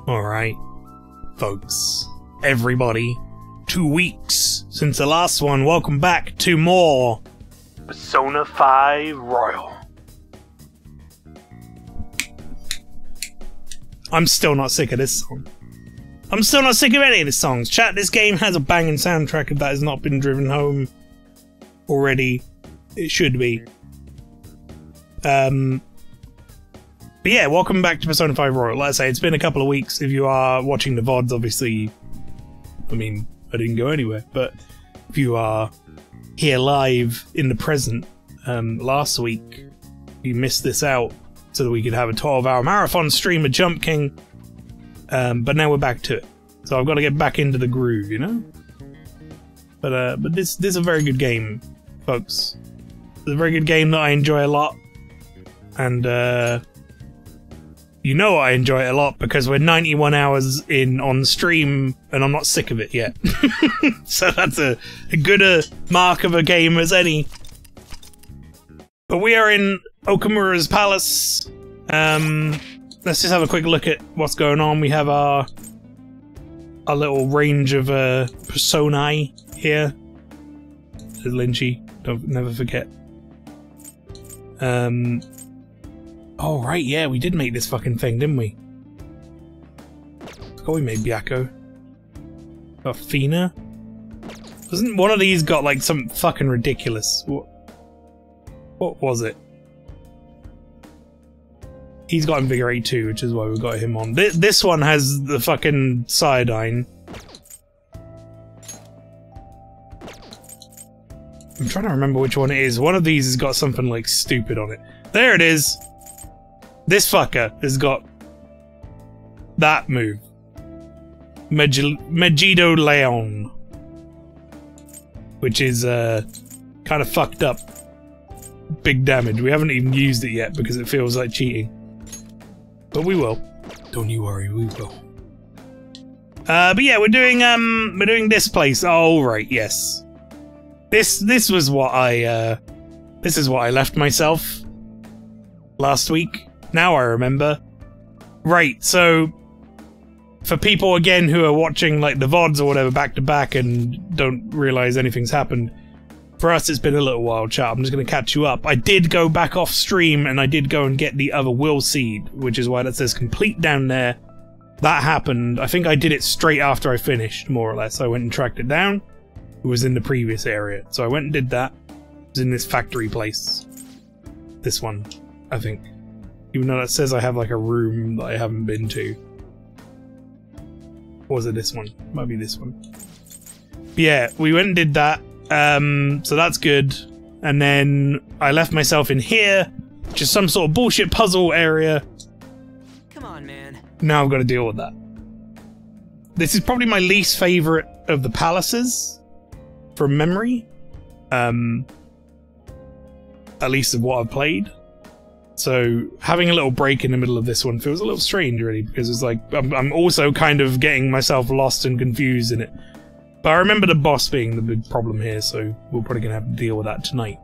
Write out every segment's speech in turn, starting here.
Alright, folks, everybody, 2 weeks since the last one. Welcome back to more Persona 5 Royal. I'm still not sick of this song. I'm still not sick of any of the songs. Chat, this game has a banging soundtrack if that has not been driven home already. It should be. But yeah, welcome back to Persona 5 Royal. Like I say, it's been a couple of weeks. If you are watching the VODs, obviously, I mean, I didn't go anywhere. But if you are here live in the present, last week, you missed this out so that we could have a 12-hour marathon stream of Jump King. But now we're back to it. So I've got to get back into the groove, you know? But this is a very good game, folks. It's a very good game that I enjoy a lot. And, you know I enjoy it a lot because we're 91 hours in on stream and I'm not sick of it yet. So that's a good mark of a game as any. But we are in Okamura's palace. Let's just have a quick look at what's going on. We have our little range of personae here. Lynchy, never forget. Oh, right, yeah, we did make this fucking thing, didn't we? Oh, we made Byakko. Got Fina. Wasn't one of these got, like, something fucking ridiculous? What was it? He's got Invigorate too, which is why we got him on. This one has the fucking Cyodyne. I'm trying to remember which one it is. One of these has got something, like, stupid on it. There it is! This fucker has got that move. Megiddo Leon. Which is kind of fucked up. Big damage. We haven't even used it yet because it feels like cheating. But we will. Don't you worry, we will. But yeah, we're doing this place. Oh right, yes. This was what this is what I left myself last week. Now I remember. Right, so for people again who are watching like the VODs or whatever back to back and don't realise anything's happened, for us it's been a little while, chat. I'm just going to catch you up. I did go back off stream and I did go and get the other will seed, which is why that says complete down there. That happened. I think I did it straight after I finished, more or less. I went and tracked it down. It was in the previous area. So I went and did that. It was in this factory place. This one, I think. Even though that says I have like a room that I haven't been to. Or was it this one? Might be this one. But yeah, we went and did that. So that's good. And then I left myself in here, which is some sort of bullshit puzzle area. Come on, man. Now I've got to deal with that. This is probably my least favorite of the palaces from memory. At least of what I've played. So having a little break in the middle of this one feels a little strange, really, because it's like I'm also kind of getting myself lost and confused in it. But I remember the boss being the big problem here, so we're probably gonna have to deal with that tonight.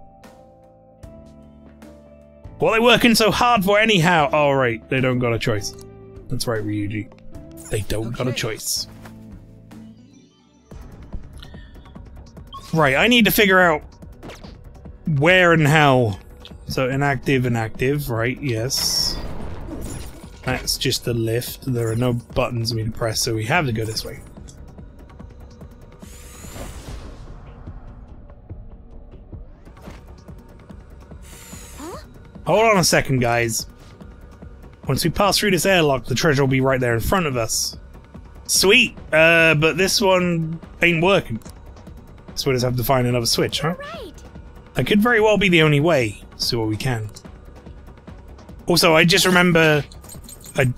What are they working so hard for anyhow? Oh right, they don't got a choice. That's right, Ryuji. They don't got a choice. Right, I need to figure out where and how. So inactive, right, yes. That's just the lift. There are no buttons for me to press, so we have to go this way. Hold on a second, guys. Once we pass through this airlock, the treasure will be right there in front of us. Sweet! But this one ain't working. So we just have to find another switch, huh? That could very well be the only way. Let's do what we can. Also, I just remember...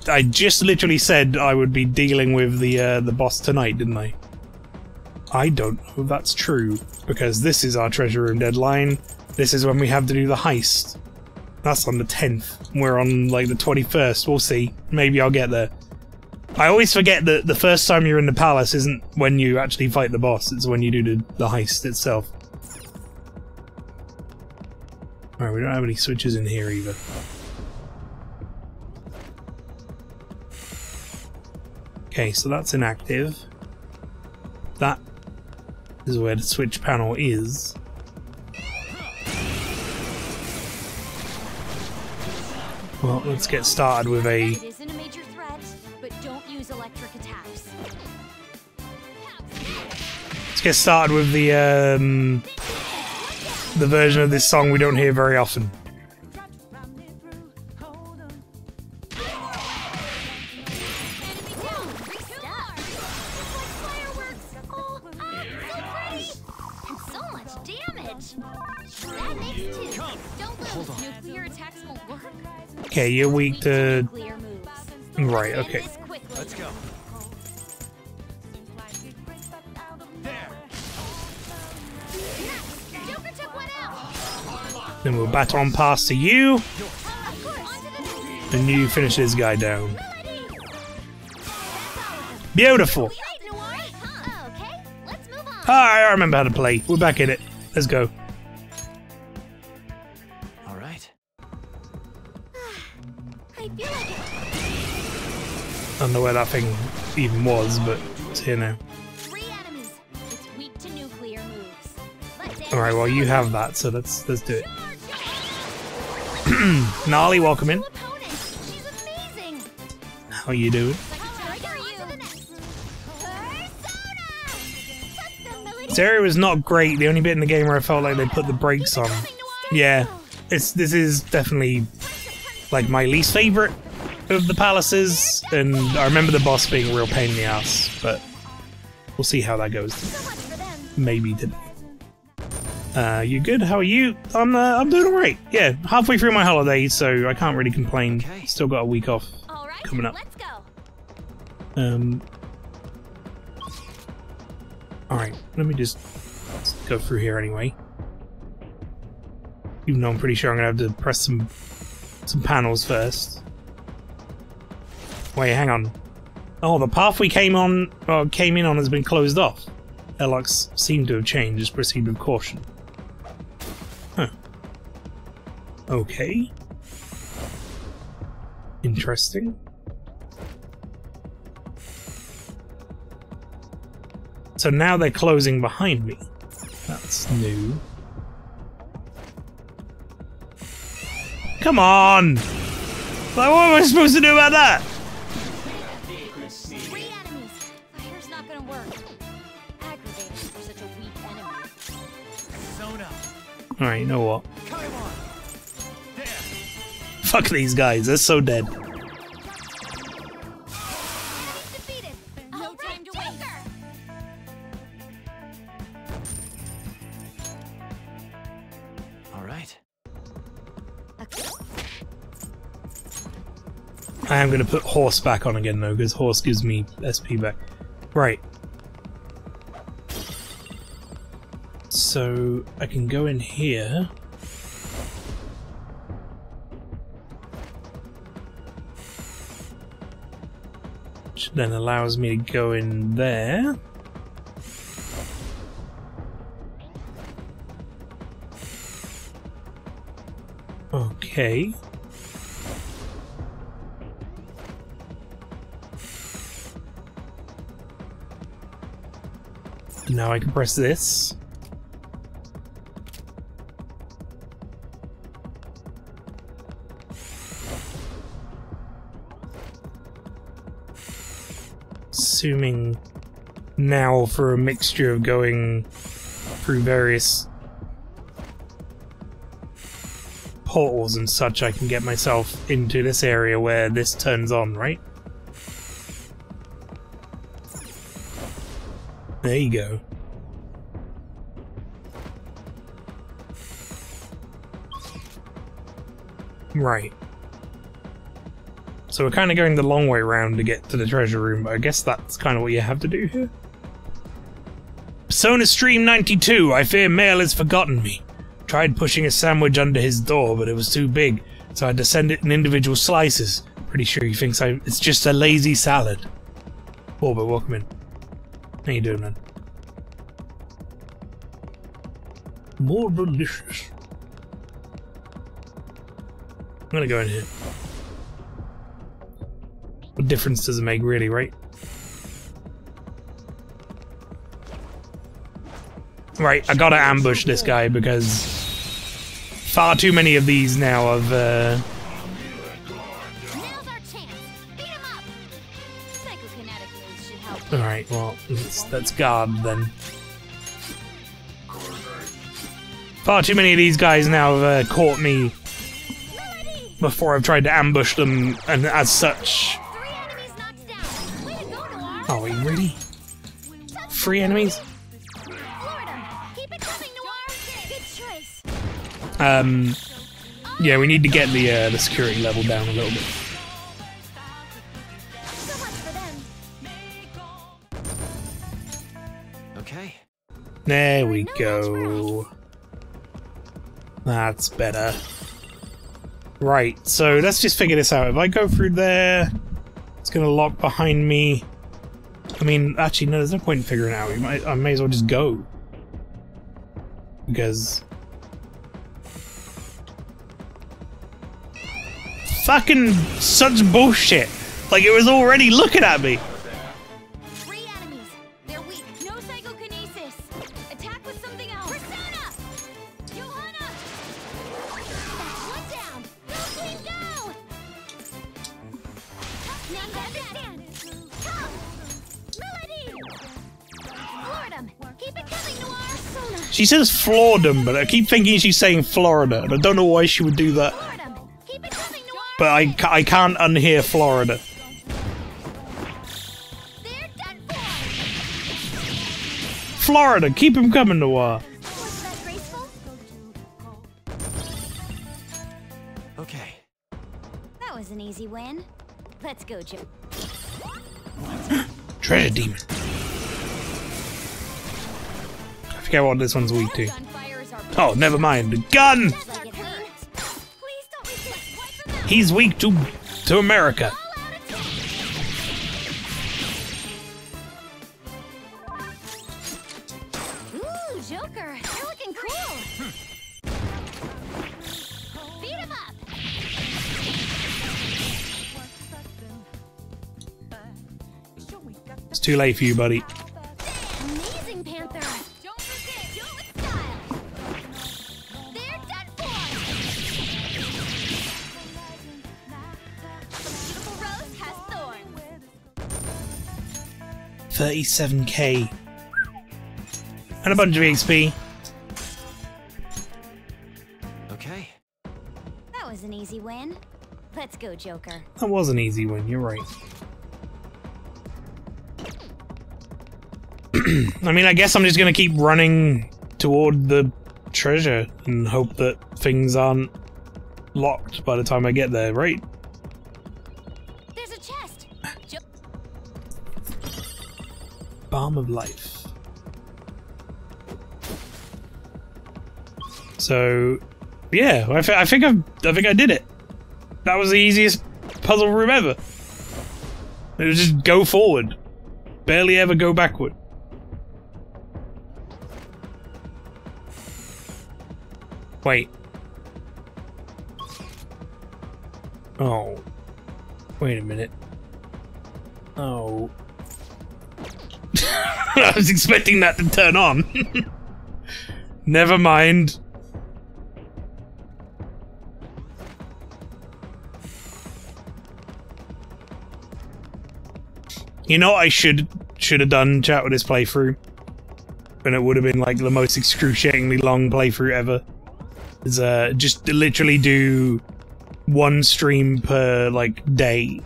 I just literally said I would be dealing with the boss tonight, didn't I? I don't know if that's true, because this is our treasure room deadline. This is when we have to do the heist. That's on the 10th. We're on, like, the 21st. We'll see. Maybe I'll get there. I always forget that the first time you're in the palace isn't when you actually fight the boss. It's when you do the heist itself. Alright, we don't have any switches in here either. Okay, so that's inactive. That is where the switch panel is. Well, let's get started with a... It isn't a major threat, but don't use electric attacks. Let's get started with the version of this song we don't hear very often. Okay, you're weak to... Right, okay. Let's go. Then we'll baton pass to you. And you finish this guy down. Beautiful! Ah, I remember how to play. We're back in it. Let's go. I don't know where that thing even was, but it's here now. Alright, well you have that, so let's do it. Gnarly, welcome in. How you doing? This area was not great. The only bit in the game where I felt like they put the brakes on. Yeah, this is definitely like my least favorite of the palaces, and I remember the boss being a real pain in the ass, but we'll see how that goes. Maybe today. You good? How are you? I'm doing alright. Yeah, halfway through my holiday, so I can't really complain. Still got a week off coming up. Alright, let me just go through here anyway. Even though I'm pretty sure I'm gonna have to press some panels first. Wait, hang on. Oh, the path we came in on has been closed off. Airlocks seem to have changed. Just proceed with caution. Huh. Okay. Interesting. So now they're closing behind me. That's new. Come on! Like, what am I supposed to do about that? Alright, you know what? Fuck these guys, they're so dead. Alright. I am going to put horse back on again though, because horse gives me SP back. Right. So I can go in here. Which then allows me to go in there. Okay. Now I can press this. Assuming now for a mixture of going through various portals and such, I can get myself into this area where this turns on, right? There you go. Right. So we're kind of going the long way around to get to the treasure room, but I guess that's kind of what you have to do here. Persona Stream 92, I fear Mael has forgotten me. Tried pushing a sandwich under his door, but it was too big, so I had to send it in individual slices. Pretty sure he thinks it's just a lazy salad. Oh, but welcome in. How you doing, man? More delicious. I'm gonna go in here. What difference does it make, really, right? Right, I gotta ambush this guy because far too many of these now have, Now's our chance. Beat him up. Psychokinetic moves should help. Alright, well, let's guard then. Far too many of these guys now have caught me before I've tried to ambush them, and as such... 3 enemies knocked down. Way to go, Noir. Oh, wait, really? 3 enemies? Florida. Keep it coming, Noir. Good choice. Yeah, we need to get the security level down a little bit. So much for them. Okay. There we go. That's better. Right, so let's just figure this out. If I go through there, it's gonna lock behind me. I mean, actually, no, there's no point in figuring it out. I may as well just go. Because... fucking such bullshit. Like, it was already looking at me. 3 enemies. They're weak. No psychokinesis. Attack with something else. Persona! Johanna! That's one down. Go, Queen, go! Now you understand. Come! Melody! Florida! Keep it coming, Noir! Persona! She says Florida, but I keep thinking she's saying Florida, and I don't know why she would do that. Florida! Keep it coming, Noir! But I can't unhear Florida. They're done for! Florida, keep him coming, Noir. Was that graceful? Okay. That was an easy win. Let's go, Joe. Treasure demon. I forget what this one's weak to. Gunfire is our Oh, never mind. The gun! Just like it hurts. Please don't resist. Wipe them out. He's weak to America. All out attack. Ooh, Joker, you're looking cool. Beat him up. It's too late for you, buddy. Amazing, Panther. Don't forget, do it with style. They're done for. Beautiful rose has thorns. 37k. And a bunch of XP. Okay. That was an easy win. Let's go, Joker. That was an easy one, you're right. I mean, I guess I'm just gonna keep running toward the treasure and hope that things aren't locked by the time I get there, right? There's a chest. Balm of life. So, yeah, I think I did it. That was the easiest puzzle room ever. It was just go forward, barely ever go backward. Wait. Oh. Wait a minute. Oh. I was expecting that to turn on. Never mind. You know what I should have done, chat, with this playthrough? And it would have been like the most excruciatingly long playthrough ever. Is just literally do 1 stream per like day.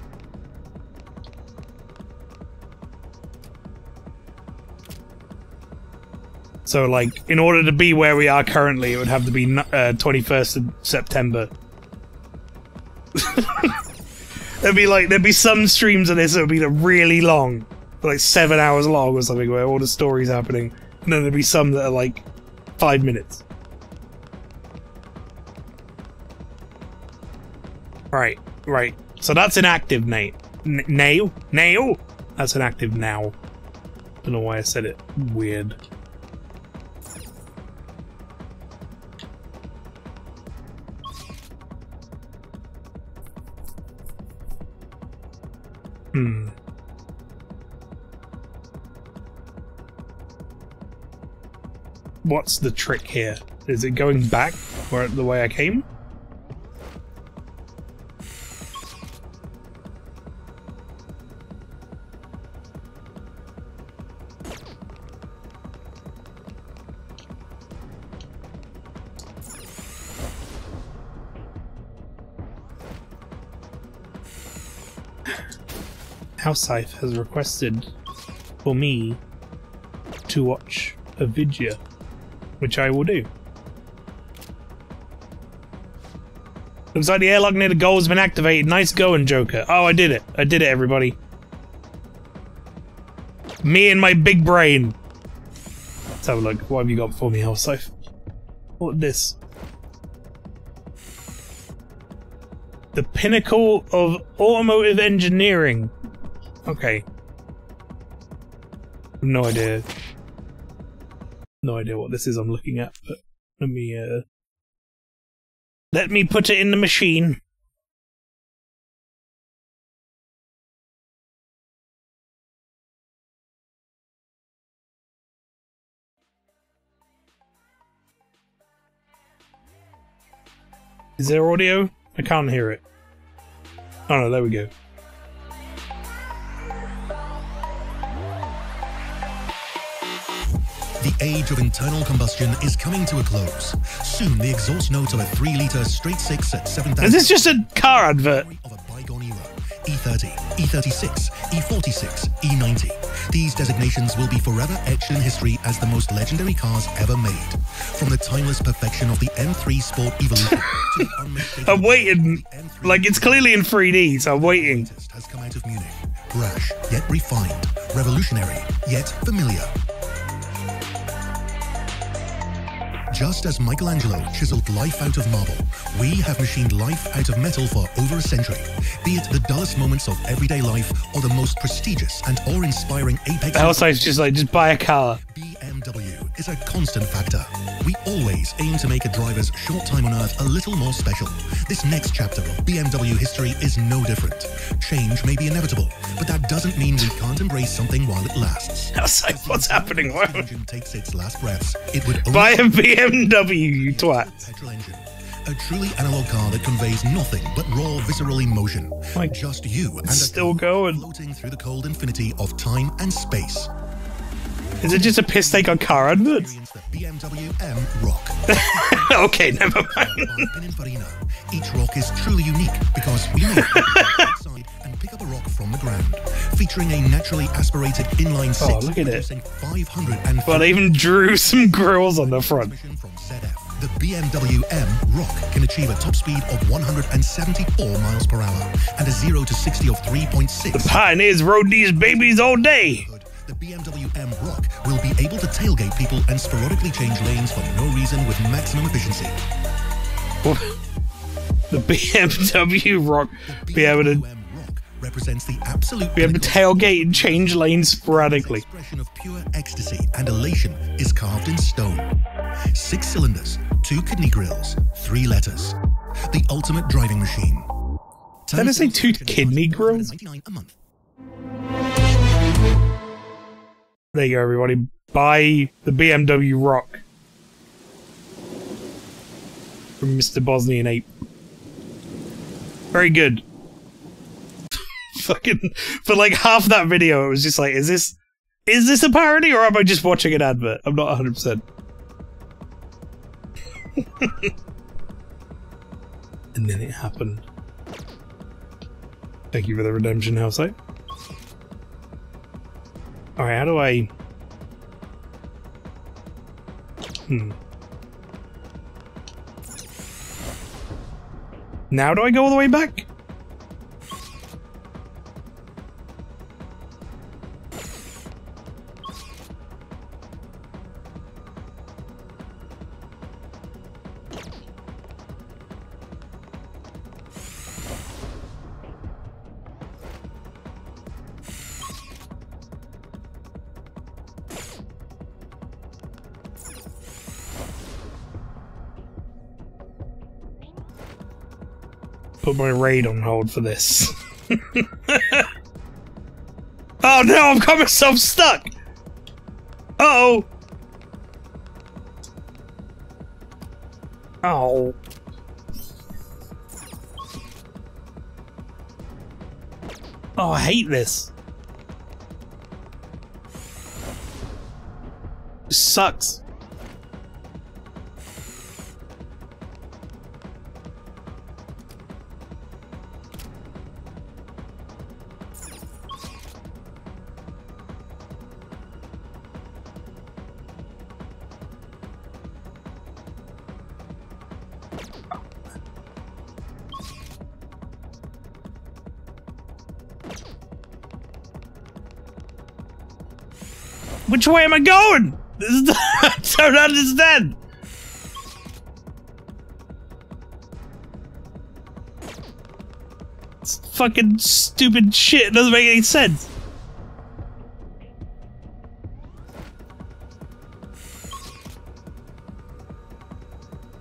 So like, in order to be where we are currently, it would have to be 21st of September. There'd be some streams of this that would be really long, like 7 hours long or something, where all the story's happening, and then there'd be some that are like 5 minutes. Right, right. So that's inactive, Nate. Nail? Nail? That's inactive now. Don't know why I said it weird. Hmm. what's the trick here? Is it going back where the way I came? Housewife has requested for me to watch a video, which I will do. Looks like the airlock near the goal has been activated. Nice going, Joker. Oh, I did it. I did it, everybody. Me and my big brain. Let's have a look. What have you got for me, Housewife? What this? The pinnacle of automotive engineering. Okay. No idea. No idea what this is I'm looking at, but let me put it in the machine. Is there audio? I can't hear it. Oh no, there we go. The age of internal combustion is coming to a close. Soon, the exhaust note of a 3-litre straight six at 7,000. Is this just a car advert? Of a bygone era. E30, E36, E46, E90. These designations will be forever etched in history as the most legendary cars ever made. From the timeless perfection of the M3 Sport Evolution to the unmistakable... I'm waiting. Like, it's clearly in 3D, so I'm waiting. ...has come out of Munich. Brash, yet refined. Revolutionary, yet familiar. Just as Michelangelo chiseled life out of marble, we have machined life out of metal for over a century. Be it the dullest moments of everyday life or the most prestigious and awe-inspiring apex... The housewife is just like, just buy a car. BMW is a constant factor. We always aim to make a driver's short time on Earth a little more special. This next chapter of BMW history is no different. Change may be inevitable, but that doesn't mean we can't embrace something while it lasts. Housewife, what's happening? When the engine takes its last breaths, it would buy a BMW, you twat. Petrol engine. A truly analog car that conveys nothing but raw visceral emotion. Like, just you and still going. Floating through the cold infinity of time and space. Is it just a piss take on car adverts? The BMW M Rock. Okay, never mind. Each rock is truly unique because we know outside and pick up a rock from the ground, featuring a naturally aspirated inline six. Oh, look at it! 500. Well, they even drew some grills on the front. From ZF. The BMW M Rock can achieve a top speed of 174 miles per hour and a 0 to 60 of 3.6. The pioneers rode these babies all day. The BMW M Rock will be able to tailgate people and sporadically change lanes for no reason with maximum efficiency. The BMW Rock be able to represents the absolute be able to tailgate and change lanes sporadically. The expression of pure ecstasy and elation is carved in stone. 6 cylinders, 2 kidney grills, 3 letters. The ultimate driving machine. Did I say 2 kidney grills? $99 a month. There you go, everybody. Buy the BMW Rock from Mr. Bosnian Ape. Very good. Fucking for like half that video, it was just like, is this a parody or am I just watching an advert? I'm not 100%. And then it happened. Thank you for the redemption, Housewife. Alright, how do I... Now do I go all the way back? Put my raid on hold for this. Oh no, I've got myself stuck! Uh-oh! Oh. Oh, I hate this. This sucks. Which way am I going? This is I don't understand. It's fucking stupid shit. It doesn't make any sense.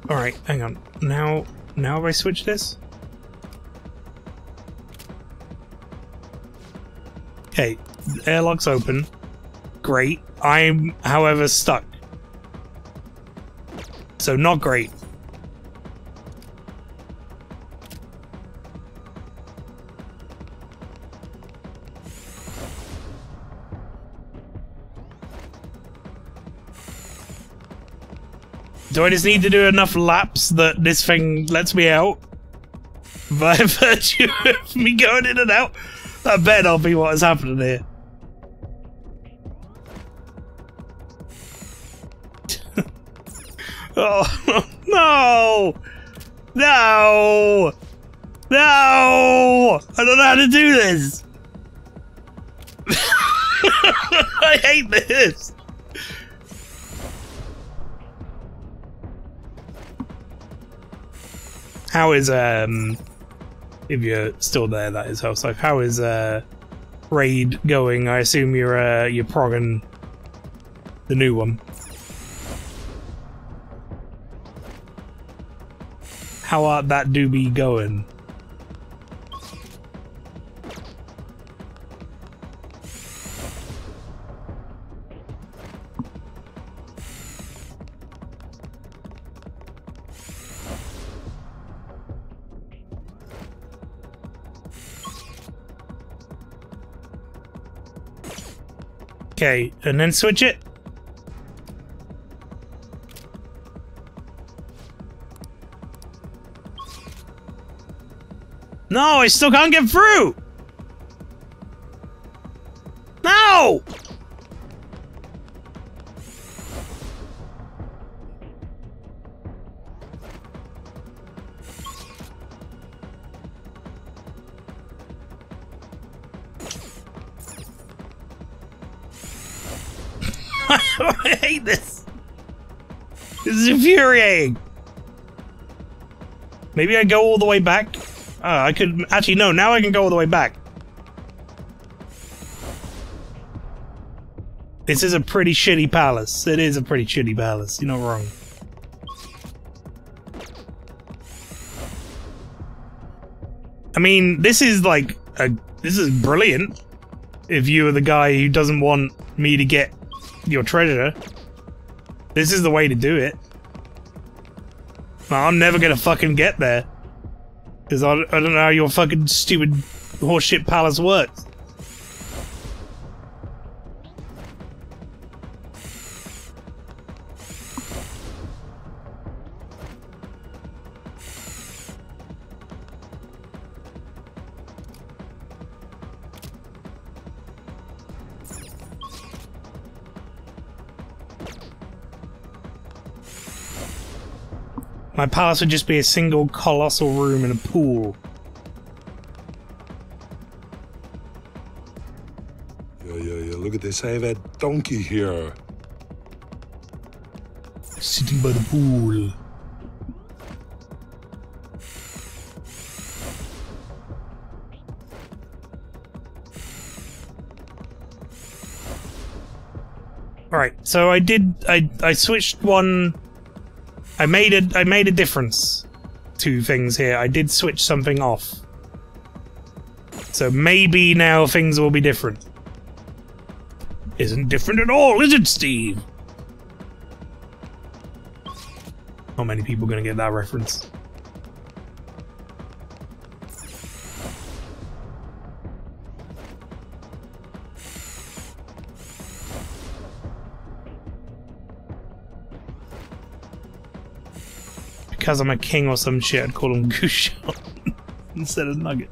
Alright, hang on. Now have I switched this? Okay, the airlock's open. Great. I'm, however, stuck. So not great. Do I just need to do enough laps that this thing lets me out? By virtue of me going in and out? I bet that'll be what is happening here. Oh, no! No! No! I don't know how to do this! I hate this! How is, if you're still there, that is house life. How is, Raid going? I assume you're progging the new one. How art that doobie going? Okay, and then switch it. No, I still can't get through! No! I hate this. This is infuriating. Maybe I go all the way back? I could... Actually, no. Now I can go all the way back. This is a pretty shitty palace. It is a pretty shitty palace. You're not wrong. I mean, this is like... this is brilliant. If you are the guy who doesn't want me to get your treasure. This is the way to do it. I'm never gonna fucking get there. Because I don't know how your fucking stupid horseshit palace works. My palace would just be a single colossal room and a pool. Yeah, look at this. I have a donkey here. Sitting by the pool. Alright, so I switched one. I made a difference to things here. I did switch something off. So maybe now things will be different. Isn't different at all, is it, Steve? Not many people are going to get that reference. Because I'm a king or some shit, I'd call them goose shot instead of nuggets.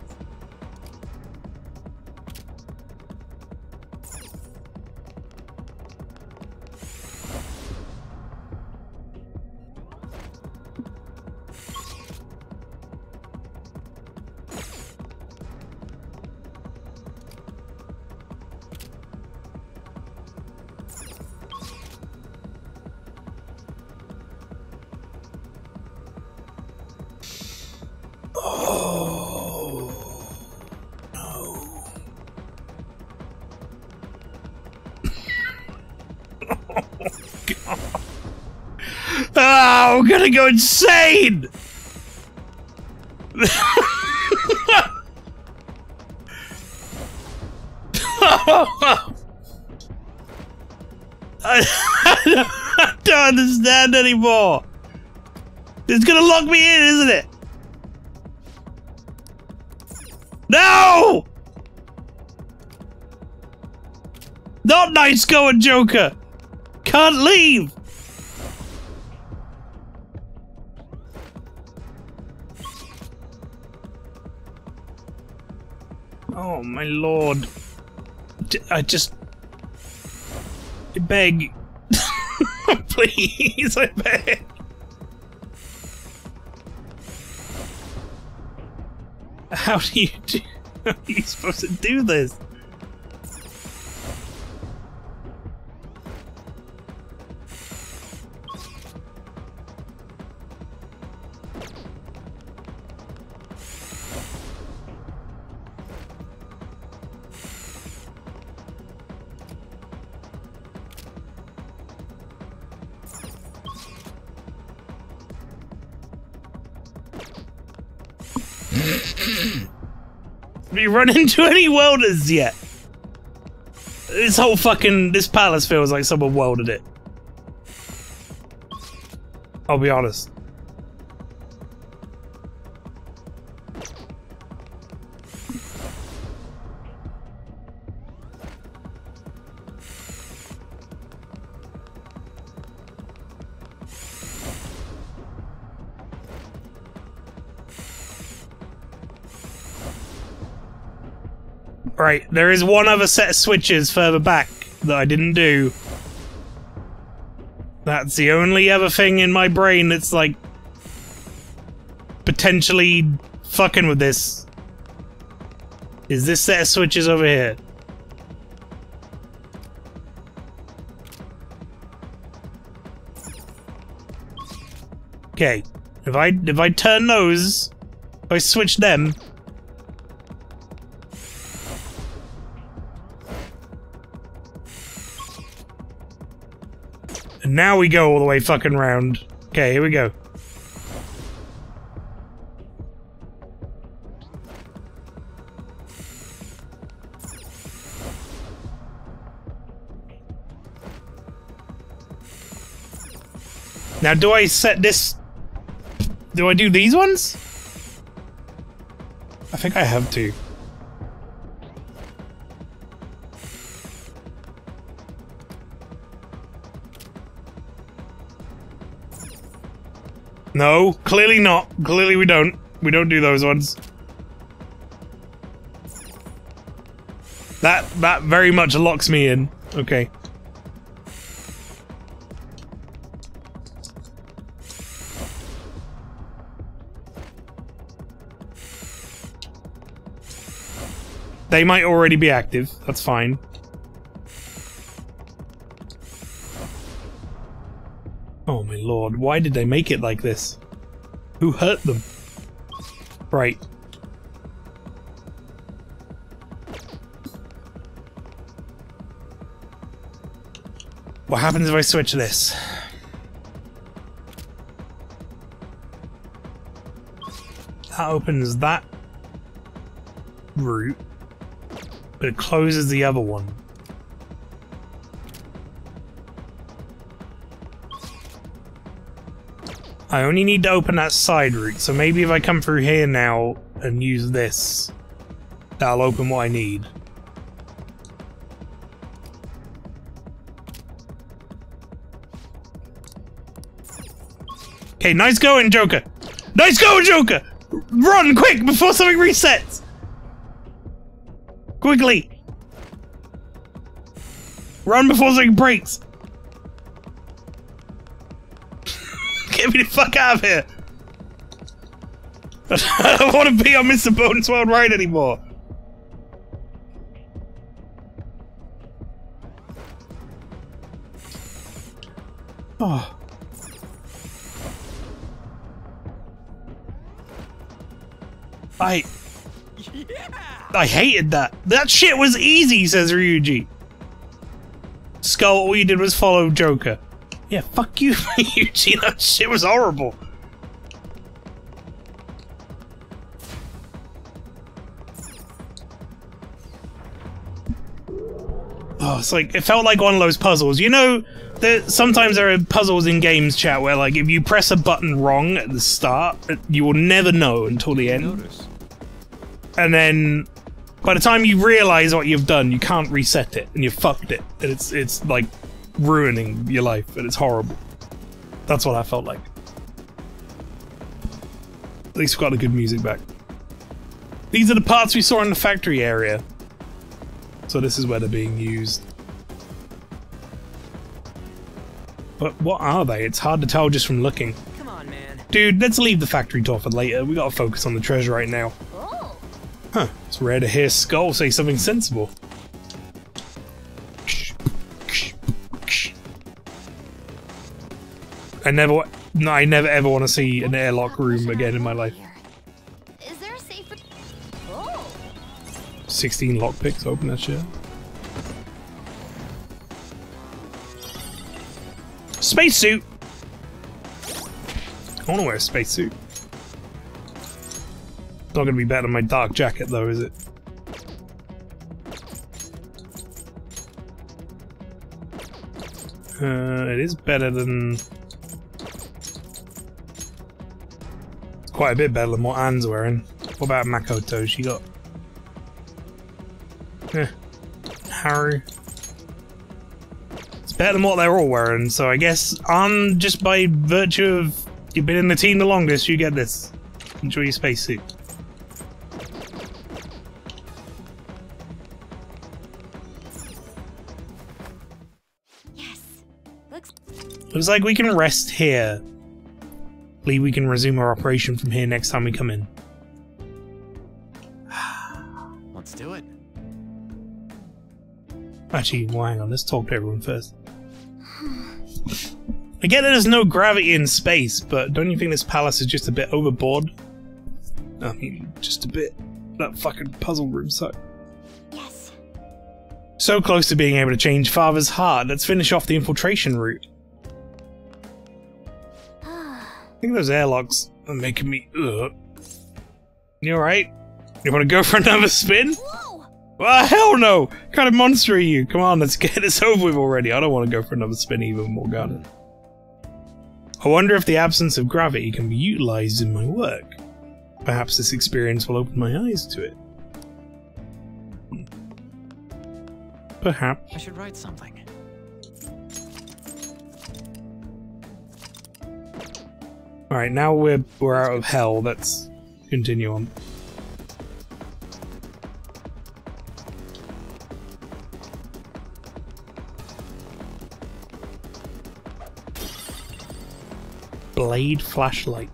Oh, I'm gonna go insane! I don't understand anymore. It's gonna lock me in, isn't it? No! Not nice going, Joker! Can't leave! Oh my lord. I just... I beg. Please, I beg. How are you supposed to do this? Have you run into any welders yet? This whole fucking... this palace feels like someone welded it. I'll be honest. Right, there is one other set of switches further back that I didn't do. That's the only other thing in my brain that's like potentially fucking with this. Is this set of switches over here? Okay, if I turn those, if I switch them. And now we go all the way fucking round. Okay, here we go. Now, do I set this... do I do these ones? I think I have to. No, clearly not. Clearly we don't. We don't do those ones. That very much locks me in. Okay. They might already be active. That's fine. Oh my lord, why did they make it like this? Who hurt them? Right. What happens if I switch this? That opens that route, but it closes the other one. I only need to open that side route, so maybe if I come through here now and use this, that'll open what I need. Okay, nice going, Joker! Nice going, Joker! Run, quick, before something resets! Quickly! Run before something breaks! Get me the fuck out of here! I don't want to be on Mr. Bones World Ride anymore! Oh. I hated that. That shit was easy, says Ryuji. Skull, all you did was follow Joker. Yeah, fuck you, Ryuji. That shit was horrible. Oh, it's like, it felt like one of those puzzles. You know, sometimes there are puzzles in games, chat, where like if you press a button wrong at the start, you will never know until the end. And then, by the time you realize what you've done, you can't reset it, and you fucked it, and it's like ruining your life, and it's horrible. That's what I felt like. At least we got the good music back. These are the parts we saw in the factory area. So this is where they're being used. But what are they? It's hard to tell just from looking. Come on, man. Dude, let's leave the factory talk for later. We gotta focus on the treasure right now. Oh. Huh, it's rare to hear Skull say something sensible. I never ever want to see an airlock room again in my life. Is there a safe? Oh. 16 lockpicks, open that shit. Spacesuit! I wanna wear a spacesuit. Not gonna be better than my dark jacket though, is it? It is better than... It's quite a bit better than what Anne's wearing. What about Makoto? She got... Haru. It's better than what they're all wearing, so I guess Anne, just by virtue of you've been in the team the longest, you get this. Enjoy your spacesuit. Looks like we can rest here. Believe we can resume our operation from here next time we come in. Let's do it. Actually, well, hang on, let's talk to everyone first. I get that there's no gravity in space, but don't you think this palace is just a bit overboard? I mean, just a bit. That fucking puzzle room sucked. Yes. So close to being able to change Father's heart. Let's finish off the infiltration route. I think those airlocks are making me ugh. You alright? You wanna go for another spin? Whoa. Well, hell no! What kind of monster are you? Come on, let's get this over with already. I don't want to go for another spin either, Morgana. I wonder if the absence of gravity can be utilized in my work. Perhaps this experience will open my eyes to it. Perhaps. I should write something. Alright, now we're out of hell. Let's continue on. Blade flashlight.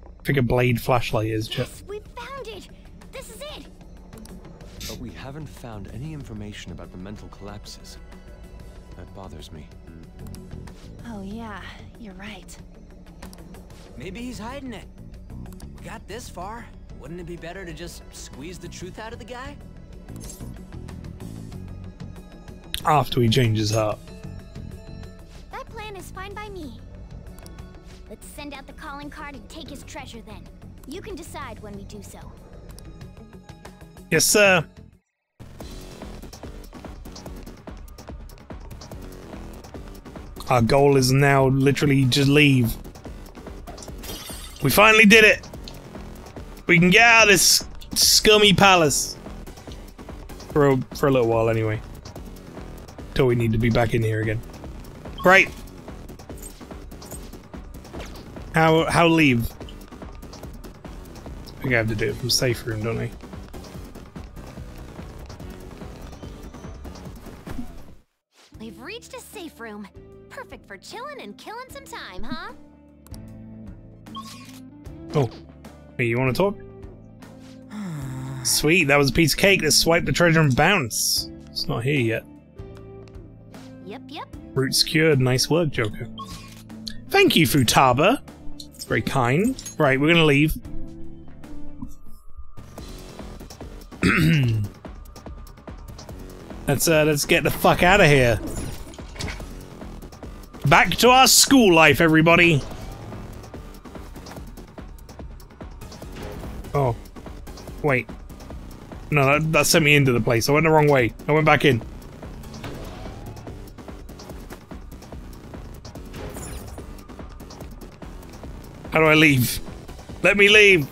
I think a blade flashlight is, Chet. Yes, we found it. This is it. But we haven't found any information about the mental collapses. That bothers me. Oh yeah, you're right. Maybe he's hiding it. We got this far. Wouldn't it be better to just squeeze the truth out of the guy? After he changes heart. That plan is fine by me. Let's send out the calling card and take his treasure then. You can decide when we do so. Yes, sir. Our goal is now literally just leave. We finally did it! We can get out of this scummy palace. For a little while anyway. Till we need to be back in here again. Right. How leave? I think I have to do it from safe room, don't I? We've reached a safe room. Perfect for chilling and killing some time, huh? Oh. Hey, you want to talk? Sweet, that was a piece of cake. Let's swipe the treasure and bounce. It's not here yet. Yep. Route secured. Nice work, Joker. Thank you, Futaba. It's very kind. Right, we're gonna leave. Let's get the fuck out of here. Back to our school life, everybody. Oh. Wait. No, that sent me into the place. I went the wrong way. I went back in. How do I leave? Let me leave!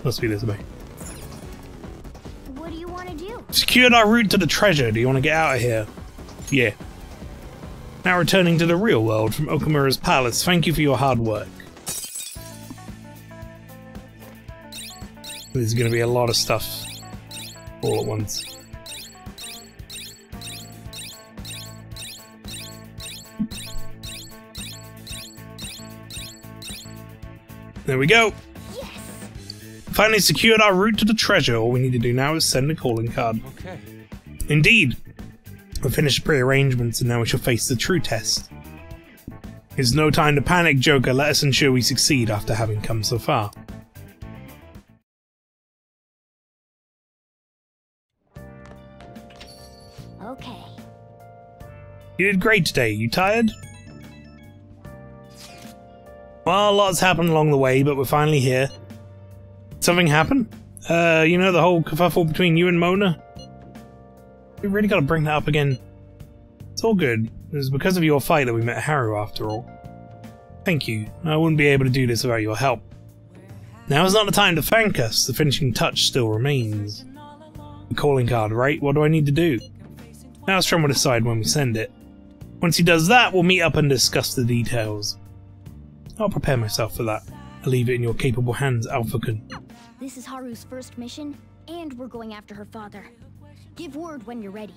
Must be this way. What do you want to do? Secured our route to the treasure. Do you want to get out of here? Yeah. Now returning to the real world from Okamura's palace. Thank you for your hard work. There's going to be a lot of stuff all at once. There we go. Yes. Finally secured our route to the treasure. All we need to do now is send a calling card. Okay. Indeed. We've finished pre-arrangements and now we shall face the true test. It's no time to panic, Joker. Let us ensure we succeed after having come so far. Okay. You did great today. You tired? Well, a lot's happened along the way, but we're finally here. Something happened? You know the whole kerfuffle between you and Mona? We really gotta bring that up again. It's all good. It was because of your fight that we met Haru after all. Thank you. I wouldn't be able to do this without your help. Now is not the time to thank us. The finishing touch still remains. The calling card, right? What do I need to do? Maelstrom will decide when we send it. Once he does that, we'll meet up and discuss the details. I'll prepare myself for that. I'll leave it in your capable hands, Alpha-kun. This is Haru's first mission, and we're going after her father. Give word when you're ready.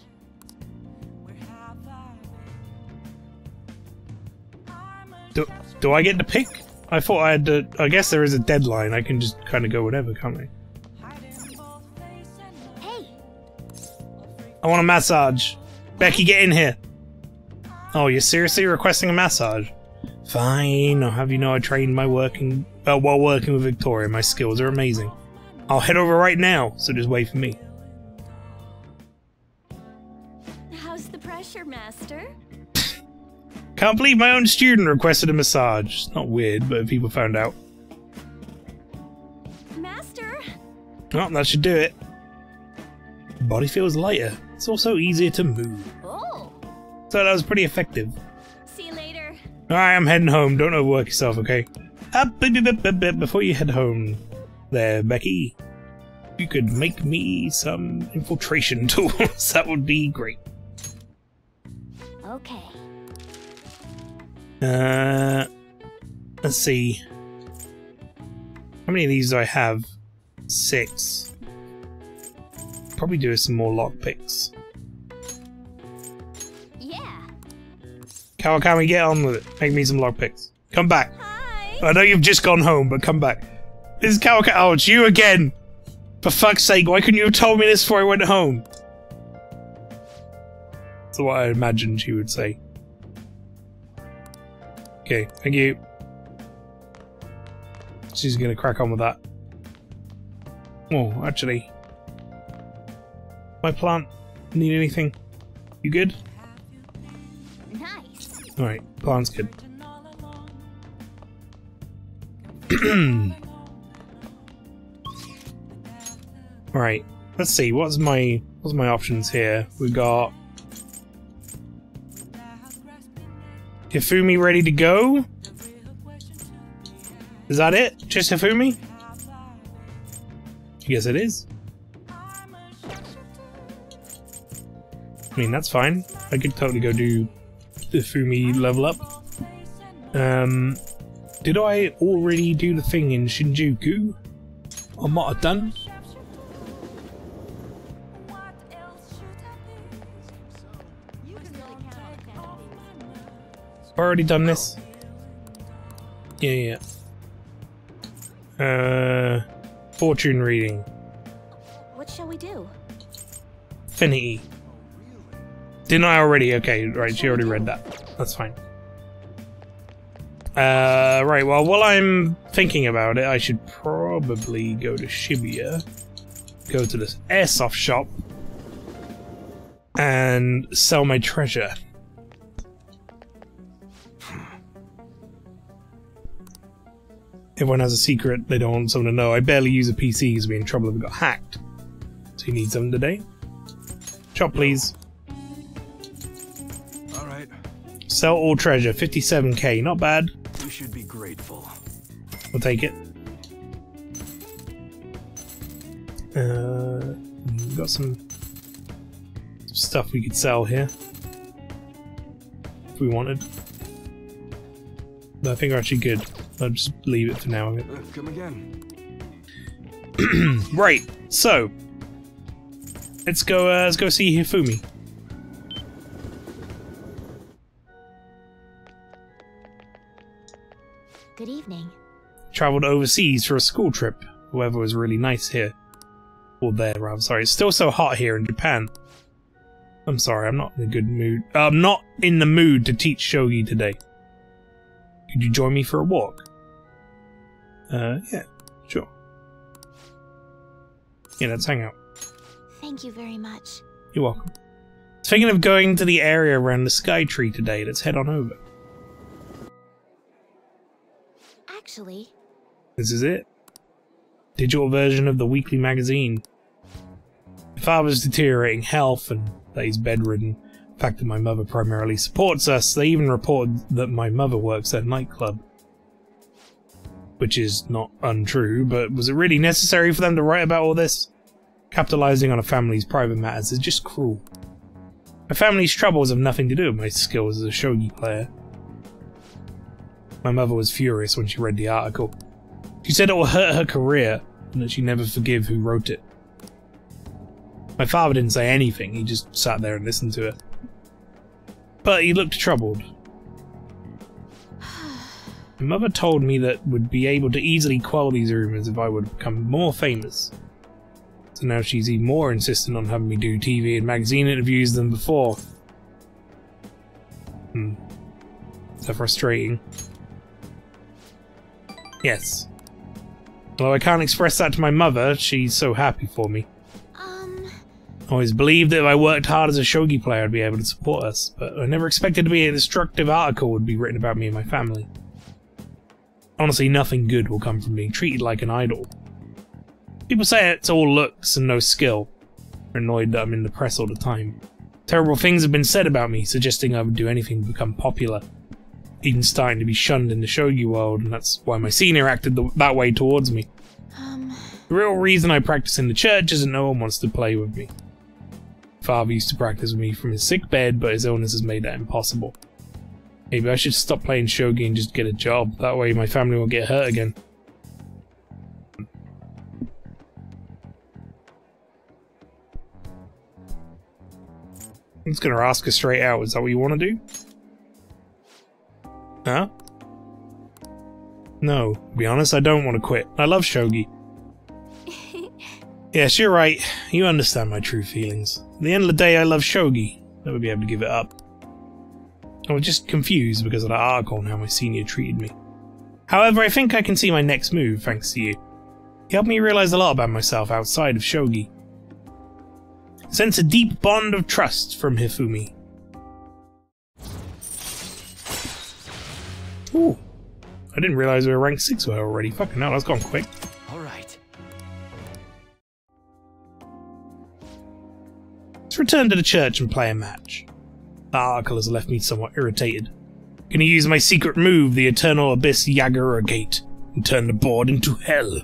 Do I get to pick? I thought I had to... I guess there is a deadline. I can just kind of go whatever, can't I? Hey! I want a massage. Becky, get in here. Oh, you're seriously requesting a massage? Fine, I'll have you know I trained while working with Victoria. My skills are amazing. I'll head over right now, so just wait for me. How's the pressure, Master? Can't believe my own student requested a massage. It's not weird, but if people found out. Master! Oh, that should do it. Body feels lighter. It's also easier to move. Oh! So that was pretty effective. See you later. Alright, I'm heading home. Don't overwork yourself, okay? Before you head home there, Becky, you could make me some infiltration tools. That would be great. Okay. Let's see. How many of these do I have? 6. Probably do some more lockpicks. Yeah. Kawakami, get on with it. Make me some lockpicks. Come back. Hi! I know you've just gone home, but come back. This is Kawakami. Oh, it's you again! For fuck's sake, why couldn't you have told me this before I went home? That's what I imagined she would say. Okay, thank you. She's gonna crack on with that. Oh, actually. My plant need anything? You good? Nice. Alright, plant's good. Alright, let's see, what's my options here? We got Hifumi ready to go? Is that it? Just Hifumi? I guess it is. I mean, that's fine. I could totally go do Hifumi level up. Did I already do the thing in Shinjuku? I might have done. I've already done this. Yeah. Fortune reading. What shall we do? Affinity. Didn't I already? Okay, right, she already read that. That's fine. Right, well, while I'm thinking about it, I should probably go to Shibuya, go to this airsoft shop, and sell my treasure. Everyone has a secret they don't want someone to know. I barely use a PC because we're in trouble if it got hacked. So you need something today? Shop, please. Alright. Sell all treasure, 57k, not bad. You should be grateful. We'll take it. We've got some stuff we could sell here. If we wanted. But I think we're actually good. I'll just leave it for now. Come again. Right, so let's go see Hifumi. Good evening. Travelled overseas for a school trip. The weather was really nice here. Or there, rather. Sorry, it's still so hot here in Japan. I'm sorry, I'm not in a good mood. I'm not in the mood to teach shogi today. Could you join me for a walk? Yeah, sure. Yeah, let's hang out. Thank you very much. You're welcome. Thinking of going to the area around the Sky Tree today. Let's head on over. Actually, This is it. Digital version of the weekly magazine. My father's deteriorating health and that he's bedridden. The fact that my mother primarily supports us. They even report that my mother works at a nightclub. Which is not untrue, but was it really necessary for them to write about all this? Capitalizing on a family's private matters is just cruel. My family's troubles have nothing to do with my skills as a shogi player. My mother was furious when she read the article. She said it will hurt her career, and that she'd never forgive who wrote it. My father didn't say anything, he just sat there and listened to it. But he looked troubled. My mother told me that would be able to easily quell these rumors if I would become more famous. So now she's even more insistent on having me do TV and magazine interviews than before. Is that frustrating? Yes. Although I can't express that to my mother, she's so happy for me. I always believed that if I worked hard as a shogi player I'd be able to support us, but I never expected to be a destructive article would be written about me and my family. Honestly, nothing good will come from being treated like an idol. People say it's all looks and no skill. They're annoyed that I'm in the press all the time. Terrible things have been said about me, suggesting I would do anything to become popular. Even starting to be shunned in the shogi world, and that's why my senior acted that way towards me. The real reason I practice in the church is that no one wants to play with me. Father used to practice with me from his sick bed, but his illness has made that impossible. Maybe I should stop playing shogi and just get a job. That way my family won't get hurt again. I'm just gonna ask her straight out. Is that what you want to do? Huh? No, to be honest, I don't want to quit. I love shogi. Yes, you're right. You understand my true feelings. At the end of the day, I love shogi. Never be able to give it up. I was just confused because of that article and how my senior treated me. However, I think I can see my next move thanks to you. You helped me realize a lot about myself outside of shogi. I sense a deep bond of trust from Hifumi. Ooh. I didn't realize we were rank 6 already. Fucking hell, that's gone quick. Alright. Let's return to the church and play a match. The article has left me somewhat irritated. Gonna use my secret move, the Eternal Abyss Yagura Gate, and turn the board into hell.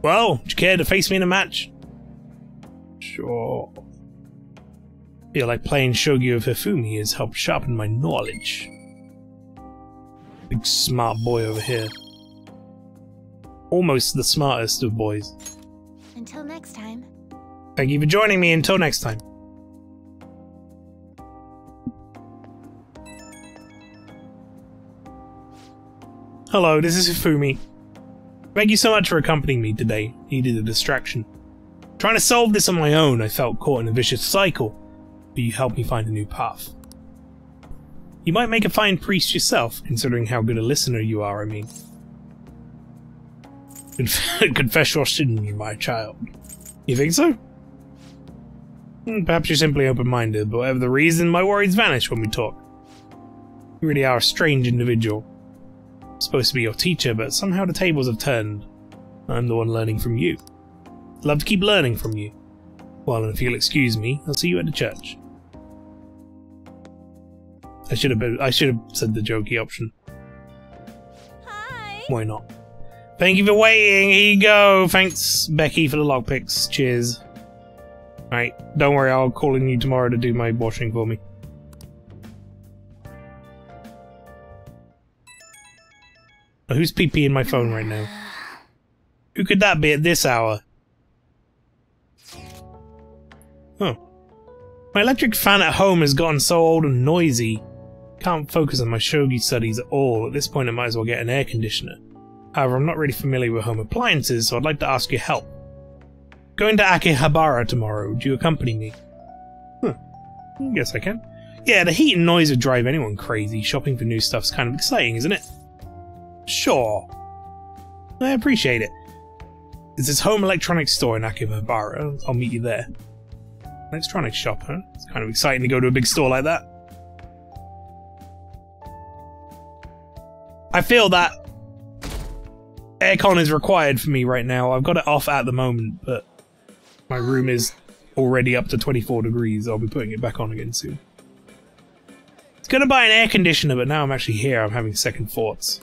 Well, would you care to face me in a match? Sure. Feel like playing shogi with Hifumi has helped sharpen my knowledge. Big smart boy over here. Almost the smartest of boys. Until next time. Thank you for joining me. Until next time. Hello, this is Hifumi. Thank you so much for accompanying me today. Needed a distraction. Trying to solve this on my own, I felt caught in a vicious cycle, but you helped me find a new path. You might make a fine priest yourself, considering how good a listener you are, I mean. Confess your sin, my child. You think so? Perhaps you're simply open-minded, but whatever the reason, my worries vanish when we talk. You really are a strange individual. I'm supposed to be your teacher, but somehow the tables have turned. I'm the one learning from you. I'd love to keep learning from you. Well, and if you'll excuse me, I'll see you at the church. I should have said the jokey option. Hi. Why not? Thank you for waiting. Here you go. Thanks, Becky, for the lockpicks. Cheers. Right, don't worry. I'll call in you tomorrow to do my washing for me. Now, who's PP-ing my phone right now? Who could that be at this hour? Oh. My electric fan at home has gotten so old and noisy. Can't focus on my shogi studies at all. At this point I might as well get an air conditioner. However, I'm not really familiar with home appliances, so I'd like to ask your help. Going to Akihabara tomorrow. Would you accompany me? Yes, I can. Yeah, the heat and noise would drive anyone crazy. Shopping for new stuff's kind of exciting, isn't it? Sure. I appreciate it. There's this home electronics store in Akihabara. I'll meet you there. Electronics shop, huh? It's kind of exciting to go to a big store like that. I feel that aircon is required for me right now. I've got it off at the moment, but my room is already up to 24 degrees. I'll be putting it back on again soon. I was gonna buy an air conditioner, but now I'm actually here. I'm having second thoughts.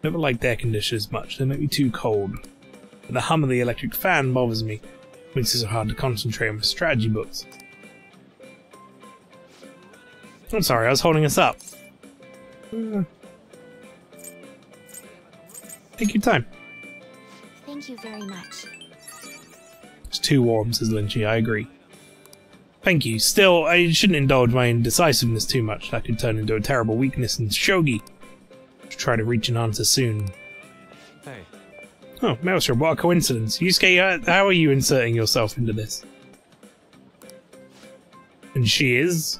Never liked air conditioners much. They make me too cold. But the hum of the electric fan bothers me. Makes it so hard to concentrate on my strategy books. I'm sorry, I was holding us up. Take your time. Thank you very much. It's too warm, says Lynchy. I agree. Thank you. Still, I shouldn't indulge my indecisiveness too much. That could turn into a terrible weakness in shogi. Should try to reach an answer soon. Hey. Oh, Maelstrom, what a coincidence. Yusuke, how are you inserting yourself into this? And she is?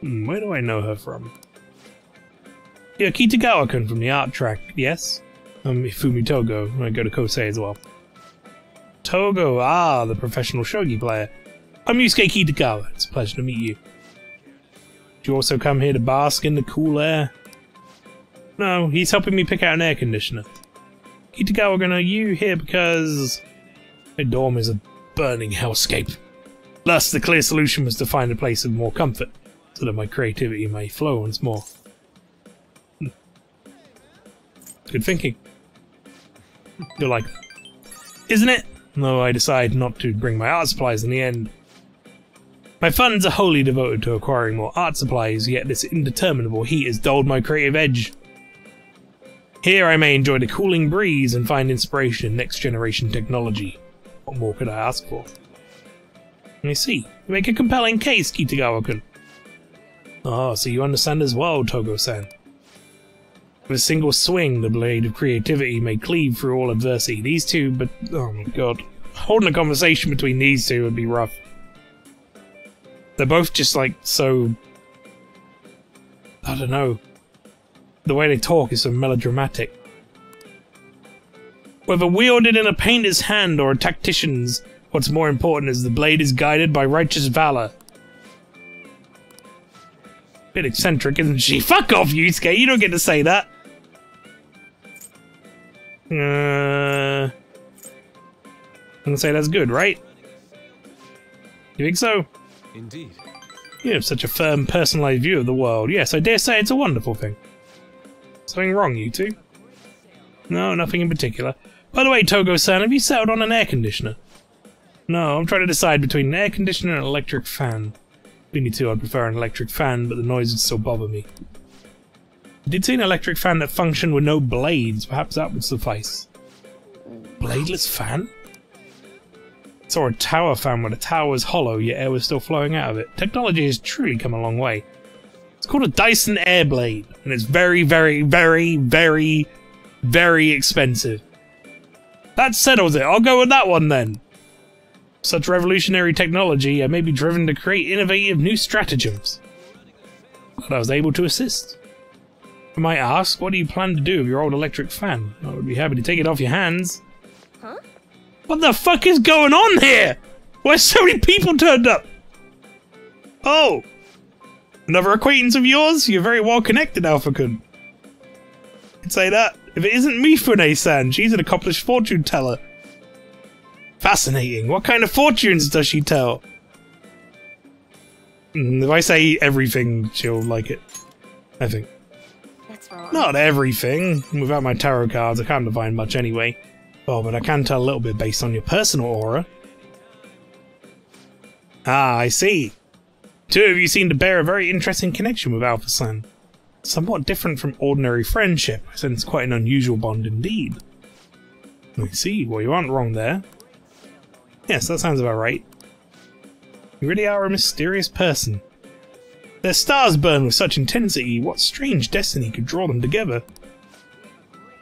Where do I know her from? Yeah, Kitagawa-kun from the art track, yes? Ifumi Togo. I go to Kosei as well. Togo, the professional shogi player. I'm Yusuke Kitagawa. It's a pleasure to meet you. Did you also come here to bask in the cool air? No, he's helping me pick out an air conditioner. Kitagawa-kun, are you here because my dorm is a burning hellscape? Thus, the clear solution was to find a place of more comfort, so that my creativity may flow once more. Good thinking. You'll like that. Isn't it? Though I decide not to bring my art supplies in the end. My funds are wholly devoted to acquiring more art supplies, yet this indeterminable heat has dulled my creative edge. Here I may enjoy the cooling breeze and find inspiration in next-generation technology. What more could I ask for? I see. You make a compelling case, Kitagawa-kun. Oh, so you understand as well, Togo-san. With a single swing, the blade of creativity may cleave through all adversity. These two, but oh my god. Holding a conversation between these two would be rough. They're both just like so... I don't know. The way they talk is so melodramatic. Whether wielded in a painter's hand or a tactician's, what's more important is the blade is guided by righteous valor. Bit eccentric, isn't she? Fuck off, Yusuke! You don't get to say that! I'm gonna say that's good, right? You think so? Indeed. You have such a firm, personalized view of the world. Yes, I dare say it's a wonderful thing. Something wrong, you two? No, nothing in particular. By the way, Togo-san, have you settled on an air conditioner? No, I'm trying to decide between an air conditioner and an electric fan. Between the two, I'd prefer an electric fan, but the noise would still bother me. I did see an electric fan that functioned with no blades. Perhaps that would suffice. Bladeless fan? I saw a tower fan where the tower was hollow, yet air was still flowing out of it. Technology has truly come a long way. It's called a Dyson Airblade, and it's very, very, very, very, very expensive. That settles it. I'll go with that one then. Such revolutionary technology, I may be driven to create innovative new stratagems. But I was able to assist. I might ask, what do you plan to do with your old electric fan? I would be happy to take it off your hands. Huh? What the fuck is going on here? Why so many people turned up? Oh! Another acquaintance of yours? You're very well connected, Alpha-kun. I'd say that. If it isn't Mifune-san, she's an accomplished fortune teller. Fascinating. What kind of fortunes does she tell? If I say everything, she'll like it. I think. That's wrong. Not everything. Without my tarot cards, I can't divine much anyway. Oh, but I can tell a little bit based on your personal aura. Ah, I see. Two of you seem to bear a very interesting connection with Alpha-san. Somewhat different from ordinary friendship, I sense quite an unusual bond indeed. I see. Well, you aren't wrong there. Yes, that sounds about right. You really are a mysterious person. Their stars burn with such intensity, what strange destiny could draw them together?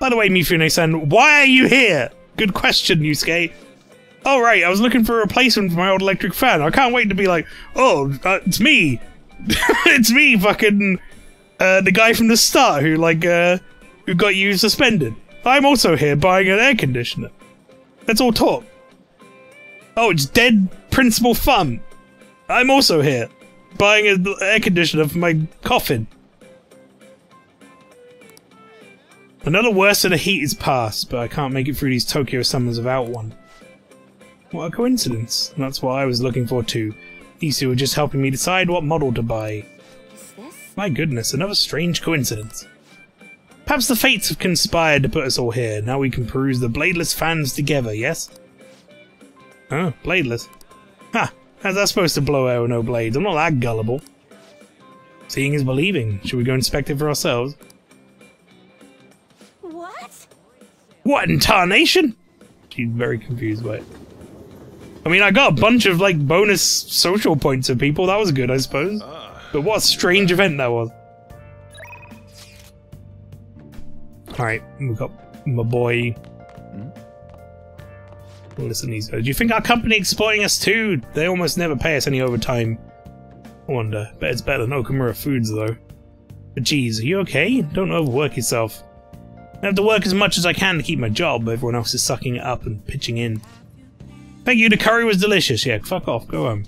By the way, Mifune-san, why are you here? Good question, Yusuke. Oh right, I was looking for a replacement for my old electric fan. I can't wait to be like, oh, it's me. It's me, fucking, the guy from the start who, like, who got you suspended. I'm also here buying an air conditioner. Let's all talk. Oh, it's dead Principal Fun. I'm also here, buying an air conditioner for my coffin. Another worse than a heat is past, but I can't make it through these Tokyo summers without one. What a coincidence. That's what I was looking for too. These two were just helping me decide what model to buy. Is this? My goodness, another strange coincidence. Perhaps the fates have conspired to put us all here. Now we can peruse the bladeless fans together, yes? Oh, bladeless. Ha! How's that supposed to blow out with no blades? I'm not that gullible. Seeing is believing. Should we go inspect it for ourselves? What? What in tarnation? She's very confused by it. I mean, I got a bunch of, like, bonus social points of people. That was good, I suppose. But what a strange event that was. Alright, we've got my boy. Listen, these guys. Do you think our company exploiting us too? They almost never pay us any overtime. I wonder. Bet it's better than Okamura Foods, though. But geez, are you okay? Don't overwork yourself. I have to work as much as I can to keep my job, but everyone else is sucking it up and pitching in. Thank you, the curry was delicious. Yeah, fuck off, go home.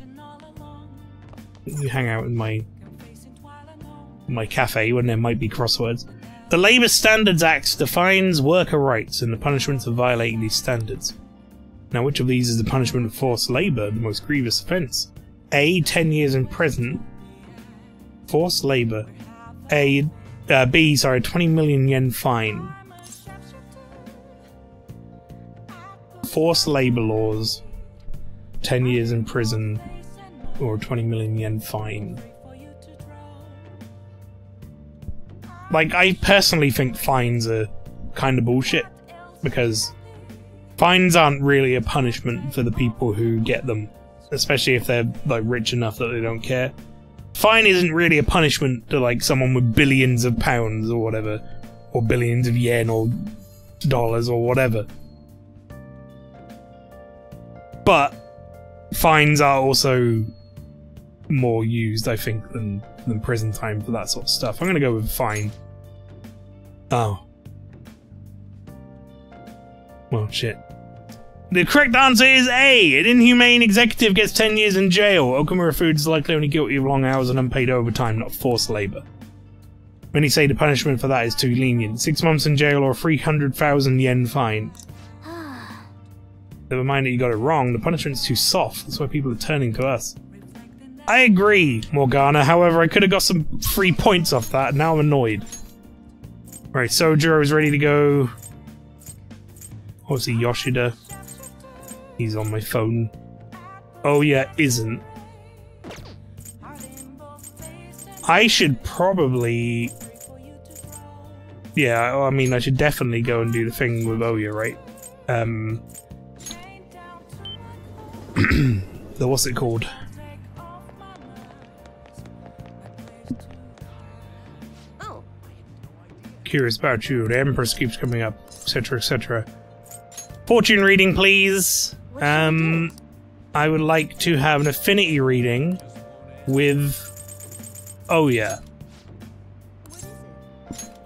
You hang out in my cafe when there might be crosswords. The Labour Standards Act defines worker rights and the punishments for violating these standards. Now, which of these is the punishment of forced labour, the most grievous offence? A. 10 years in prison. Forced labour. B. 20 million yen fine. Forced labour laws. 10 years in prison. Or 20 million yen fine. Like, I personally think fines are kind of bullshit. Because fines aren't really a punishment for the people who get them, especially if they're like rich enough that they don't care. Fine isn't really a punishment to like someone with billions of pounds or whatever, or billions of yen or dollars or whatever. But fines are also more used, I think, than prison time for that sort of stuff. I'm gonna go with fine. Oh. Well, shit. The correct answer is A. An inhumane executive gets 10 years in jail. Okamura Foods is likely only guilty of long hours and unpaid overtime, not forced labour. Many say the punishment for that is too lenient. 6 months in jail or a 300,000 yen fine. Never mind that you got it wrong, the punishment's too soft. That's why people are turning to us. I agree, Morgana. However, I could have got some free points off that. Now I'm annoyed. Right, Sojiro is ready to go. Obviously, Yoshida. He's on my phone. Oh, yeah, isn't. I should probably... Yeah, I mean, I should definitely go and do the thing with Oya, right? The what's it called? Oh. Curious about you. The Empress keeps coming up, etc., etc. Fortune reading, please. I would like to have an affinity reading with Oya.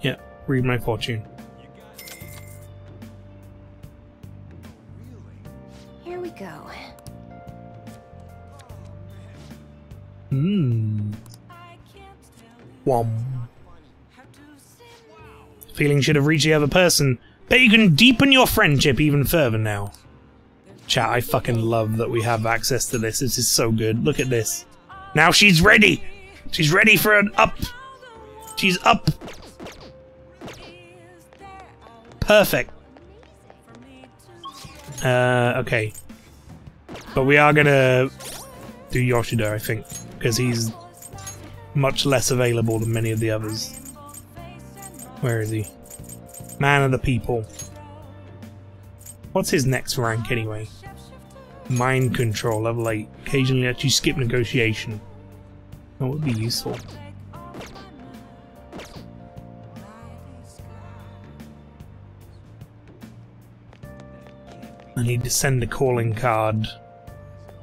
Yeah, read my fortune. Here we go. Feeling should have reached the other person. Bet you can deepen your friendship even further now. Chat, I fucking love that we have access to this. This is so good. Look at this. Now she's ready! She's ready for an up! She's up! Perfect. Okay. But we are gonna do Yoshida, I think, because he's much less available than many of the others. Where is he? Man of the people. What's his next rank anyway? Mind control, level 8. Occasionally lets you skip negotiation. That would be useful. I need to send a calling card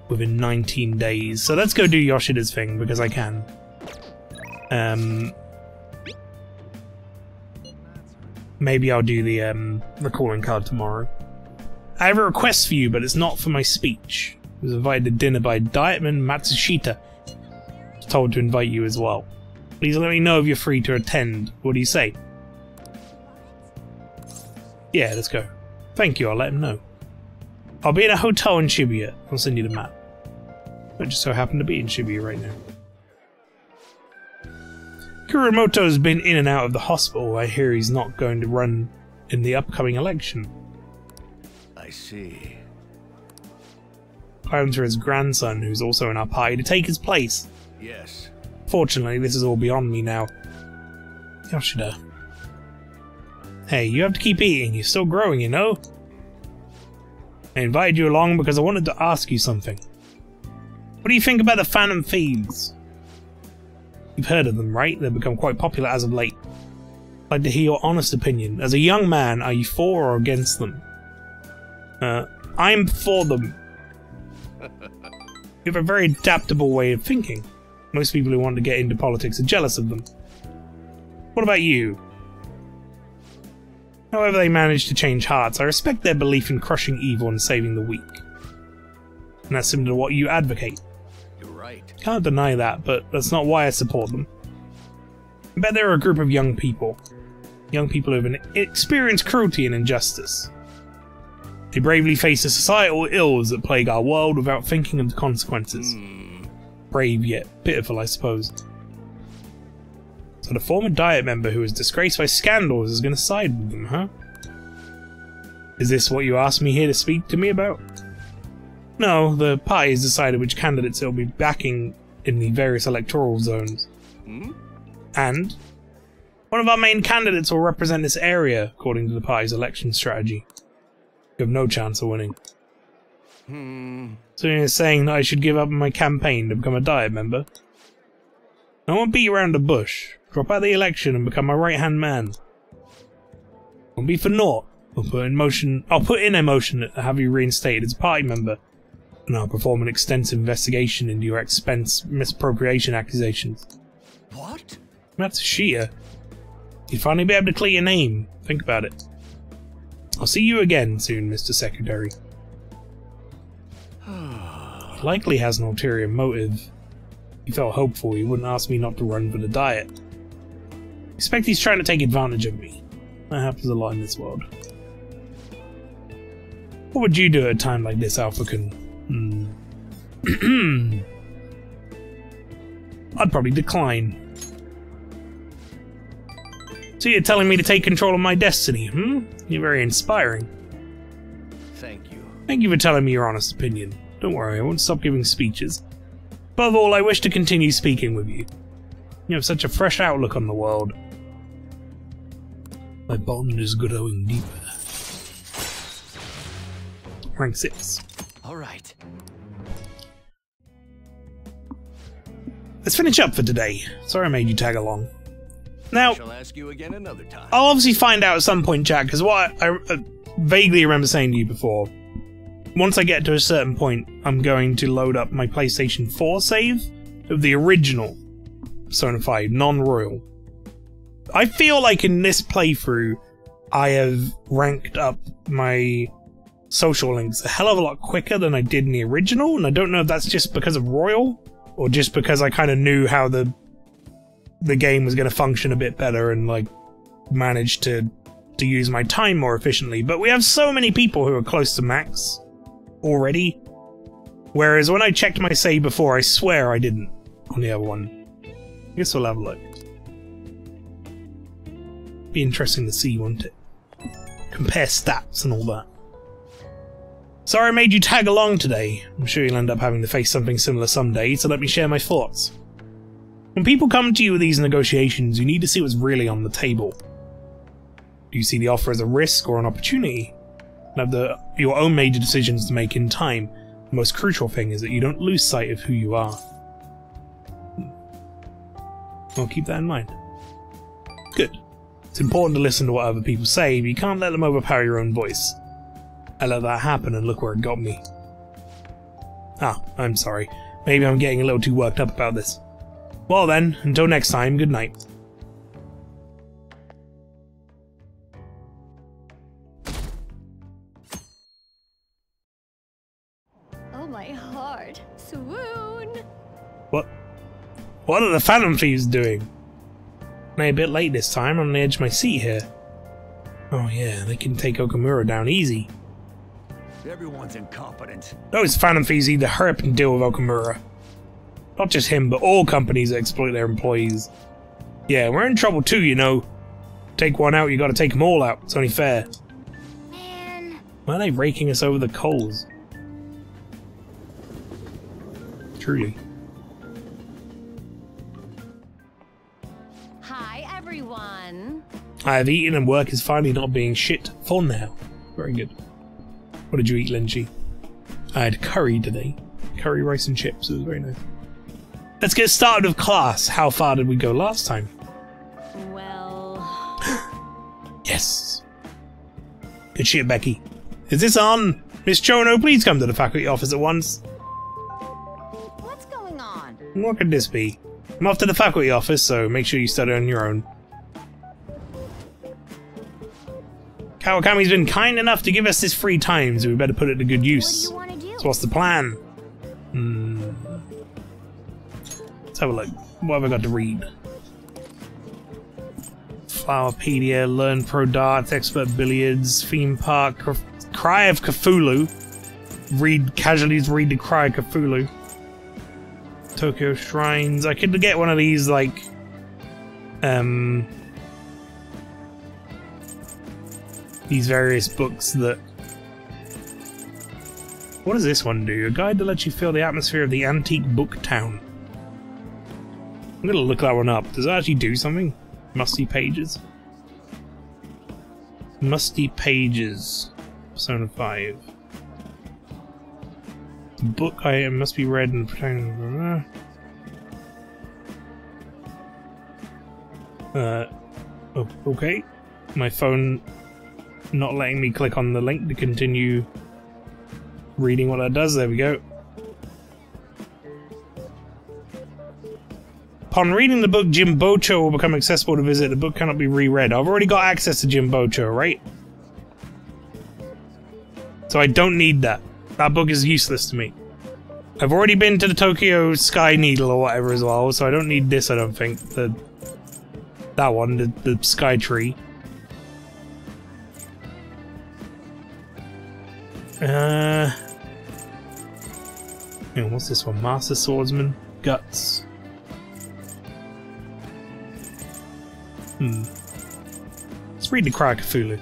within 19 days. So let's go do Yoshida's thing, because I can. Maybe I'll do the calling card tomorrow. I have a request for you, but it's not for my speech. I was invited to dinner by Dietman Matsushita. I was told to invite you as well. Please let me know if you're free to attend. What do you say? Yeah, let's go. Thank you, I'll let him know. I'll be in a hotel in Shibuya. I'll send you the map. I just so happen to be in Shibuya right now. Kuromoto's been in and out of the hospital. I hear he's not going to run in the upcoming election. I see. Plans for his grandson, who's also in our party, to take his place. Yes. Fortunately, this is all beyond me now. Yoshida. Hey, you have to keep eating. You're still growing, you know? I invited you along because I wanted to ask you something. What do you think about the Phantom Thieves? You've heard of them, right? They've become quite popular as of late. I'd like to hear your honest opinion. As a young man, are you for or against them? I'm for them. You have a very adaptable way of thinking. Most people who want to get into politics are jealous of them. What about you? However they manage to change hearts, I respect their belief in crushing evil and saving the weak. And that's similar to what you advocate. You're right. Can't deny that, but that's not why I support them. I bet they're a group of young people. Young people who have experienced cruelty and injustice. They bravely face the societal ills that plague our world without thinking of the consequences. Brave yet pitiful, I suppose. So the former Diet member who was disgraced by scandals is going to side with them, huh? Is this what you asked me here to speak to me about? No, the party has decided which candidates it will be backing in the various electoral zones. And one of our main candidates will represent this area, according to the party's election strategy. You have no chance of winning. So you're saying that I should give up my campaign to become a Diet member? I won't beat you around the bush. Drop out the election and become my right-hand man. Won't be for naught. I'll put in a motion to have you reinstated as a party member, and I'll perform an extensive investigation into your expense misappropriation accusations. What? Matsushita? You'd finally be able to clear your name. Think about it. I'll see you again soon, Mr. Secretary. He likely has an ulterior motive. He felt hopeful he wouldn't ask me not to run for the Diet. I expect he's trying to take advantage of me. That happens a lot in this world. What would you do at a time like this, Alpha-kun? I'd probably decline. So you're telling me to take control of my destiny, hmm? You're very inspiring. Thank you. Thank you for telling me your honest opinion. Don't worry, I won't stop giving speeches. Above all, I wish to continue speaking with you. You have such a fresh outlook on the world. My bond is growing deeper. Rank 6. Alright. Let's finish up for today. Sorry I made you tag along. Now, Shall ask you again another time. I'll obviously find out at some point, Jack, because what I vaguely remember saying to you before, once I get to a certain point, I'm going to load up my PlayStation 4 save of the original Persona 5, non-royal. I feel like in this playthrough, I have ranked up my social links a hell of a lot quicker than I did in the original, and I don't know if that's just because of royal, or just because I kind of knew how the game was going to function a bit better and like managed to use my time more efficiently. But we have so many people who are close to max already, whereas when I checked my save before, I swear I didn't on the other one. I guess we'll have a look. Be interesting to see, won't it? Compare stats and all that. Sorry I made you tag along today. I'm sure you'll end up having to face something similar someday, so let me share my thoughts. When people come to you with these negotiations, you need to see what's really on the table. Do you see the offer as a risk or an opportunity? And have your own major decisions to make in time. The most crucial thing is that you don't lose sight of who you are. I'll keep that in mind. Good. It's important to listen to what other people say, but you can't let them overpower your own voice. I let that happen and look where it got me. Ah, I'm sorry. Maybe I'm getting a little too worked up about this. Well then, until next time, good night. Oh my heart. Swoon. What are the Phantom Thieves doing? I'm a bit late this time, I'm on the edge of my seat here. Oh yeah, they can take Okamura down easy. Everyone's incompetent. Those Phantom Thieves need to hurry up and deal with Okamura. Not just him, but all companies that exploit their employees. Yeah, we're in trouble too, you know. Take one out, you gotta take them all out. It's only fair. Man. Why are they raking us over the coals? Truly. Hi, everyone. I have eaten and work is finally not being shit for now. Very good. What did you eat, Lynchy? I had curry today. Curry, rice and chips. It was very nice. Let's get started with class. How far did we go last time? Well... Yes. Good shit, Becky. Is this on? Miss Chono, please come to the faculty office at once. What's going on? What could this be? I'm off to the faculty office, so make sure you study on your own. Kawakami's been kind enough to give us this free time, so we better put it to good use. What do you want to do? So what's the plan? Let's have a look. What have I got to read? Flowerpedia, Learn Pro Darts, Expert Billiards, Theme Park, Cry of Cthulhu. Read Casualties, read the Cry of Cthulhu. Tokyo Shrines. I could get one of these, like, these various books that... What does this one do? A guide that lets you feel the atmosphere of the antique book town. I'm gonna look that one up. Does it actually do something? Musty Pages? Musty Pages. Persona 5. The book item must be read and pretend. Okay. My phone not letting me click on the link to continue reading what that does. There we go. Upon reading the book, Jimbocho will become accessible to visit. The book cannot be reread. I've already got access to Jimbocho, right? So I don't need that. That book is useless to me. I've already been to the Tokyo Sky Needle or whatever as well, so I don't need this, I don't think. That one, the Sky Tree. What's this one? Master Swordsman? Guts. Let's read the Cry of Cthulhu.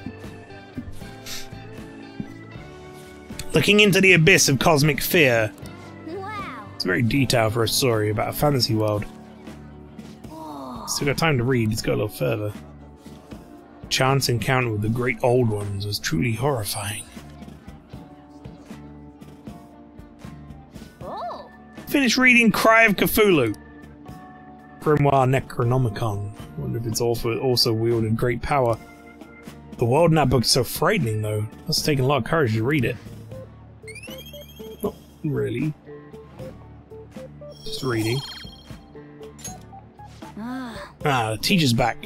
Looking into the abyss of cosmic fear. Wow. It's very detailed for a story about a fantasy world. Whoa. Still got time to read, let's go a little further. Chance encounter with the great old ones was truly horrifying. Oh. Finish reading Cry of Cthulhu. Grimoire Necronomicon. Wonder if it's also wielded great power. The world in that book is so frightening though. Must have taken a lot of courage to read it. Not really. Just reading. The teacher's back.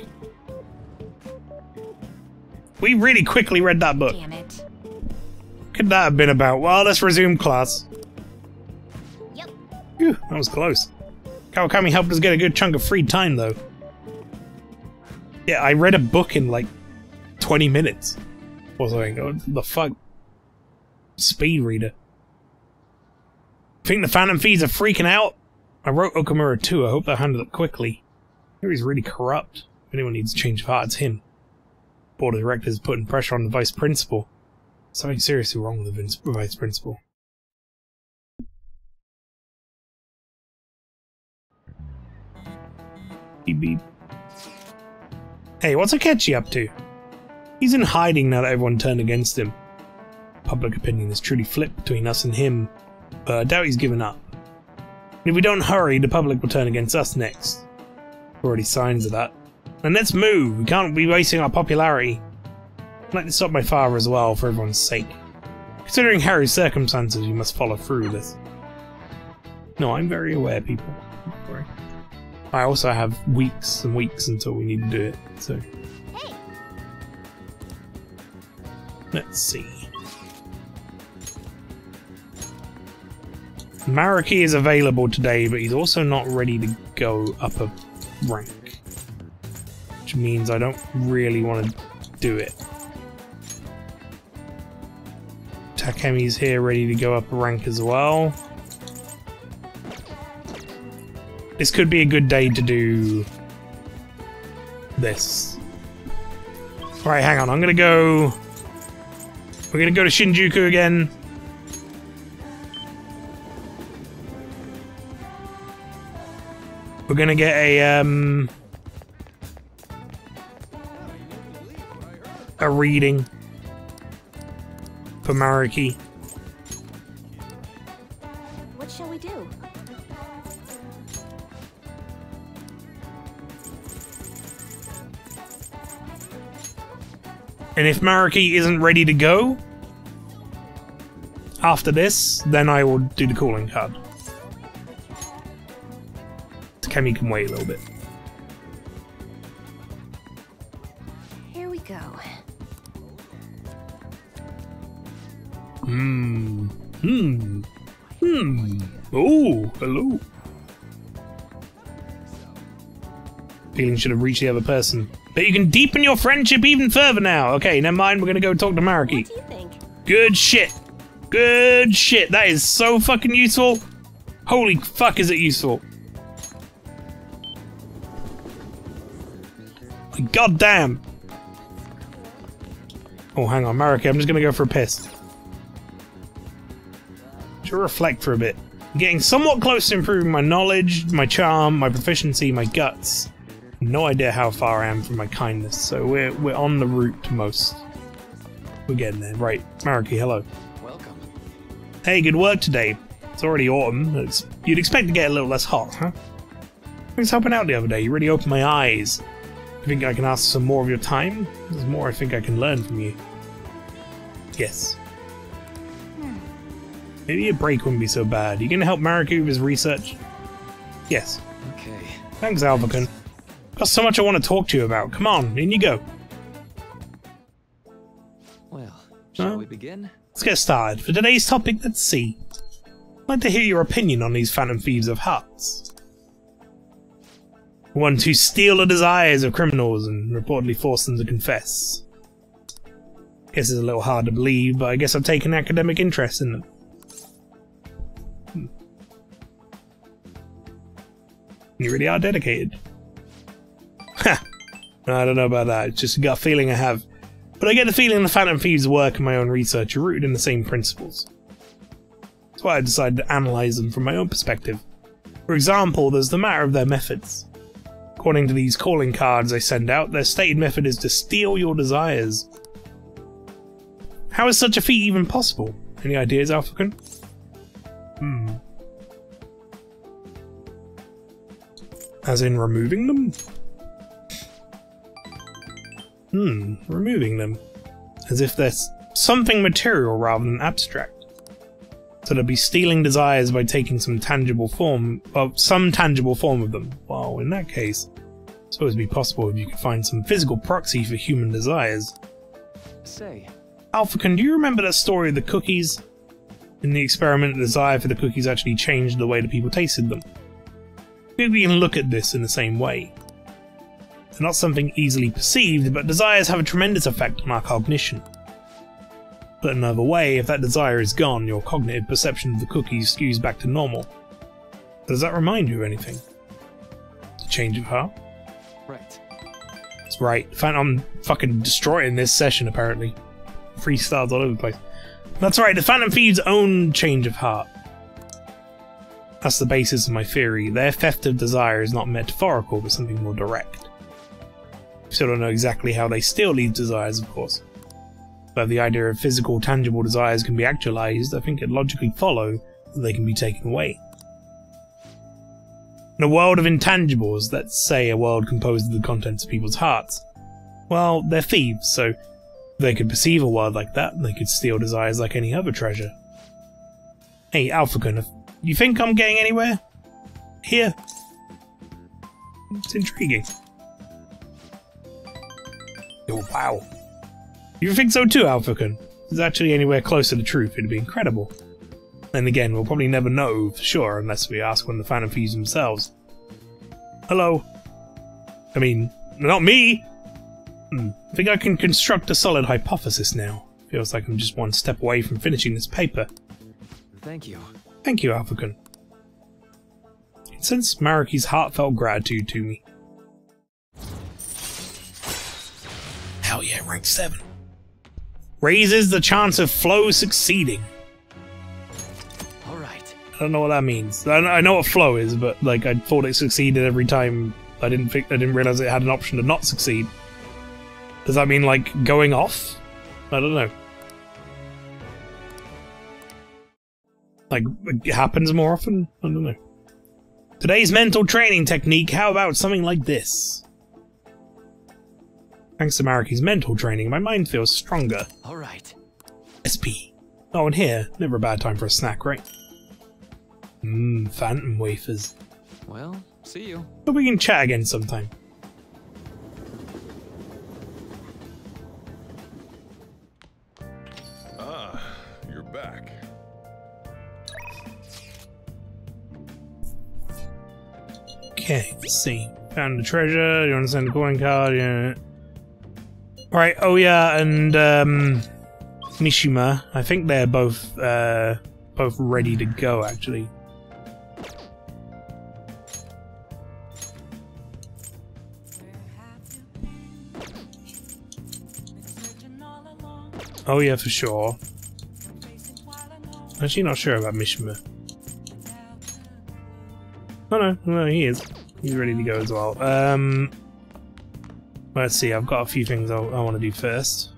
We really quickly read that book. Damn it. What could that have been about? Well, let's resume class. Yep. Phew, that was close. Kawakami helped us get a good chunk of free time, though. Yeah, I read a book in like 20 minutes. Or something. What the fuck? Speed reader. Think the Phantom Thieves are freaking out? I wrote Okamura too. I hope they'll handle it quickly. He's really corrupt. If anyone needs a change of heart, it's him. Board of directors putting pressure on the vice principal. Something seriously wrong with the vice principal. Beep beep. Hey, what's Akechi up to? He's in hiding now that everyone turned against him. Public opinion has truly flipped between us and him, but I doubt he's given up. And if we don't hurry, the public will turn against us next. Already signs of that. And let's move! We can't be wasting our popularity. I'd like to stop my father as well, for everyone's sake. Considering Harry's circumstances, you must follow through with this. No, I'm very aware, people. Don't worry. I also have weeks and weeks until we need to do it, so... Hey. Let's see. Mariki is available today, but he's also not ready to go up a rank. Which means I don't really want to do it. Takemi's here ready to go up a rank as well. This could be a good day to do this. Alright, hang on, I'm gonna go... We're gonna go to Shinjuku again. We're gonna get a reading for Mariki. What shall we do? And if Mariki isn't ready to go after this, then I will do the calling card. Takemi can wait a little bit. Here we go. Oh, hello. Feeling should have reached the other person. But you can deepen your friendship even further now. Okay, never mind. We're gonna go talk to Mariki. What do you think? Good shit. Good shit. That is so fucking useful. Holy fuck, is it useful? God damn. Oh, hang on, Mariki. I'm just gonna go for a piss. To reflect for a bit. I'm getting somewhat close to improving my knowledge, my charm, my proficiency, my guts. No idea how far I am from my kindness, so we're on the route to most. We're getting there. Right, Mariki, hello. Welcome. Hey, good work today. It's already autumn. You'd expect to get a little less hot, huh? Thanks for helping out the other day. You really opened my eyes. You think I can ask some more of your time? There's more I think I can learn from you. Yes. Maybe a break wouldn't be so bad. You gonna help Mariki with his research? Yes. Okay. Thanks, Alvacan. Got so much I want to talk to you about. Come on, in you go. Well, shall we begin? Let's get started. For today's topic, let's see. I'd like to hear your opinion on these Phantom Thieves of Hearts. The ones who steal the desires of criminals and reportedly force them to confess. Guess it's a little hard to believe, but I guess I've taken an academic interest in them. You really are dedicated. Ha! I don't know about that. It's just a gut feeling I have. But I get the feeling the Phantom Thieves' work and my own research are rooted in the same principles. That's why I decided to analyze them from my own perspective. For example, there's the matter of their methods. According to these calling cards they send out, their stated method is to steal your desires. How is such a feat even possible? Any ideas, Alphacan? As in removing them? Removing them. As if they're something material rather than abstract. So they'd be stealing desires by taking some tangible form of them. Well, in that case, I suppose it'd be possible if you could find some physical proxy for human desires. Say, Alphacan, do you remember that story of the cookies? In the experiment, the desire for the cookies actually changed the way the people tasted them. Maybe we can look at this in the same way. They're not something easily perceived, but desires have a tremendous effect on our cognition. Put another way, if that desire is gone, your cognitive perception of the cookies skews back to normal. Does that remind you of anything? A change of heart? right. That's right. I'm fucking destroying this session, apparently. Freestyles all over the place. That's right, the Phantom Thieves' own change of heart. That's the basis of my theory. Their theft of desire is not metaphorical, but something more direct. Still don't know exactly how they steal these desires, of course. But if the idea of physical, tangible desires can be actualized, I think it logically follows that they can be taken away. In a world of intangibles, let's say a world composed of the contents of people's hearts, well, they're thieves, so if they could perceive a world like that, they could steal desires like any other treasure. Hey, Alphacan, you think I'm getting anywhere? Here? It's intriguing. Oh, wow. You think so too, Alphacan? If it's actually anywhere close to the truth, it'd be incredible. Then again, we'll probably never know for sure unless we ask one of the Phantom Thieves themselves. Hello? I mean, not me! I think I can construct a solid hypothesis now. Feels like I'm just one step away from finishing this paper. Thank you. Thank you, Alphacan. It sends Mariki's heartfelt gratitude to me. Hell yeah, rank 7. Raises the chance of flow succeeding. Alright. I don't know what that means. I know what flow is, but like I thought it succeeded every time. I didn't realize it had an option to not succeed. Does that mean like going off? I don't know. Like it happens more often? I don't know. Today's mental training technique, how about something like this? Thanks to Mariki's mental training, my mind feels stronger. Alright. SP. Oh, and here, never a bad time for a snack, right? Phantom wafers. Well, see you. But we can chat again sometime. Ah, you're back. Okay, let's see. Found the treasure, you want to send a coin card, yeah. Alright, oh yeah, and Mishima, I think they're both ready to go, actually. Oh yeah, for sure. Actually not sure about Mishima. Oh no, he is. He's ready to go as well. Let's see, I've got a few things I want to do first.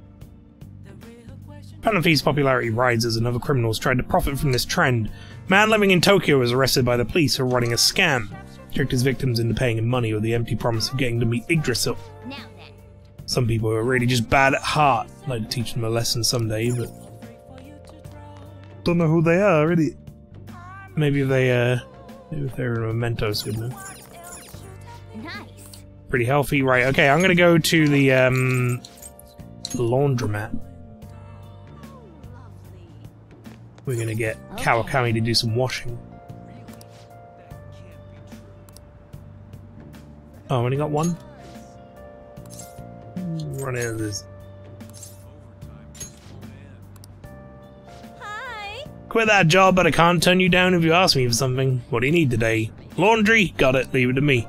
Phantom Thieves' popularity rises and other criminals tried to profit from this trend. A man living in Tokyo was arrested by the police for running a scam. Tricked his victims into paying him money with the empty promise of getting to meet Yggdrasil. Now then. Some people are really just bad at heart. I'd like to teach them a lesson someday, but don't know who they are, really. Maybe if they're mementos with them. Nice. Pretty healthy, right? Okay, I'm gonna go to the laundromat. We're gonna get Kawakami to do some washing. Oh, I only got one? Run out of this. Hi. Quit that job, but I can't turn you down if you ask me for something. What do you need today? Laundry? Got it, leave it to me.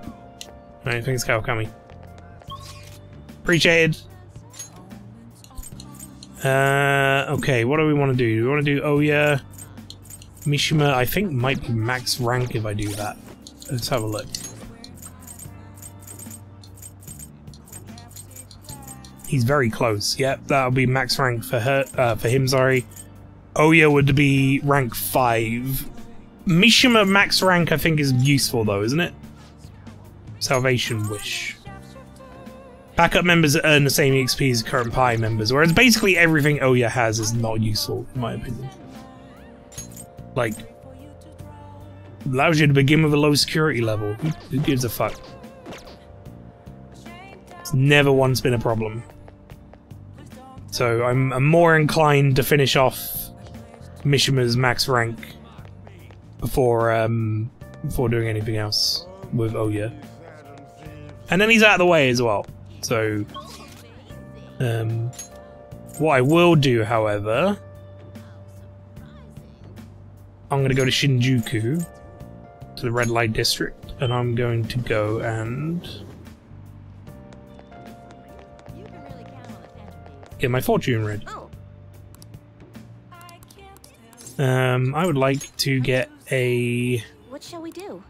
Alright, thanks, Kawakami. Appreciated. Okay, what do we want to do? Do we want to do Oya? Mishima, I think, might be max rank if I do that. Let's have a look. He's very close. Yep, that'll be max rank for her. For him, sorry. Oya would be rank 5. Mishima max rank, I think, is useful though, isn't it? Salvation Wish. Backup members earn the same XP as current party members, whereas basically everything Oya has is not useful, in my opinion. Like, allows you to begin with a low security level. Who gives a fuck? It's never once been a problem. So I'm more inclined to finish off Mishima's max rank before doing anything else with Oya. And then he's out of the way as well. So what I will do, however, I'm going to go to Shinjuku, to the red light district, and I'm going to go and get my fortune read. I would like to get a What shall we do?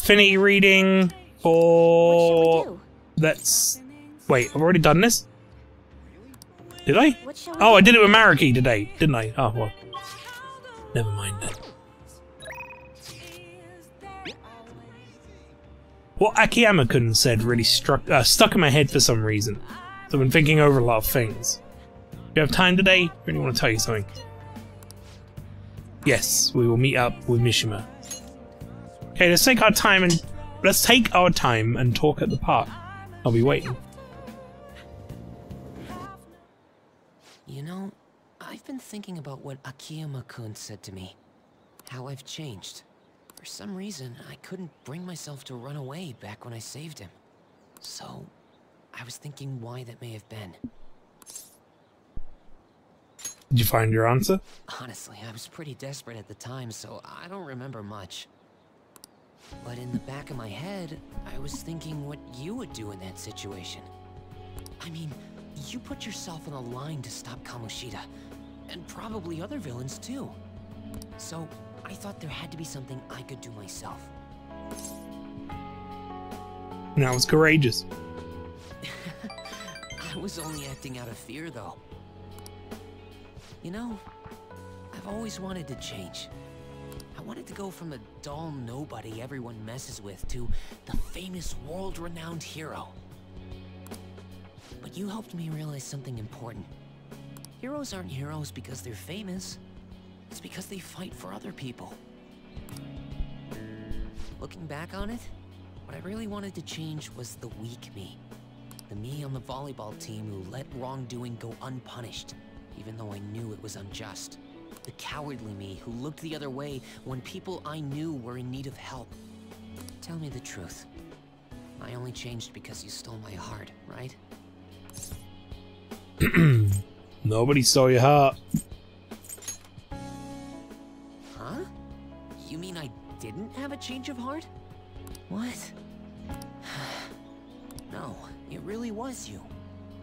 affinity reading for... That's... Wait, I've already done this? Did I? Oh, I did it with Mariki today, didn't I? Oh, well. Never mind then. What Akiyama-kun said really stuck in my head for some reason. So I've been thinking over a lot of things. Do you have time today? I really want to tell you something. Yes, we will meet up with Mishima. Okay, let's take our time and talk at the park. I'll be waiting. You know, I've been thinking about what Akiyama-kun said to me. How I've changed. For some reason, I couldn't bring myself to run away back when I saved him. So, I was thinking why that may have been. Did you find your answer? Honestly, I was pretty desperate at the time, so I don't remember much. But in the back of my head, I was thinking what you would do in that situation. I mean, you put yourself on the line to stop Kamoshida, and probably other villains too. So, I thought there had to be something I could do myself. And that was courageous. I was only acting out of fear, though. You know, I've always wanted to change. I wanted to go from the dull nobody everyone messes with to the famous world-renowned hero. But you helped me realize something important. Heroes aren't heroes because they're famous. It's because they fight for other people. Looking back on it, what I really wanted to change was the weak me. The me on the volleyball team who let wrongdoing go unpunished, even though I knew it was unjust. The cowardly me who looked the other way when people I knew were in need of help. Tell me the truth. I only changed because you stole my heart, right? Nobody stole your heart. Huh? You mean I didn't have a change of heart? What? No, it really was you.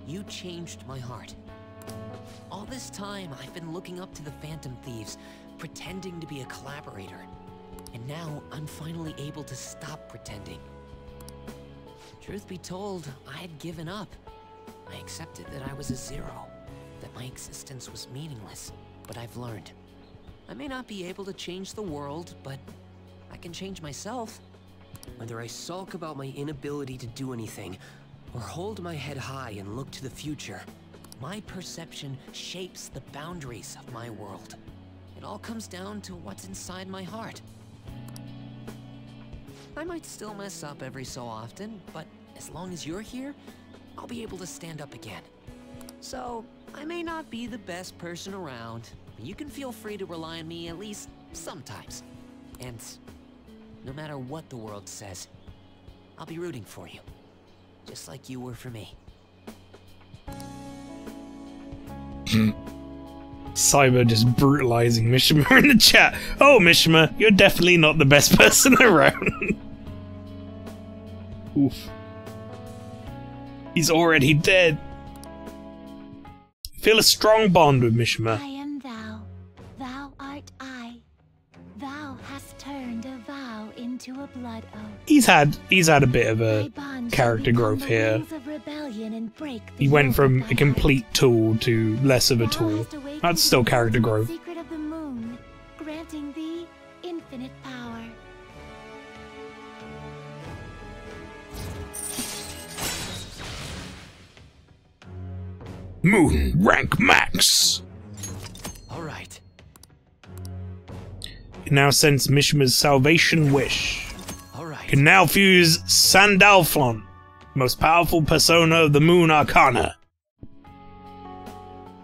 You changed my heart. All this time, I've been looking up to the Phantom Thieves, pretending to be a collaborator. And now, I'm finally able to stop pretending. Truth be told, I had given up. I accepted that I was a zero, that my existence was meaningless. But I've learned. I may not be able to change the world, but I can change myself. Whether I sulk about my inability to do anything, or hold my head high and look to the future, my perception shapes the boundaries of my world. It all comes down to what's inside my heart. I might still mess up every so often, but as long as you're here, I'll be able to stand up again. So, I may not be the best person around, but you can feel free to rely on me at least sometimes. And no matter what the world says, I'll be rooting for you. Just like you were for me. Cyber just brutalizing Mishima in the chat. Oh, Mishima, you're definitely not the best person around. Oof. He's already dead. Feel a strong bond with Mishima. I am thou, thou art I. Thou hast turned a vow into a blood oath. He's had a bit of Thy a bond character shall growth become the here. wings of rebellion and break the He went yoke from of a thy complete tool to less of a heart. Thou tool. hast awakened That's still the character growth. secret of the moon, granting thee infinite power. Moon rank max. All right. Can now sense Mishima's salvation wish. All right. Can now fuse Sandalphon, most powerful persona of the Moon Arcana.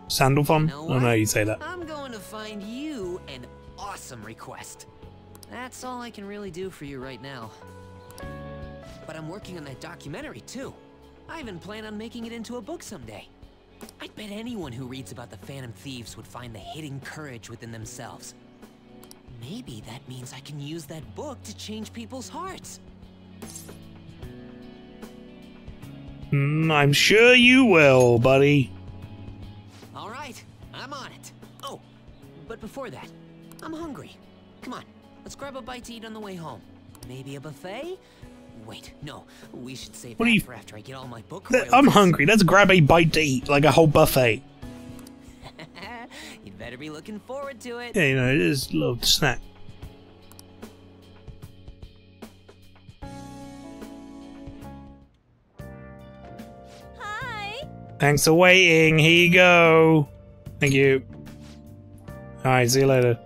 Sandalphon? You know I don't know how you say that. I'm going to find you an awesome request. That's all I can really do for you right now. But I'm working on that documentary too. I even plan on making it into a book someday. I bet anyone who reads about the Phantom Thieves would find the hidden courage within themselves. Maybe that means I can use that book to change people's hearts. I'm sure you will, buddy. All right, I'm on it. Oh, but before that, I'm hungry. Come on, let's grab a bite to eat on the way home. Maybe a buffet? Wait, no, we should save What that are you- for after I get all my book I'm royalties. hungry. Let's grab a bite to eat, like a whole buffet. You'd better be looking forward to it. Yeah, you know, it is a little snack. Hi! Thanks for waiting. Here you go. Thank you. Alright, see you later.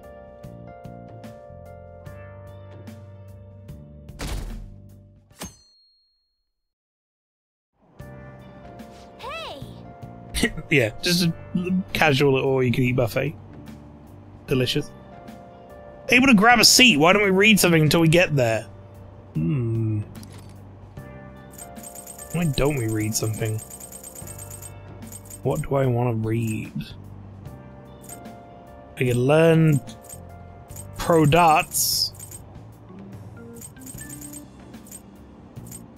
Hey! Yeah, just a casual all-you-can-eat buffet. Delicious. Able to grab a seat. Why don't we read something until we get there? Why don't we read something? What do I want to read? I can learn pro darts.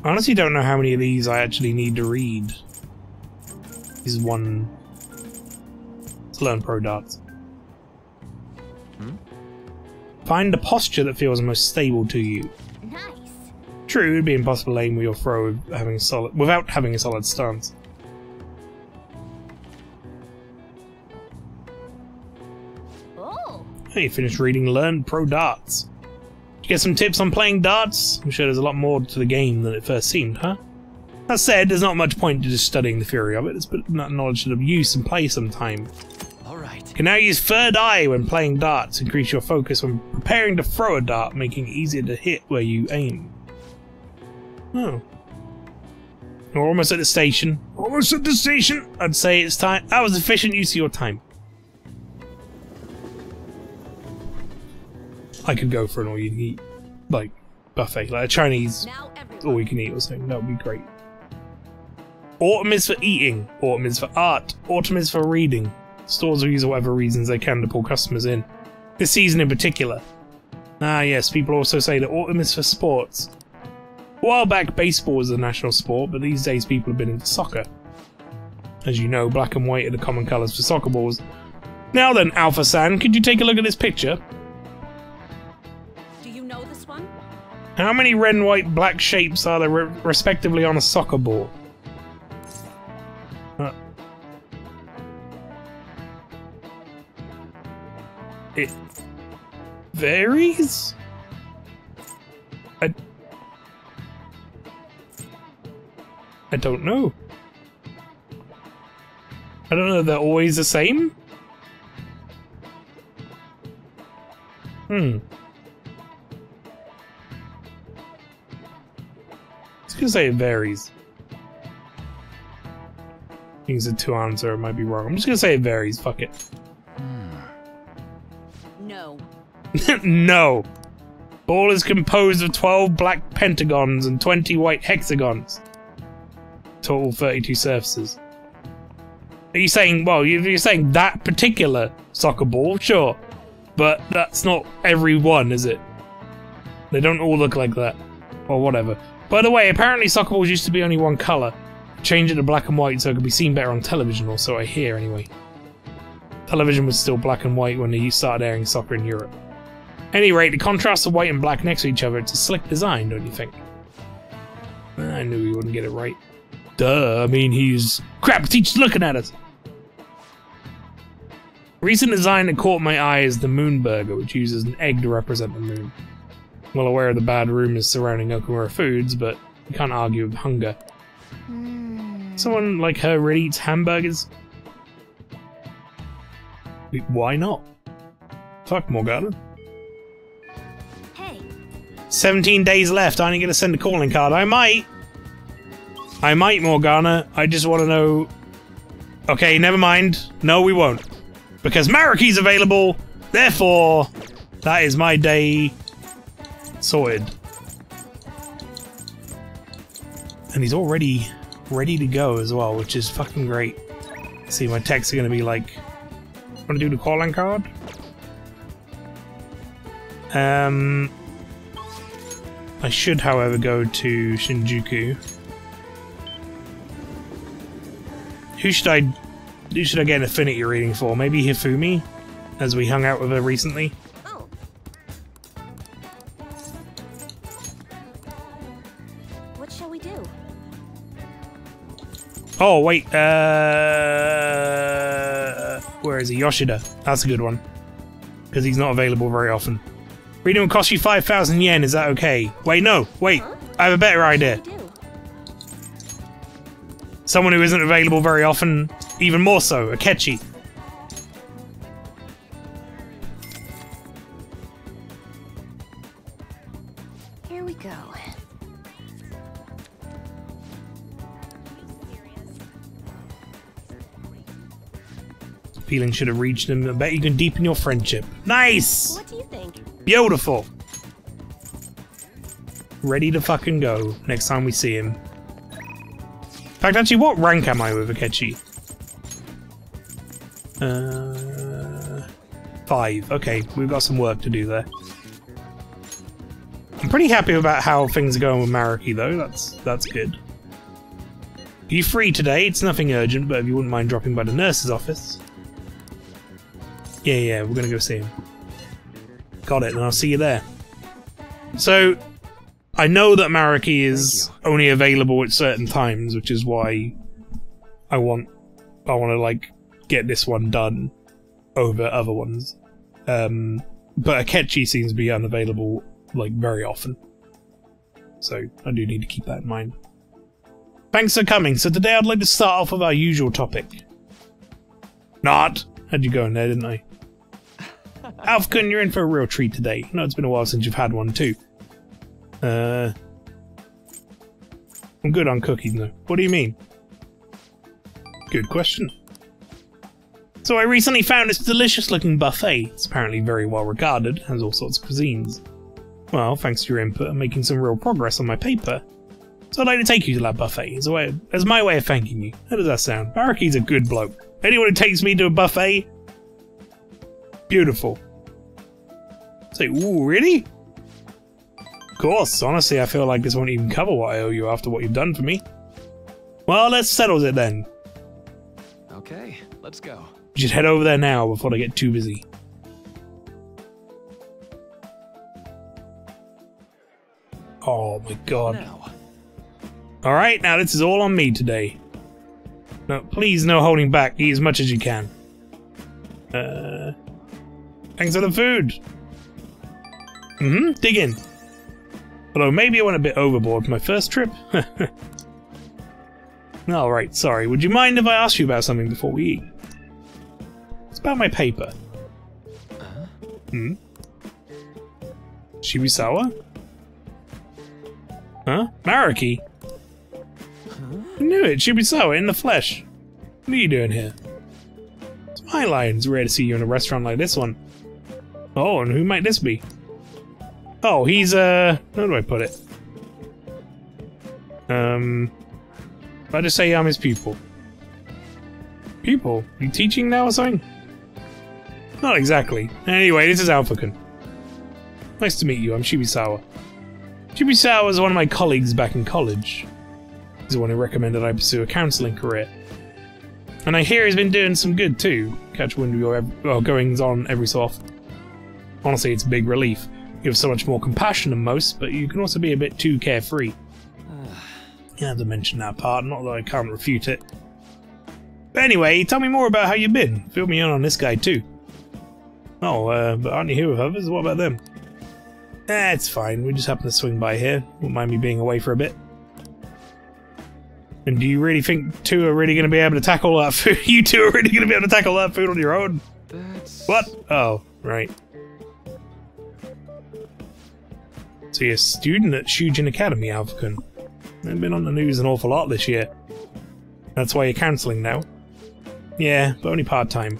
I honestly don't know how many of these I actually need to read. This is one. Let's learn pro darts. Find the posture that feels most stable to you. Nice! True, it'd be impossible to aim with your throw without having a solid stance. Oh! Hey, you finished reading Learn Pro Darts. Did you get some tips on playing darts? I'm sure there's a lot more to the game than it first seemed, huh? That said, there's not much point to just studying the theory of it. It's put that knowledge to use and play sometime. All right. You can now use Third Eye when playing darts. Increase your focus when preparing to throw a dart, making it easier to hit where you aim. Oh. We're almost at the station. Almost at the station! I'd say it's time. That was efficient use of your time. I could go for an all-you-can-eat, like, buffet. Like a Chinese Now everyone. all-you-can-eat or something. That would be great. Autumn is for eating. Autumn is for art. Autumn is for reading. Stores will use whatever reasons they can to pull customers in. This season in particular. Ah yes, people also say that autumn is for sports. A while back, baseball was the national sport, but these days people have been into soccer. As you know, black and white are the common colours for soccer balls. Now then, Alpha-san, could you take a look at this picture? Do you know this one? How many red and white black shapes are there respectively on a soccer ball? It varies? I don't know. I don't know if they're always the same? I was gonna say it varies. I think it's a two answer, it might be wrong. I'm just gonna say it varies, fuck it. No. No! Ball is composed of 12 black pentagons and 20 white hexagons. Total 32 surfaces. Are you saying, well, you're saying that particular soccer ball? Sure. But that's not every one, is it? They don't all look like that. Or whatever. By the way, apparently soccer balls used to be only one colour. Change it to black and white so it could be seen better on television, or so I hear anyway. Television was still black and white when they started airing soccer in Europe. At any rate, the contrast of white and black next to each other, it's a slick design, don't you think? I knew he wouldn't get it right. Duh, I mean, he's... Crap, the teacher's looking at us! Recent design that caught my eye is the Moon Burger, which uses an egg to represent the moon. Well aware of the bad rumors surrounding Okamura foods, but you can't argue with hunger. Someone like her really eats hamburgers? Why not? Fuck Morgana. Hey. 17 days left. I ain't gonna send a calling card. I might, Morgana. I just want to know... Okay, never mind. No, we won't. Because Mariki's available. Therefore, that is my day sorted. And he's already ready to go as well, which is fucking great. See, my texts are gonna be like... Want to do the calling card? I should, however, go to Shinjuku. Who should I get an affinity reading for? Maybe Hifumi, as we hung out with her recently. Oh. What shall we do? Oh wait, where is he? Yoshida. That's a good one. Because he's not available very often. Reading will cost you 5,000 yen, is that okay? Wait, no, wait. Huh? I have a better idea. What shall we do? Someone who isn't available very often, even more so, Akechi. Here we go. Feeling should have reached him. I bet you can deepen your friendship. Nice! What do you think? Beautiful! Ready to fucking go next time we see him. In fact, actually, what rank am I with Akechi? 5. Okay, we've got some work to do there. I'm pretty happy about how things are going with Mariki, though. That's good. Are you free today? It's nothing urgent, but if you wouldn't mind dropping by the nurse's office. Yeah, we're gonna go see him. Got it, and I'll see you there. So, I know that Mariki is only available at certain times, which is why I want to like get this one done over other ones. But Akechi seems to be unavailable like very often, so I do need to keep that in mind. Thanks for coming. So today I'd like to start off with our usual topic. Not. How'd you go in there, didn't I? Alpha, you're in for a real treat today. I know it's been a while since you've had one too. I'm good on cookies though. What do you mean? Good question. So I recently found this delicious looking buffet. It's apparently very well regarded, has all sorts of cuisines. Well, thanks to your input, I'm making some real progress on my paper. So I'd like to take you to that buffet as my way of thanking you. How does that sound? Baraki's a good bloke. Anyone who takes me to a buffet? Beautiful. Say, ooh, really? Of course, honestly, I feel like this won't even cover what I owe you after what you've done for me. Well, let's settle it then. Okay, let's go. You should head over there now before I get too busy. Oh my god. Now. Alright, now this is all on me today. No, please no holding back. Eat as much as you can. Thanks for the food. Dig in. Although maybe I went a bit overboard for my first trip. Alright, sorry. Would you mind if I asked you about something before we eat? It's about my paper. Shibusawa? Huh? Mariki? I knew it, Shibusawa in the flesh. What are you doing here? It's my line. It's rare to see you in a restaurant like this one. Oh, and who might this be? Oh, he's how do I put it? I'll just say I'm his pupil. Pupil? You teaching now or something? Not exactly. Anyway, this is Alpha-kun. Nice to meet you, I'm Shibusawa. Shibusawa was one of my colleagues back in college. He's the one who recommended I pursue a counselling career. And I hear he's been doing some good too. Catch wind of your goings-on every so often. Honestly, it's a big relief. You have so much more compassion than most, but you can also be a bit too carefree. You have to mention that part, not that I can't refute it. But anyway, tell me more about how you've been. Fill me in on this guy too. Oh, but aren't you here with others? What about them? It's fine. We just happened to swing by here. Won't mind me being away for a bit. And do you really think two are really going to be able to tackle that food? You two are really going to be able to tackle that food on your own? What? Oh, right. So you're a student at Shujin Academy, Alphakun. They've been on the news an awful lot this year. That's why you're counselling now? Yeah, but only part-time.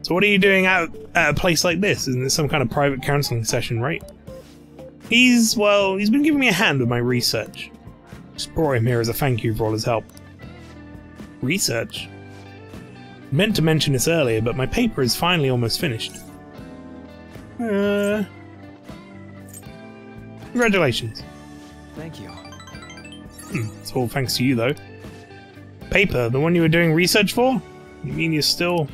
So what are you doing out at a place like this? Isn't it some kind of private counselling session, right? He's been giving me a hand with my research. Just brought him here as a thank you for all his help. Research? I meant to mention this earlier, but my paper is finally almost finished. Congratulations. Thank you. It's all thanks to you, though. Paper, the one you were doing research for? You mean you're still...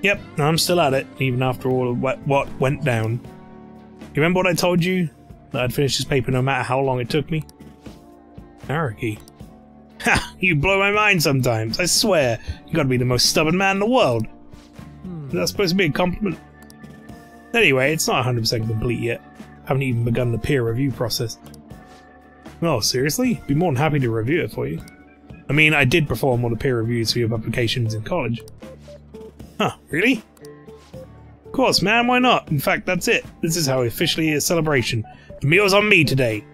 Yep, I'm still at it, even after all of what went down. You remember what I told you? That I'd finish this paper no matter how long it took me? Araki. Ha! You blow my mind sometimes, I swear. You gotta be the most stubborn man in the world. Is that supposed to be a compliment? Anyway, it's not 100% complete yet. Haven't even begun the peer review process. Oh, seriously? Be more than happy to review it for you. I mean, I did perform all the peer reviews for your publications in college. Huh, really? Of course, man, why not? In fact, that's it. This is how officially a celebration. The meal's on me today.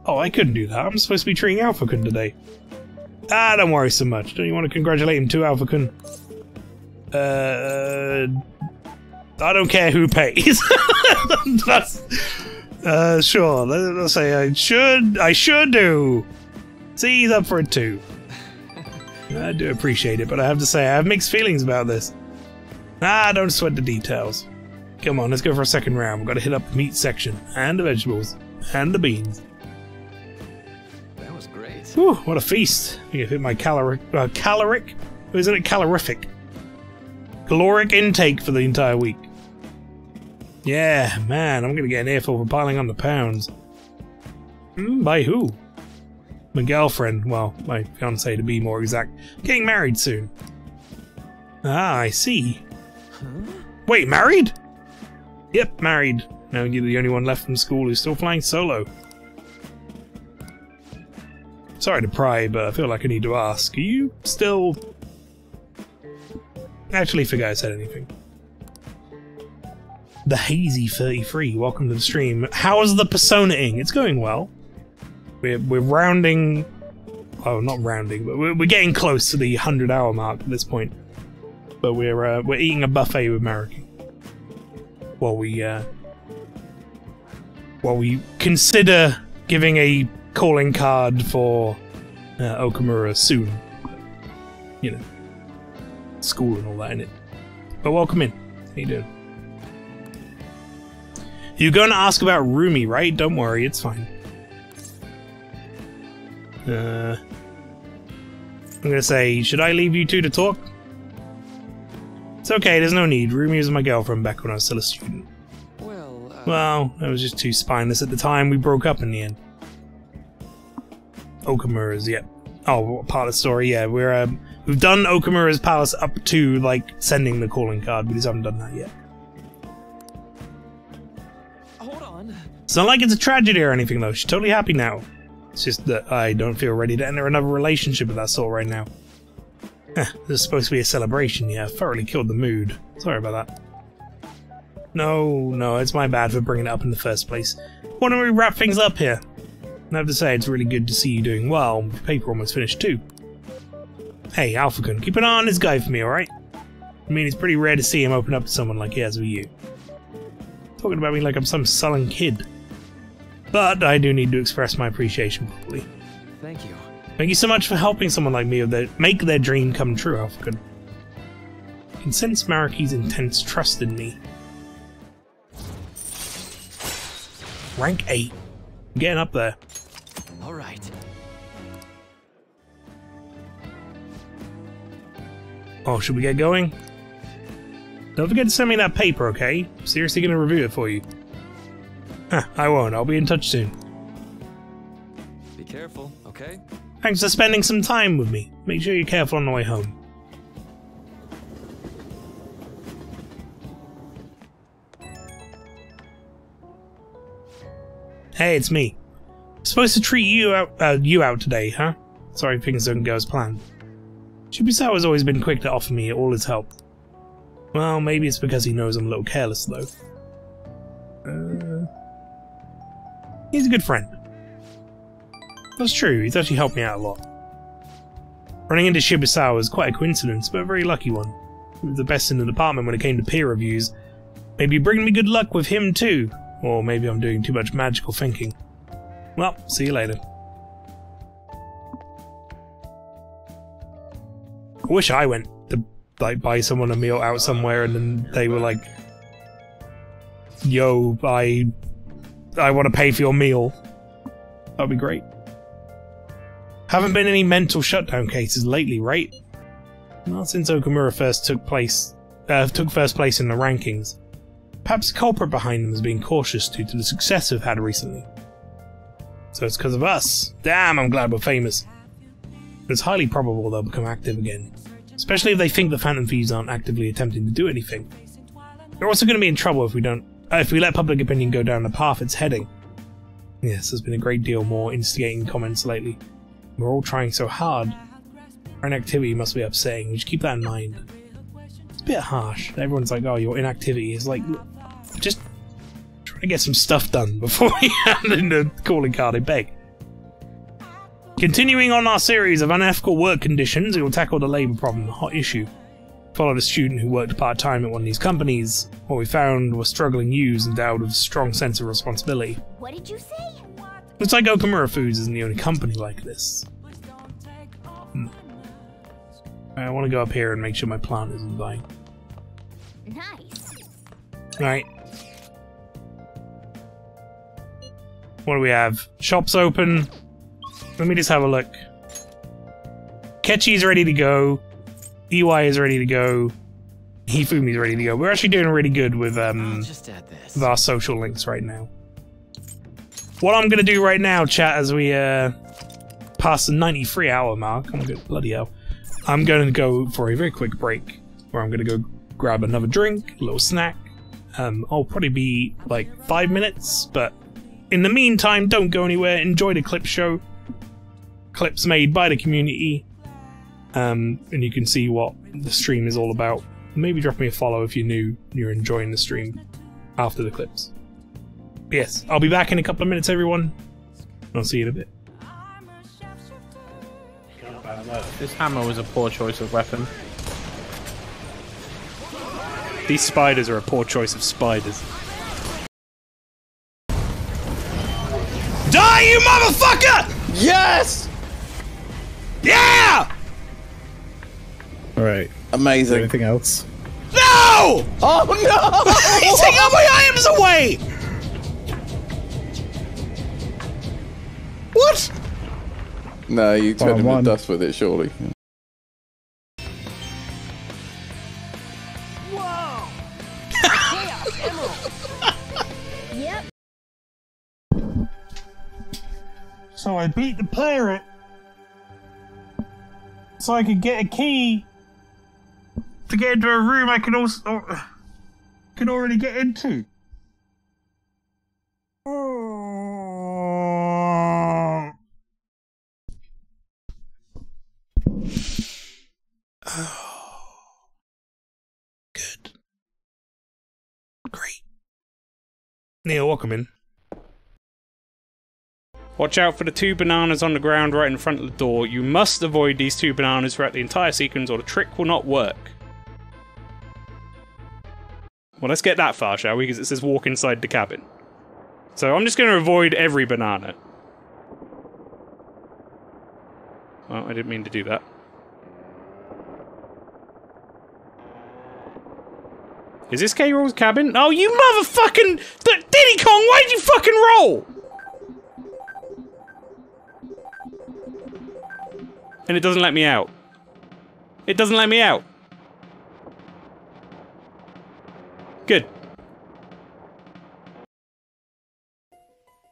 Oh, I couldn't do that. I'm supposed to be treating Alphakun today. Ah, don't worry so much. Don't you want to congratulate him too, Alphakun? I don't care who pays. Sure. Let's say I should do. See, he's up for it too. I do appreciate it, but I have to say I have mixed feelings about this. Don't sweat the details. Come on, let's go for a second round. We've got to hit up the meat section, and the vegetables, and the beans. That was great. Whew, what a feast. I think I've hit my caloric? Or isn't it calorific? Caloric intake for the entire week. Yeah, man, I'm gonna get an earful for piling on the pounds. By who? My girlfriend, well, my fiancée to be more exact, getting married soon. Ah, I see. Huh? Wait, married? Yep, married. Now you're the only one left from school who's still flying solo. Sorry to pry, but I feel like I need to ask. Are you still... Actually, forget I said anything. The Hazy 33, welcome to the stream. How's the Persona-ing? It's going well. We're rounding... Oh, not rounding, but we're getting close to the 100-hour mark at this point. But we're eating a buffet with Mariki. While we consider giving a calling card for Okamura soon. You know, school and all that, innit? But welcome in. How you doing? You're going to ask about Rumi, right? Don't worry, it's fine. I'm gonna say, should I leave you two to talk? It's okay, there's no need. Rumi was my girlfriend back when I was still a student. Well, I was just too spineless at the time. We broke up in the end. Okamura's, yeah. Oh, part of the story, yeah. We've done Okamura's palace up to, like, sending the calling card. We just haven't done that yet. Hold on. It's not like it's a tragedy or anything, though. She's totally happy now. It's just that I don't feel ready to enter another relationship of that sort right now. This is supposed to be a celebration, yeah. Thoroughly killed the mood. Sorry about that. No, it's my bad for bringing it up in the first place. Why don't we wrap things up here? I have to say, it's really good to see you doing well. The paper almost finished too. Hey, Alphakun, keep an eye on this guy for me, alright? I mean, it's pretty rare to see him open up to someone like he has with you. Talking about me like I'm some sullen kid. But I do need to express my appreciation properly. Thank you. Thank you so much for helping someone like me make their dream come true, Alphakun. I can sense Mariki's intense trust in me. Rank 8. I'm getting up there. All right. Oh, should we get going? Don't forget to send me that paper, okay? Seriously gonna review it for you. Huh, I won't. I'll be in touch soon. Be careful, okay? Thanks for spending some time with me. Make sure you're careful on the way home. Hey, it's me. Supposed to treat you out today, huh? Sorry things don't go as planned. Shibusawa's always been quick to offer me all his help. Well, maybe it's because he knows I'm a little careless, though. He's a good friend. That's true, he's actually helped me out a lot. Running into Shibusawa was quite a coincidence, but a very lucky one. He was the best in the department when it came to peer reviews. Maybe bringing me good luck with him too. Or maybe I'm doing too much magical thinking. Well, see you later. I wish I went to like buy someone a meal out somewhere and then they were like, yo, I want to pay for your meal. That'd be great. Haven't been any mental shutdown cases lately, right? Not since Okamura first took first place in the rankings. Perhaps the culprit behind them is being cautious due to the success we've had recently. So it's because of us. Damn, I'm glad we're famous. It's highly probable they'll become active again. Especially if they think the Phantom Thieves aren't actively attempting to do anything. They're also going to be in trouble if we let public opinion go down the path it's heading. Yes, there's been a great deal more instigating comments lately. We're all trying so hard. Our inactivity must be upsetting, we should keep that in mind. It's a bit harsh. Everyone's like, oh, your inactivity is like, just trying to get some stuff done before we hand in the calling card and beg. Continuing on our series of unethical work conditions, we will tackle the labour problem, a hot issue. Followed a student who worked part-time at one of these companies. What we found were struggling youths endowed with a strong sense of responsibility. What did you say? Looks like Okamura Foods isn't the only company like this. I want to go up here and make sure my plant isn't dying. Nice. Alright. What do we have? Shops open. Let me just have a look. Ketchi's ready to go. EY is ready to go. Hifumi's ready to go. We're actually doing really good with with our social links right now. What I'm gonna do right now, chat, as we pass the 93-hour mark, I'm gonna bloody hell. I'm going to go for a very quick break, where I'm gonna go grab another drink, a little snack. I'll probably be like 5 minutes, but in the meantime, don't go anywhere. Enjoy the clip show. Clips made by the community, and you can see what the stream is all about. Maybe drop me a follow if you're new and you're enjoying the stream after the clips. But yes, I'll be back in a couple of minutes, everyone. I'll see you in a bit. This hammer was a poor choice of weapon. These spiders are a poor choice of spiders. Die, you motherfucker! Yes! Yeah! Alright. Amazing. Anything else? No! Oh no! He's taking all my items away! What? No, you turned him to One. dust with it, surely. Yep. So I beat the pirate so I could get a key to get into a room I can already get into. Good. Great. Neil, welcome in. Watch out for the 2 bananas on the ground right in front of the door. You must avoid these 2 bananas throughout the entire sequence or the trick will not work. Well, let's get that far, shall we? Because it says walk inside the cabin. So I'm just going to avoid every banana. Well, I didn't mean to do that. Is this K-Roll's cabin? Oh, you motherfucking... Diddy Kong, why did you fucking roll? And it doesn't let me out. It doesn't let me out. Good.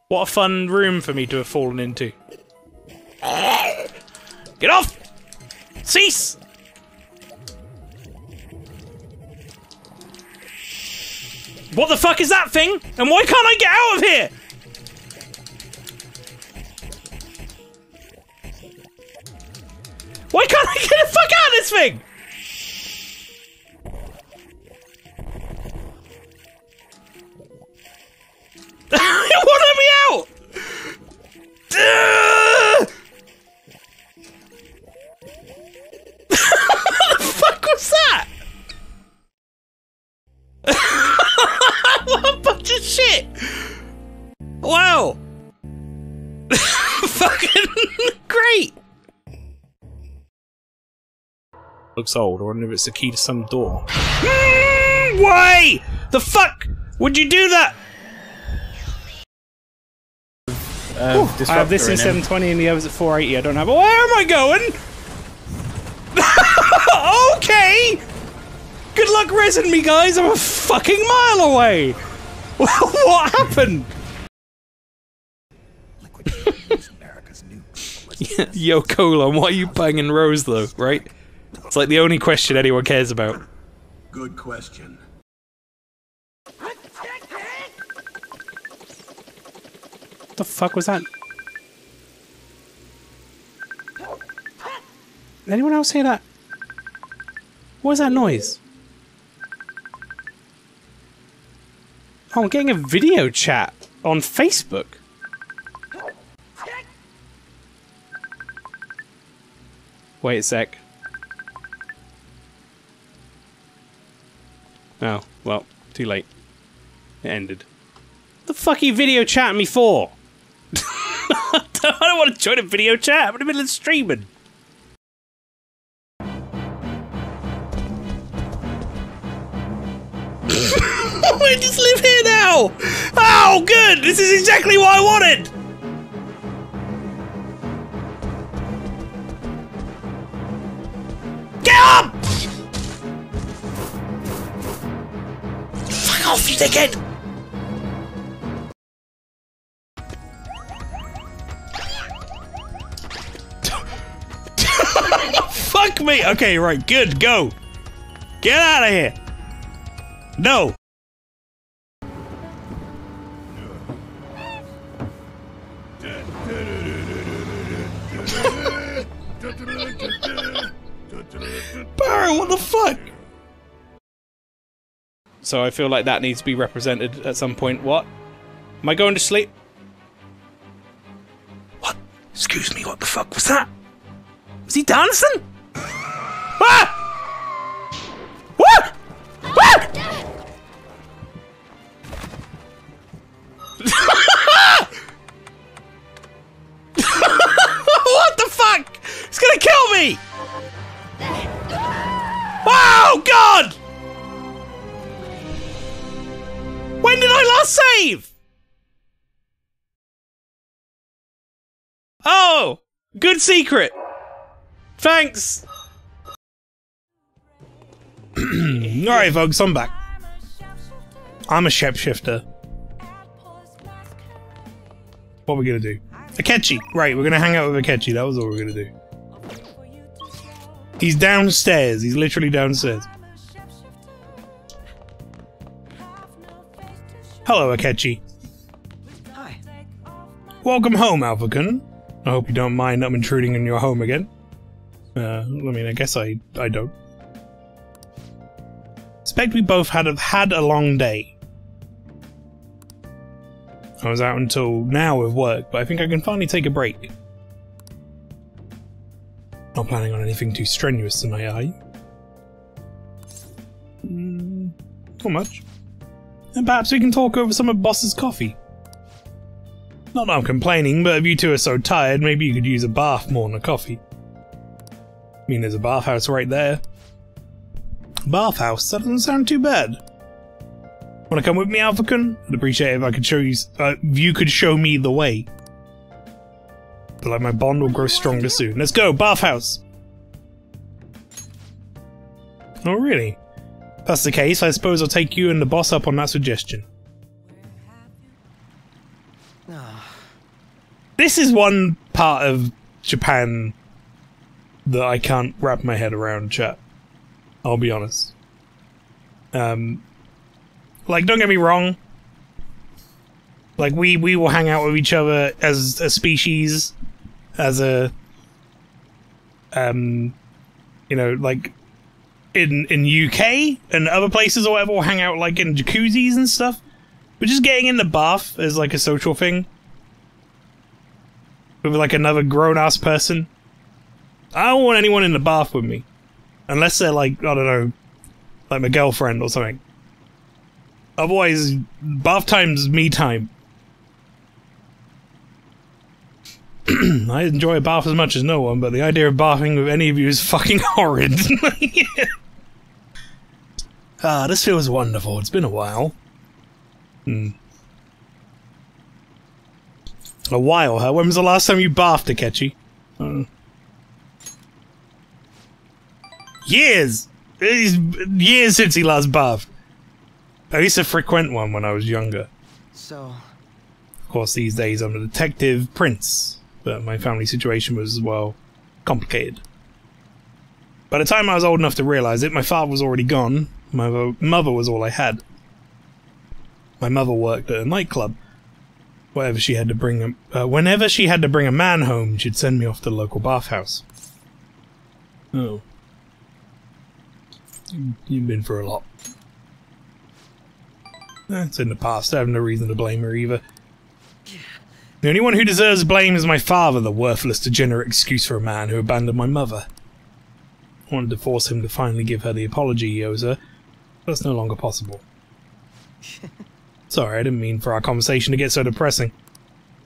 What a fun room for me to have fallen into. Get off! Cease! What the fuck is that thing? And why can't I get out of here? Why can't I get the fuck out of this thing? It won't let me out! What the fuck was that? What a bunch of shit! Wow! Fucking great! Looks old. I wonder if it's the key to some door. Why? The fuck would you do that? I have this in 720 and the others at 480. I don't have. Where am I going? Okay. Good luck resing me, guys. I'm a fucking mile away. What happened? Yo, Colon, why are you banging Rose though? Right? It's like the only question anyone cares about. Good question. What the fuck was that? Did anyone else hear that? What was that noise? Oh, I'm getting a video chat on Facebook. Wait a sec. Oh, well, too late. It ended. What the fuck are you video chatting me for? I don't want to join a video chat. I'm in the middle of streaming. I just live here now! Oh, good! This is exactly what I wanted! Get up! Fuck off, you dickhead! Fuck me! Okay, right, good, go! Get out of here! No! Barrow, what the fuck? So I feel like that needs to be represented at some point. What? Am I going to sleep? What? Excuse me, what the fuck was that? Was he dancing? Ah! What? What? What the fuck? It's gonna kill me! Oh God! When did I last save? Oh! Good secret! Thanks! Alright folks, I'm back. I'm a shapeshifter. What are we gonna do? Akechi! Right, we're gonna hang out with Akechi, that was all we're gonna do. He's downstairs, he's literally downstairs. Hello, Akechi. Hi. Welcome home, Alpha-kun. I hope you don't mind I'm intruding in your home again. I mean, I guess I don't. Expect we both had a long day. I was out until now with work, but I think I can finally take a break. Not planning on anything too strenuous tonight, are you? Not much. And perhaps we can talk over some of Boss's coffee. Not that I'm complaining, but if you two are so tired, maybe you could use a bath more than a coffee. I mean, there's a bathhouse right there. Bathhouse? That doesn't sound too bad. Wanna come with me, Alpha-kun? I'd appreciate it if I could show you, you could show me the way. But like my bond will grow stronger soon. Let's go, bathhouse! Oh really? If that's the case, I suppose I'll take you and the boss up on that suggestion. This is one part of Japan that I can't wrap my head around, chat. I'll be honest. Like, don't get me wrong. Like, we will hang out with each other as a species, as a, you know, like, in UK and other places or whatever, we'll hang out, like, in jacuzzis and stuff. But just getting in the bath is, like, a social thing. With, like, another grown-ass person. I don't want anyone in the bath with me. Unless they're, like, I don't know, like my girlfriend or something. Otherwise, bath time's me time. I enjoy a bath as much as no one, but the idea of bathing with any of you is fucking horrid. Yeah. Ah, this feels wonderful. It's been a while. A while, huh? When was the last time you bathed, Akechi? Years! It's years since he last bathed. I used to frequent one when I was younger. So... Of course, these days I'm a detective prince, but my family situation was, well, complicated. By the time I was old enough to realize it, my father was already gone. My mother was all I had. My mother worked at a nightclub. Whenever she had to bring a man home, she'd send me off to the local bathhouse. Oh. You've been through a lot. It's in the past. I have no reason to blame her either. The only one who deserves blame is my father, the worthless, degenerate excuse for a man who abandoned my mother. I wanted to force him to finally give her the apology he owes her, but it's no longer possible. Sorry, I didn't mean for our conversation to get so depressing.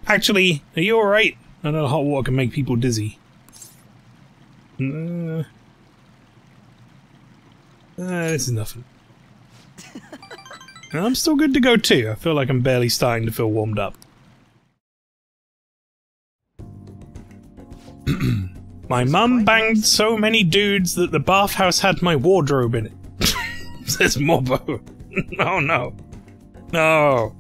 Actually, are you alright? I know hot water can make people dizzy. This is nothing. I'm still good to go too. I feel like I'm barely starting to feel warmed up. My mum banged so many dudes that the bathhouse had my wardrobe in it. Says Morbo. Oh no. No.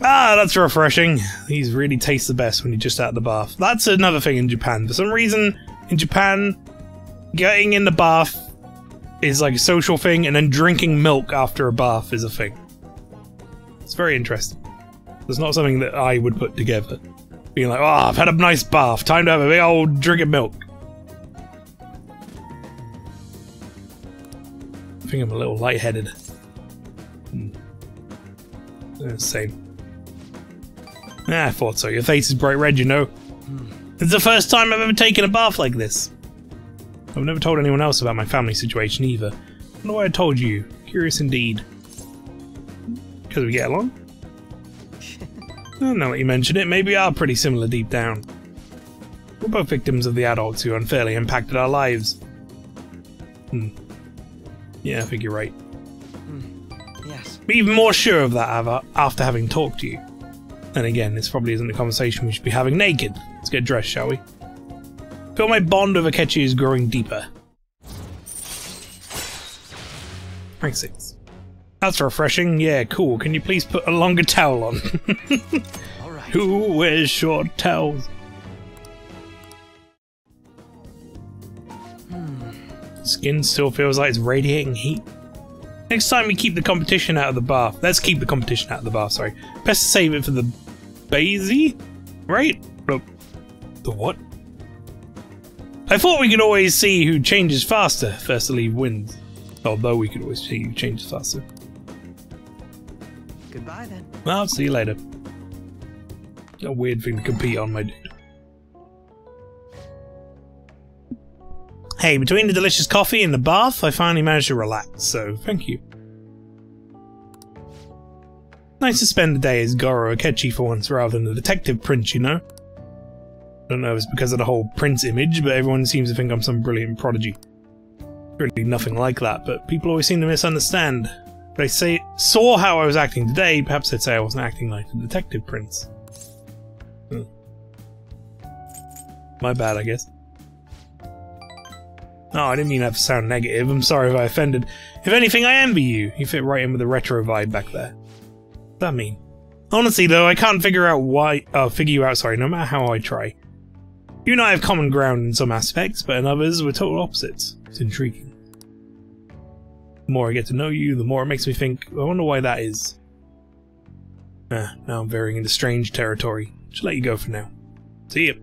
Ah, that's refreshing. These really taste the best when you're just out of the bath. That's another thing in Japan. For some reason, in Japan, getting in the bath is like a social thing, and then drinking milk after a bath is a thing. It's very interesting. It's not something that I would put together. Being like, oh, I've had a nice bath, time to have a big old drink of milk. I think I'm a little lightheaded. Same. I thought so. Your face is bright red, you know. It's the first time I've ever taken a bath like this. I've never told anyone else about my family situation either. I wonder why I told you. Curious indeed. Because we get along? Now that you mention it, maybe we are pretty similar deep down. We're both victims of the adults who unfairly impacted our lives. Yeah, I think you're right. Yes. Be even more sure of that after having talked to you. And again, this probably isn't a conversation we should be having naked. Let's get dressed, shall we? Feel my bond with Akechi is growing deeper. Rank 6. That's refreshing. Yeah, cool. Can you please put a longer towel on? All right. Who wears short towels? Skin still feels like it's radiating heat. Next time we keep the competition out of the bath. Let's keep the competition out of the bath, sorry. Best to save it for the Bazy? Right? The what? I thought we could always see who changes faster. First to leave wins. Although we could always see who changes faster. Goodbye then. Well, I'll see you later. A weird thing to compete on, my dude. Hey, between the delicious coffee and the bath, I finally managed to relax, so thank you. Nice to spend the day as Goro Akechi for once rather than the detective prince, you know? I don't know if it's because of the whole prince image, but everyone seems to think I'm some brilliant prodigy. Really nothing like that, but people always seem to misunderstand. If they saw how I was acting today, perhaps they'd say I wasn't acting like the detective prince. My bad, I guess. Oh, I didn't mean that to sound negative. I'm sorry if I offended. If anything, I envy you. You fit right in with the retro vibe back there. What's that mean? Honestly, though, I can't figure out why. Oh, figure you out. Sorry, no matter how I try. You and I have common ground in some aspects, but in others, we're total opposites. It's intriguing. The more I get to know you, the more it makes me think. I wonder why that is. Now I'm veering into strange territory. Should let you go for now. See ya.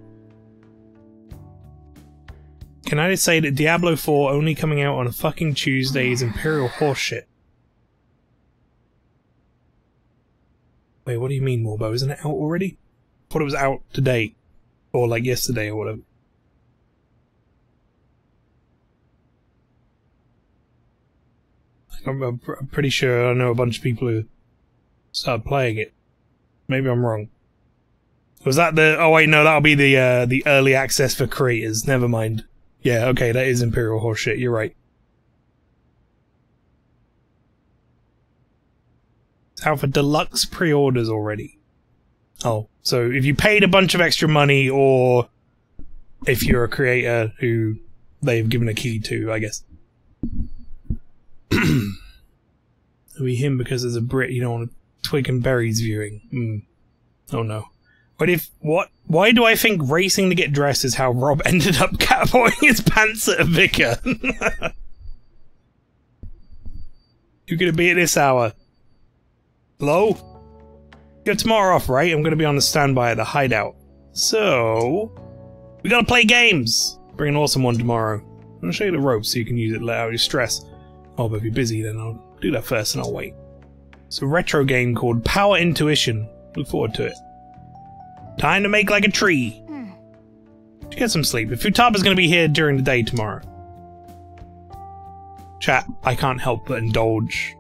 Can I just say that Diablo 4 only coming out on a fucking Tuesday is Imperial horseshit? Wait, what do you mean, Morbo? Isn't it out already? I thought it was out today. Or like yesterday or whatever. I'm pretty sure I know a bunch of people who started playing it. Maybe I'm wrong. Was that the... Oh wait, no, that'll be the early access for creators. Never mind. Yeah, okay, that is Imperial horseshit, you're right. It's out for deluxe pre-orders already. Oh, so if you paid a bunch of extra money, or if you're a creator who they've given a key to, I guess. It'll be him because there's a Brit you don't want Twig and Berries viewing. Oh no. Why do I think racing to get dressed is how Rob ended up catapulting his pants at a vicar? You're gonna be at this hour. Hello? You got tomorrow off, right? I'm gonna be on the standby at the hideout. So... we gotta play games! Bring an awesome one tomorrow. I'm gonna show you the ropes so you can use it to let out your stress. Oh, but if you're busy, then I'll do that first and I'll wait. It's a retro game called Power Intuition. Look forward to it. Time to make like a tree. Get some sleep. If Futaba's going to be here during the day tomorrow. Chat, I can't help but indulge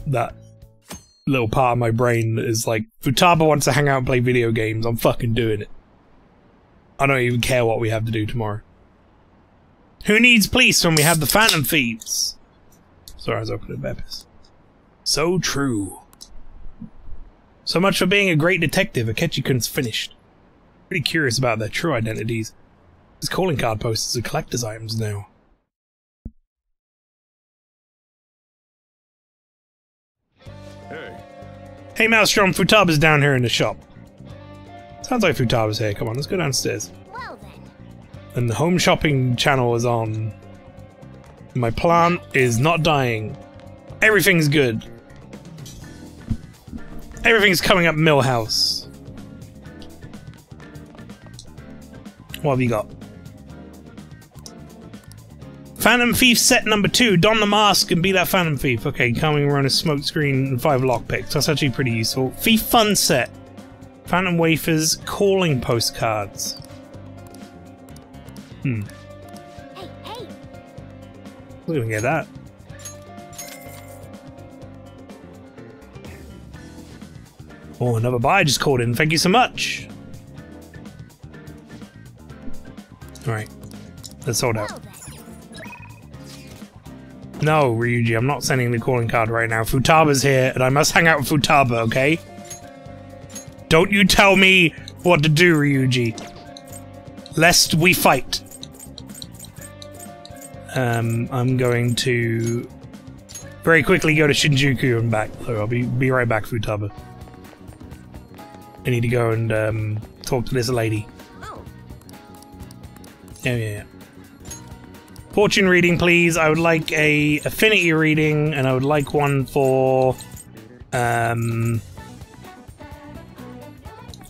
that little part of my brain that is like, Futaba wants to hang out and play video games. I'm fucking doing it. I don't even care what we have to do tomorrow. Who needs police when we have the Phantom Thieves? Sorry, I was opening Beppis. So true. So much for being a great detective. Akechi-kun's finished. Pretty curious about their true identities. His calling card posters are collector's items now. Hey Maelstrom, Futaba's down here in the shop. Sounds like Futaba's here. Come on, let's go downstairs. Well then. And the home shopping channel is on. My plant is not dying. Everything's good. Everything's coming up Millhouse. What have you got? Phantom Thief set number 2. Don the mask and be that Phantom Thief. Okay, coming around a smoke screen and 5 lockpicks. That's actually pretty useful. Thief Fun set. Phantom Wafers, calling postcards. Hey, hey. We're gonna get that. Oh, another buyer just called in. Thank you so much. Alright. Let's sort out. No, Ryuji, I'm not sending the calling card right now. Futaba's here, and I must hang out with Futaba, okay? Don't you tell me what to do, Ryuji. Lest we fight. I'm going to very quickly go to Shinjuku and back. So I'll be right back, Futaba. I need to go and talk to this lady. Oh. Yeah. Fortune reading, please. I would like a affinity reading, and I would like one for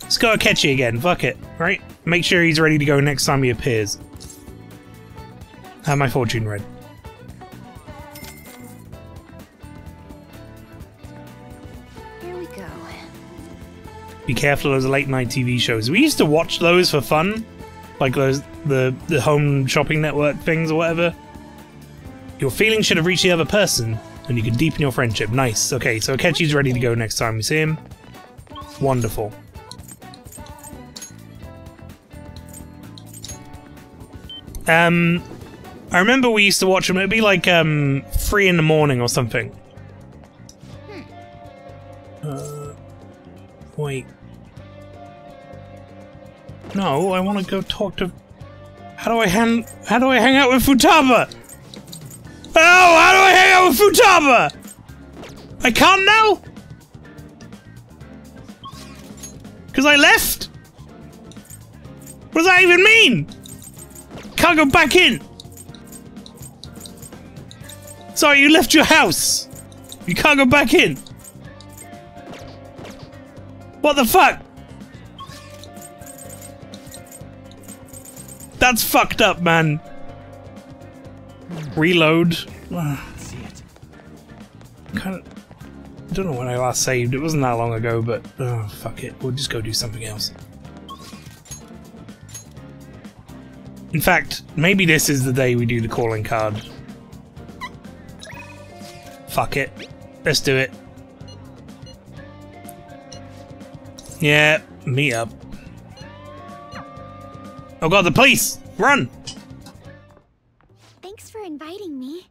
let's go Akechi again. Fuck it, right? Make sure he's ready to go next time he appears. Have my fortune read. Here we go. Be careful of those late night TV shows. We used to watch those for fun. Like those, the home shopping network things or whatever. Your feelings should have reached the other person, and you can deepen your friendship. Nice. Okay, so Akechi's ready to go next time we see him. Wonderful. I remember we used to watch them. It'd be like 3 in the morning or something. Wait. No, I want to go talk to... How do I hang out with Futaba? Oh, how do I hang out with Futaba? I can't now? Because I left? What does that even mean? Can't go back in. Sorry, you left your house. You can't go back in. What the fuck? That's fucked up, man. Reload. See it. Kind of. I don't know when I last saved. It wasn't that long ago, but oh, fuck it. We'll just go do something else. In fact, maybe this is the day we do the calling card. Fuck it. Let's do it. Yeah, meet up. Oh god, the police! Run! Thanks for inviting me.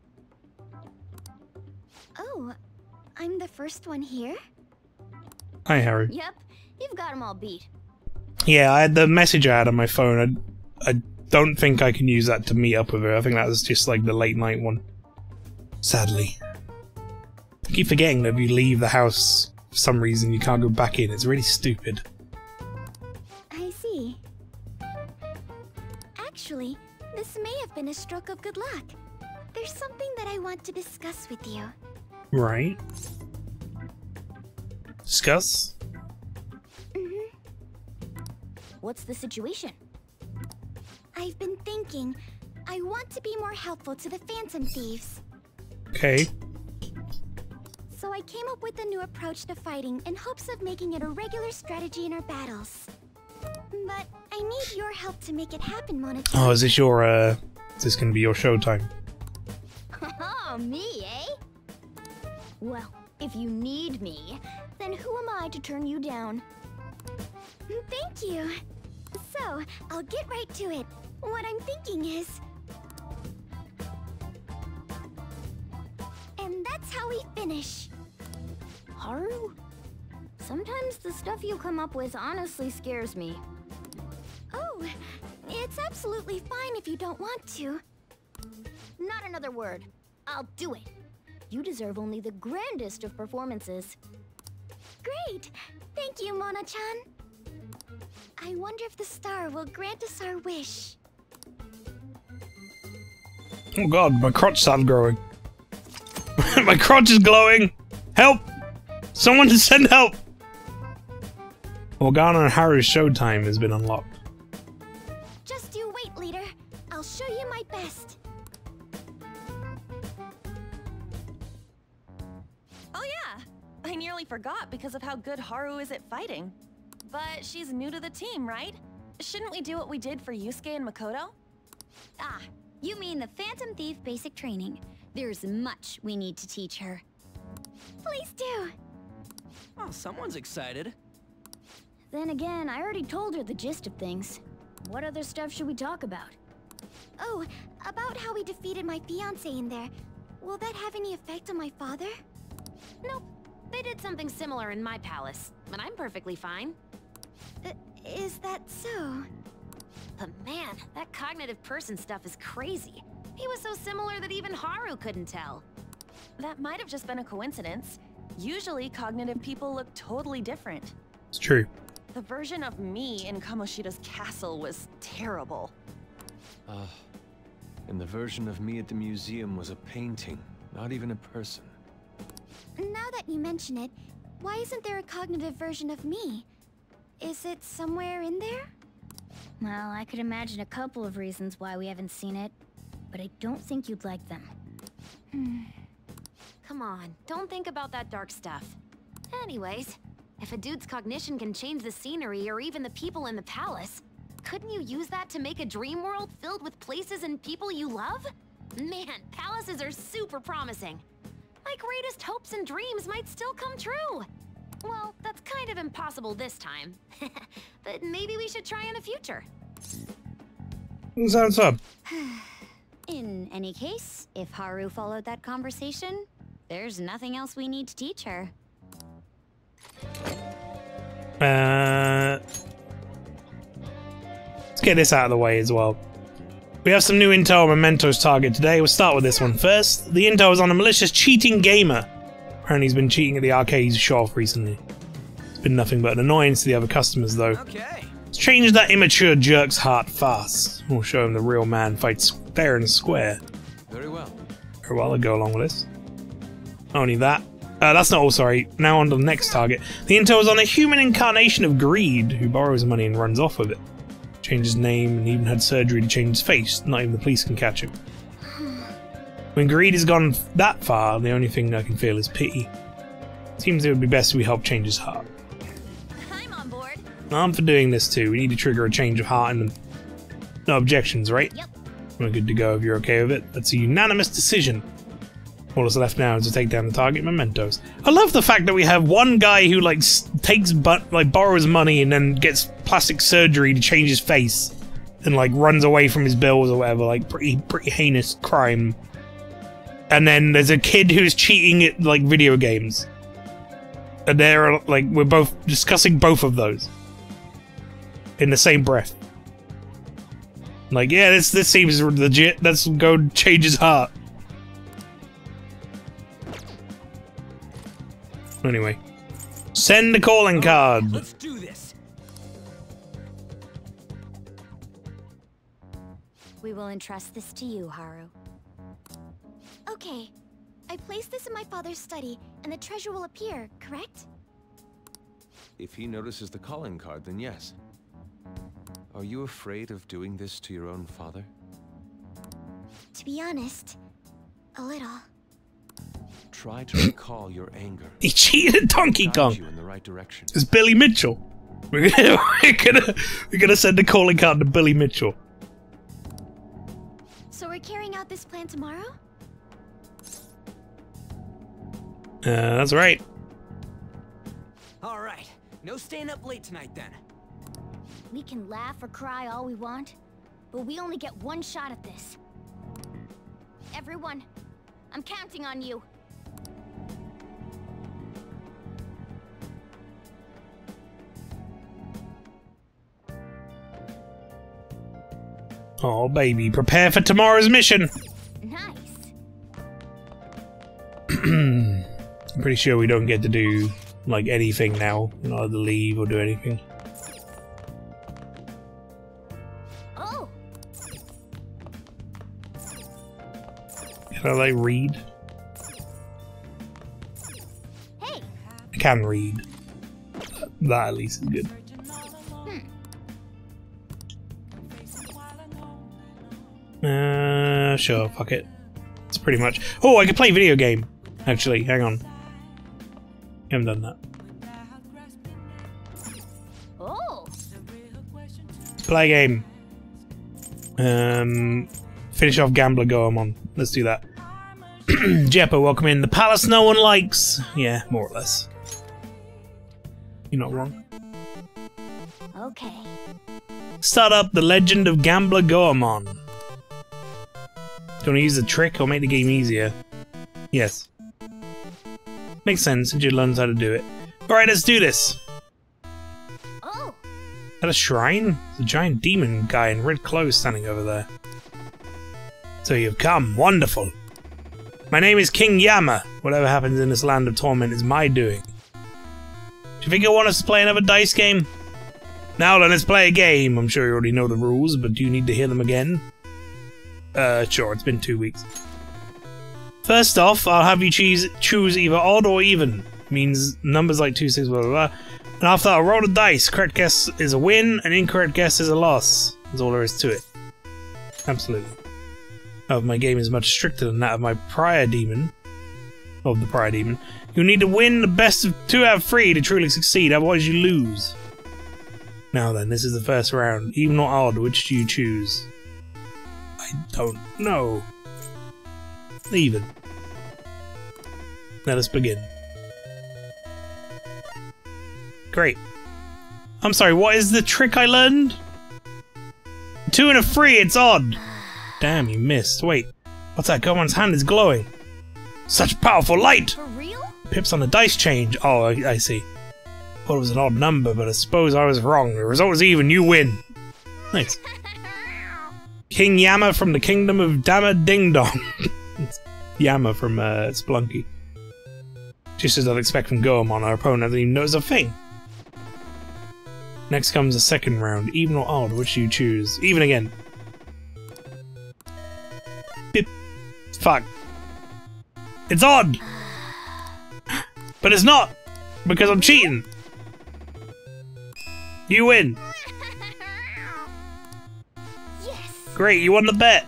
Oh, I'm the first one here? Hi, Harry. Yep, you've got them all beat. Yeah, I had the message I had on my phone. I don't think I can use that to meet up with her. I think that was just like the late night one. Sadly. I keep forgetting that if you leave the house for some reason you can't go back in. It's really stupid. I see. Actually, this may have been a stroke of good luck. There's something that I want to discuss with you. Right. Discuss? What's the situation? I've been thinking, I want to be more helpful to the Phantom Thieves. Okay. So I came up with a new approach to fighting in hopes of making it a regular strategy in our battles. But I need your help to make it happen, Mona-chan. Oh, is this your, is this gonna be your showtime? Oh, me, eh? Well, if you need me, then who am I to turn you down? Thank you. So, I'll get right to it. What I'm thinking is... And that's how we finish. Haru? Sometimes the stuff you come up with honestly scares me. Oh, it's absolutely fine if you don't want to. Not another word. I'll do it. You deserve only the grandest of performances. Great! Thank you, Mona-chan. I wonder if the star will grant us our wish. Oh god, my crotch started growing. My crotch is glowing! Help! Someone send help! Morgana and Haru's showtime has been unlocked. Just you wait, leader. I'll show you my best. Oh yeah! I nearly forgot because of how good Haru is at fighting. But she's new to the team, right? Shouldn't we do what we did for Yusuke and Makoto? Ah, you mean the Phantom Thief basic training. There's much we need to teach her. Please do. Oh, someone's excited. Then again, I already told her the gist of things. What other stuff should we talk about? Oh, about how we defeated my fiancé in there. Will that have any effect on my father? Nope. They did something similar in my palace, but I'm perfectly fine. Is that so? But man, that cognitive person stuff is crazy. He was so similar that even Haru couldn't tell. That might have just been a coincidence. Usually, cognitive people look totally different. It's true. The version of me in Kamoshida's castle was terrible. And the version of me at the museum was a painting, not even a person. Now that you mention it, why isn't there a cognitive version of me? Is it somewhere in there? Well, I could imagine a couple of reasons why we haven't seen it, but I don't think you'd like them. Come on, don't think about that dark stuff. Anyways, if a dude's cognition can change the scenery or even the people in the palace, couldn't you use that to make a dream world filled with places and people you love? Man, palaces are super promising. My greatest hopes and dreams might still come true. Well, that's kind of impossible this time. But maybe we should try in the future. Sounds fun. In any case, if Haru followed that conversation, there's nothing else we need to teach her. get this out of the way as well. We have some new intel on Memento's target today. We'll start with this one first. The intel is on a malicious cheating gamer. Apparently he's been cheating at the arcade shop recently. It's been nothing but an annoyance to the other customers though. Let's change that immature jerk's heart fast. We'll show him the real man fights fair and square. Very well. Very well, I'll go along with this. Only that. That's not all, sorry. Now on to the next target. The intel is on a human incarnation of Greed, who borrows money and runs off with it. Changed his name and even had surgery to change his face. Not even the police can catch him. When Greed has gone that far, the only thing I can feel is pity. Seems it would be best if we help change his heart. I'm on board. I'm for doing this too. We need to trigger a change of heart and no objections, right? Yep. We're good to go if you're okay with it. That's a unanimous decision. All that's left now is to take down the target mementos. I love the fact that we have one guy who like borrows money and then gets plastic surgery to change his face and like runs away from his bills or whatever, like pretty heinous crime. And then there's a kid who's cheating at like video games. And they're like, we're both discussing both of those in the same breath. Like, yeah, this seems legit. Let's go change his heart. Anyway, send the calling card. Let's do this. We will entrust this to you, Haru. Okay. I place this in my father's study, and the treasure will appear, correct? If he notices the calling card, then yes. Are you afraid of doing this to your own father? To be honest, a little. Try to recall your anger. He cheated Donkey Kong. You in the right direction. It's Billy Mitchell. We're gonna send the calling card to Billy Mitchell. So we're carrying out this plan tomorrow? That's right. All right. No staying up late tonight then. We can laugh or cry all we want, but we only get one shot at this. Everyone, I'm counting on you. Oh, baby, prepare for tomorrow's mission. Nice. I'm pretty sure we don't get to do like anything now. We're not allowed to leave or do anything. Oh. Can I like read? Hey. I can read. That at least is good. Sure, fuck it. It's pretty much. Oh, I could play video game. Actually, hang on. Haven't done that. Oh. Play a game. Finish off Gambler Goemon. Let's do that. Jeppo, welcome in. The palace no one likes. Yeah, more or less. You're not wrong. Okay. Start up the Legend of Gambler Goemon. Do you want to use the trick or make the game easier? Yes. Makes sense since you learned how to do it. Alright, let's do this. Oh. Is that a shrine? There's a giant demon guy in red clothes standing over there. So you've come. Wonderful. My name is King Yama. Whatever happens in this land of torment is my doing. Do you think you'll want us to play another dice game? Now then, let's play a game. I'm sure you already know the rules, but do you need to hear them again? Sure, it's been 2 weeks. First off, I'll have you choose either odd or even. Means numbers like 2, 6, blah, blah, blah. And after I'll roll the dice. Correct guess is a win, and incorrect guess is a loss. That's all there is to it. Absolutely. However, my game is much stricter than that of my prior demon. Of the prior demon. You'll need to win the best of 2 out of 3 to truly succeed, otherwise you lose. Now then, this is the first round. Even or odd, which do you choose? I don't know. Even. Let us begin. Great. I'm sorry, what is the trick I learned? 2 and a 3, it's odd. Damn, you missed. Wait, what's that? Goemon's hand is glowing. Such powerful light! For real? Pips on the dice change. Oh, I see. Thought it was an odd number, but I suppose I was wrong. The result is even. You win. Nice. King Yama from the Kingdom of Dama Ding Dong. Yama from Spelunky. Just as I'd expect from Goemon, our opponent doesn't even notice a thing. Next comes the second round. Even or odd, which do you choose? Even again. Bip. Fuck. It's odd! But it's not! Because I'm cheating! You win! Yes! Great, you won the bet!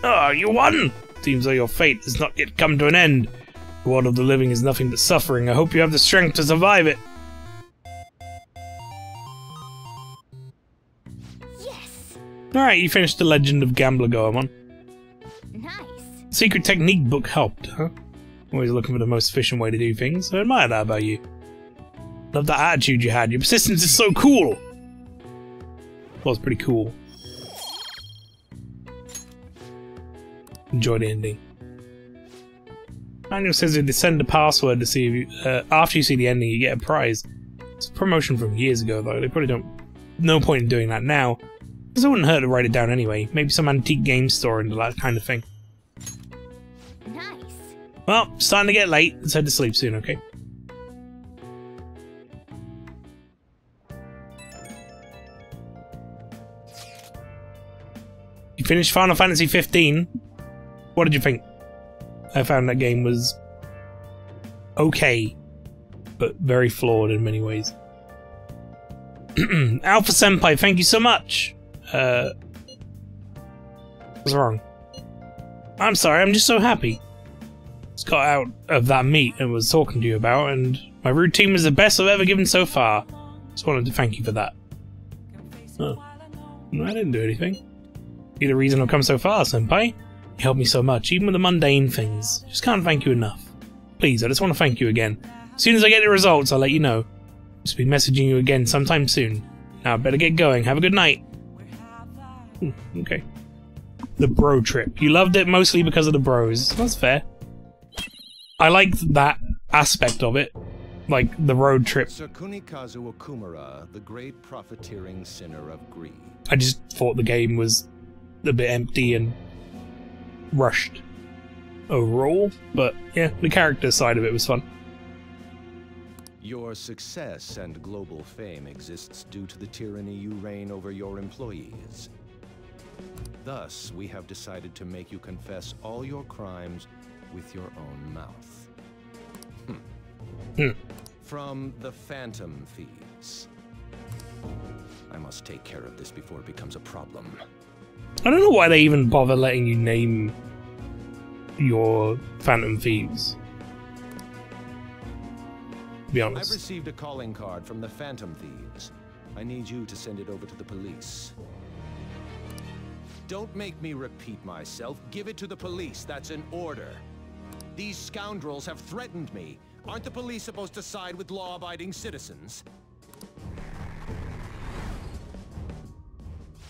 Oh, you won! Seems like your fate has not yet come to an end. The world of the living is nothing but suffering. I hope you have the strength to survive it. Yes! Alright, you finished the Legend of Gambler Goemon. Nice. Secret technique book helped, huh? Always looking for the most efficient way to do things. I admire that about you. Love that attitude you had. Your persistence is so cool! Well, it's pretty cool. Enjoy the ending. Manual says if they send a password to see if you, after you see the ending, you get a prize. It's a promotion from years ago, though. They probably don't. No point in doing that now. Because it wouldn't hurt to write it down anyway. Maybe some antique game store and that kind of thing. Nice. Well, it's starting to get late. Let's head to sleep soon, okay? You finished Final Fantasy 15. What did you think? I found that game was okay, but very flawed in many ways. Alpha Senpai, thank you so much. What's wrong? I'm sorry, I'm just so happy. Just got out of that meet and was talking to you about, and my routine was the best I've ever given so far. Just wanted to thank you for that. Oh. No, I didn't do anything. You're the reason I've come so far, Senpai. You helped me so much, even with the mundane things. Just can't thank you enough. Please, I just want to thank you again. As soon as I get the results, I'll let you know. Just be messaging you again sometime soon. Now, I better get going. Have a good night. Okay. The bro trip. You loved it mostly because of the bros. That's fair. I liked that aspect of it. Like, the road trip. Sir Kunikazu Okumura, the great profiteering sinner of greed. I just thought the game was a bit empty and rushed overall, but yeah, the character side of it was fun. Your success and global fame exists due to the tyranny you reign over your employees. Thus, we have decided to make you confess all your crimes with your own mouth. From the Phantom Thieves. I must take care of this before it becomes a problem. I don't know why they even bother letting you name your Phantom Thieves. To be honest. I've received a calling card from the Phantom Thieves. I need you to send it over to the police. Don't make me repeat myself. Give it to the police. That's an order. These scoundrels have threatened me. Aren't the police supposed to side with law-abiding citizens?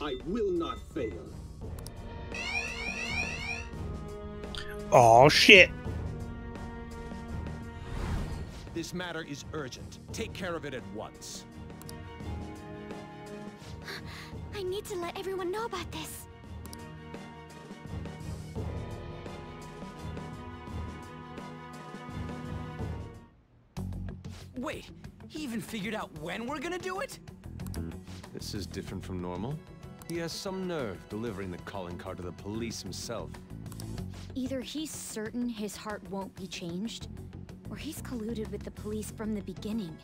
I will not fail. Oh shit. This matter is urgent. Take care of it at once. I need to let everyone know about this. Wait, he even figured out when we're gonna do it? This is different from normal. He has some nerve delivering the calling card to the police himself. Either he's certain his heart won't be changed, or he's colluded with the police from the beginning.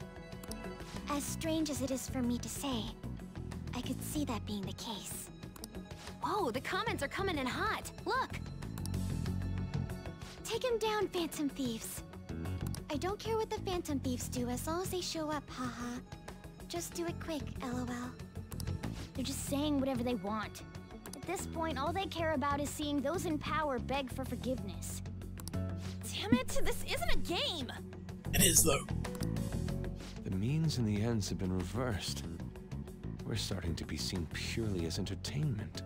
As strange as it is for me to say, I could see that being the case. Whoa, the comments are coming in hot. Look! Take him down, Phantom Thieves. I don't care what the Phantom Thieves do as long as they show up, haha. Just do it quick, LOL. They're just saying whatever they want. At this point, all they care about is seeing those in power beg for forgiveness. Damn it, this isn't a game! It is, though. The means and the ends have been reversed. We're starting to be seen purely as entertainment.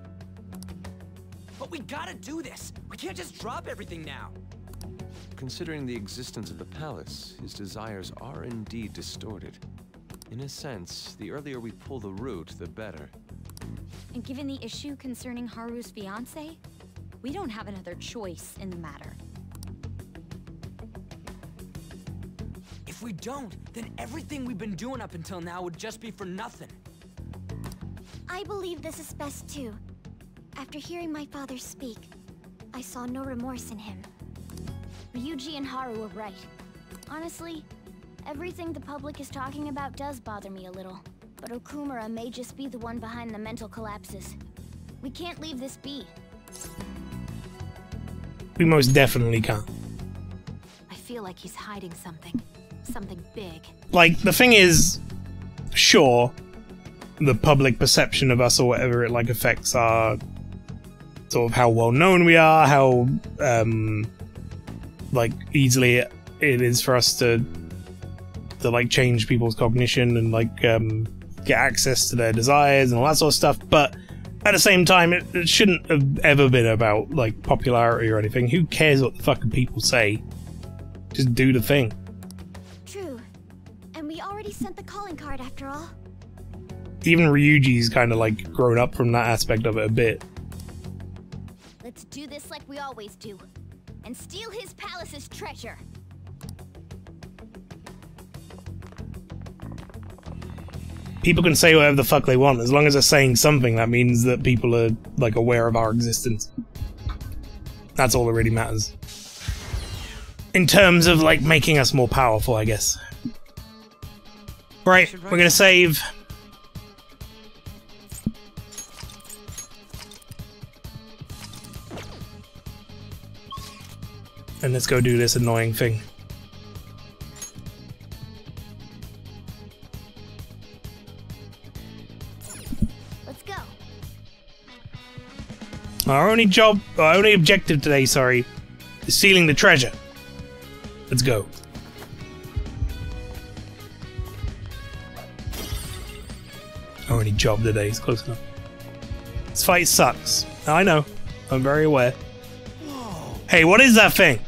But we gotta do this! We can't just drop everything now! Considering the existence of the palace, his desires are indeed distorted. In a sense, the earlier we pull the root, the better. And given the issue concerning Haru's fiancé, we don't have another choice in the matter. If we don't, then everything we've been doing up until now would just be for nothing. I believe this is best too. After hearing my father speak, I saw no remorse in him. Ryuji and Haru were right. Honestly, everything the public is talking about does bother me a little. But Okumura may just be the one behind the mental collapses. We can't leave this be. We most definitely can't. I feel like he's hiding something. Something big. Like, the thing is, sure, the public perception of us or whatever, it like affects our sort of how well known we are, how like easily it is for us to like change people's cognition and like get access to their desires and all that sort of stuff. But at the same time, it shouldn't have ever been about like popularity or anything. Who cares what the fucking people say? Just do the thing. True. And we already sent the calling card after all. Even Ryuji's kind of like grown up from that aspect of it a bit. Let's do this like we always do. And steal his palace's treasure. People can say whatever the fuck they want. As long as they're saying something, that means that people are like aware of our existence. That's all that really matters. In terms of like making us more powerful, I guess. Right, we're gonna save. And let's go do this annoying thing. Let's go. Our only objective today, sorry, is stealing the treasure. Let's go. Our only job today is close enough. This fight sucks. I know. I'm very aware. Hey, what is that thing?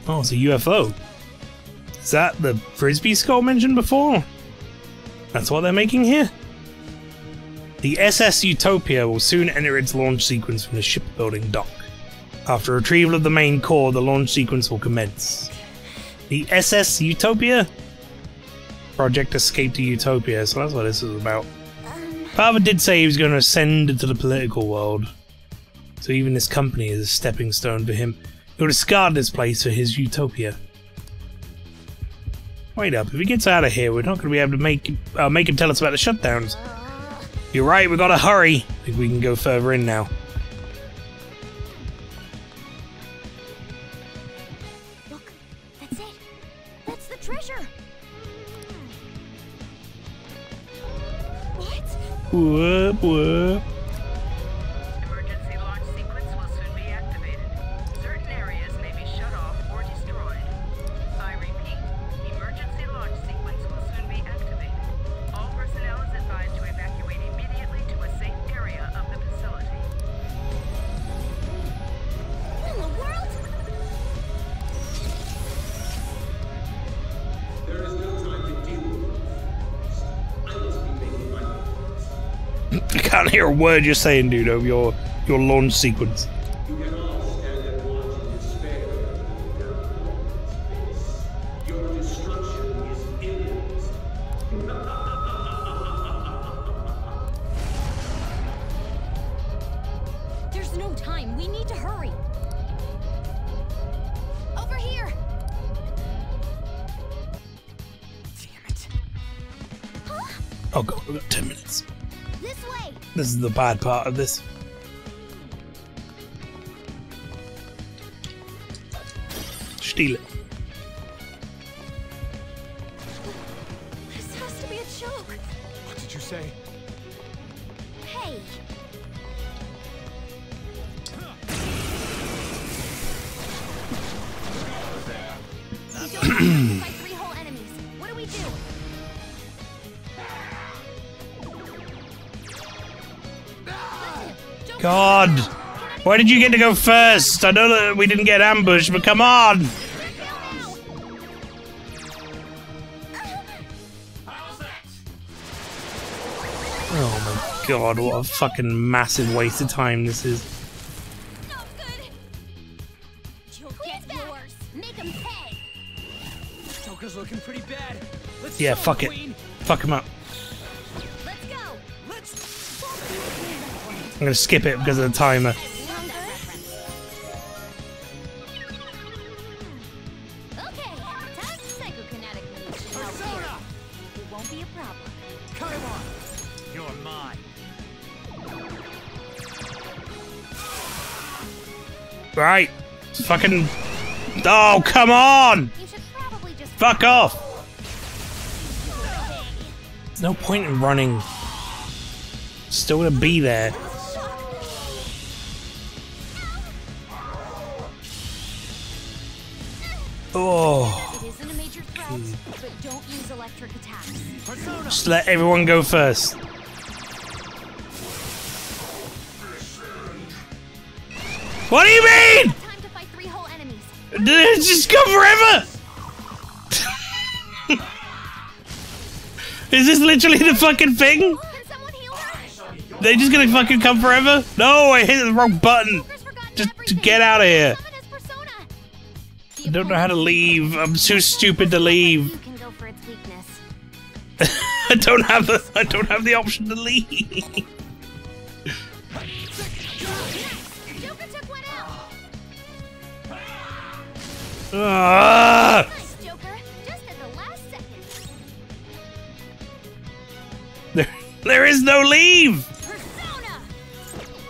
Oh, it's a UFO. Is that the Frisbee skull mentioned before? That's what they're making here? The SS Utopia will soon enter its launch sequence from the shipbuilding dock. After retrieval of the main core, the launch sequence will commence. The SS Utopia? Project Escape to Utopia, so that's what this is about. Father did say he was going to ascend into the political world. So even this company is a stepping stone for him. He'll discard this place for his utopia. Wait up, if he gets out of here, we're not going to be able to make him tell us about the shutdowns. You're right, we gotta hurry. I think we can go further in now. Look, that's it. That's the treasure. What? Whoop, whoop. Emergency launch sequence will soon be activated. Certain areas may be shut off or destroyed. I repeat, emergency launch sequence will soon be activated. All personnel is advised to evacuate immediately to a safe area of the facility. What in the world? There is no time to deal with this. I must be making my plans. I can't hear a word you're saying, dude, of your launch sequence. You can all stand and watch in despair. Your destruction is imminent. There's no time. We need to hurry. Over here. Damn it. Oh god, we've got 10 minutes. This way. This is the bad part of this. Steal it. This has to be a joke. What did you say? Hey. We don't have to fight 3 whole enemies. What do we do? God! Why did you get to go first? I know that we didn't get ambushed, but come on! God, what a fucking massive waste of time this is. You'll get yours. Make him pay. Joker's looking pretty bad. Let's Yeah, show fuck him, it. Queen. Fuck him up. Let's go. I'm gonna skip it because of the timer. Okay, time psychokinetic moves should help here. It won't be a problem. Come on. You're mine. Right. Fucking. Oh, come on! You should probably just Fuck off! There's no point in running. Still gonna be there. Oh. It isn't a major threat, but don't use electric attacks. Just let everyone go first. What do you mean? Time to fight 3 whole enemies. Did it just go forever? Is this literally the fucking thing? They just gonna fucking come forever? No, I hit the wrong button. Just to get out of here. I don't know how to leave. I'm too stupid to leave. You can go for its weakness. I don't have the option to leave. Joker took one out. Ah! Nice, Joker. Just at the last second. There is no leave. Persona.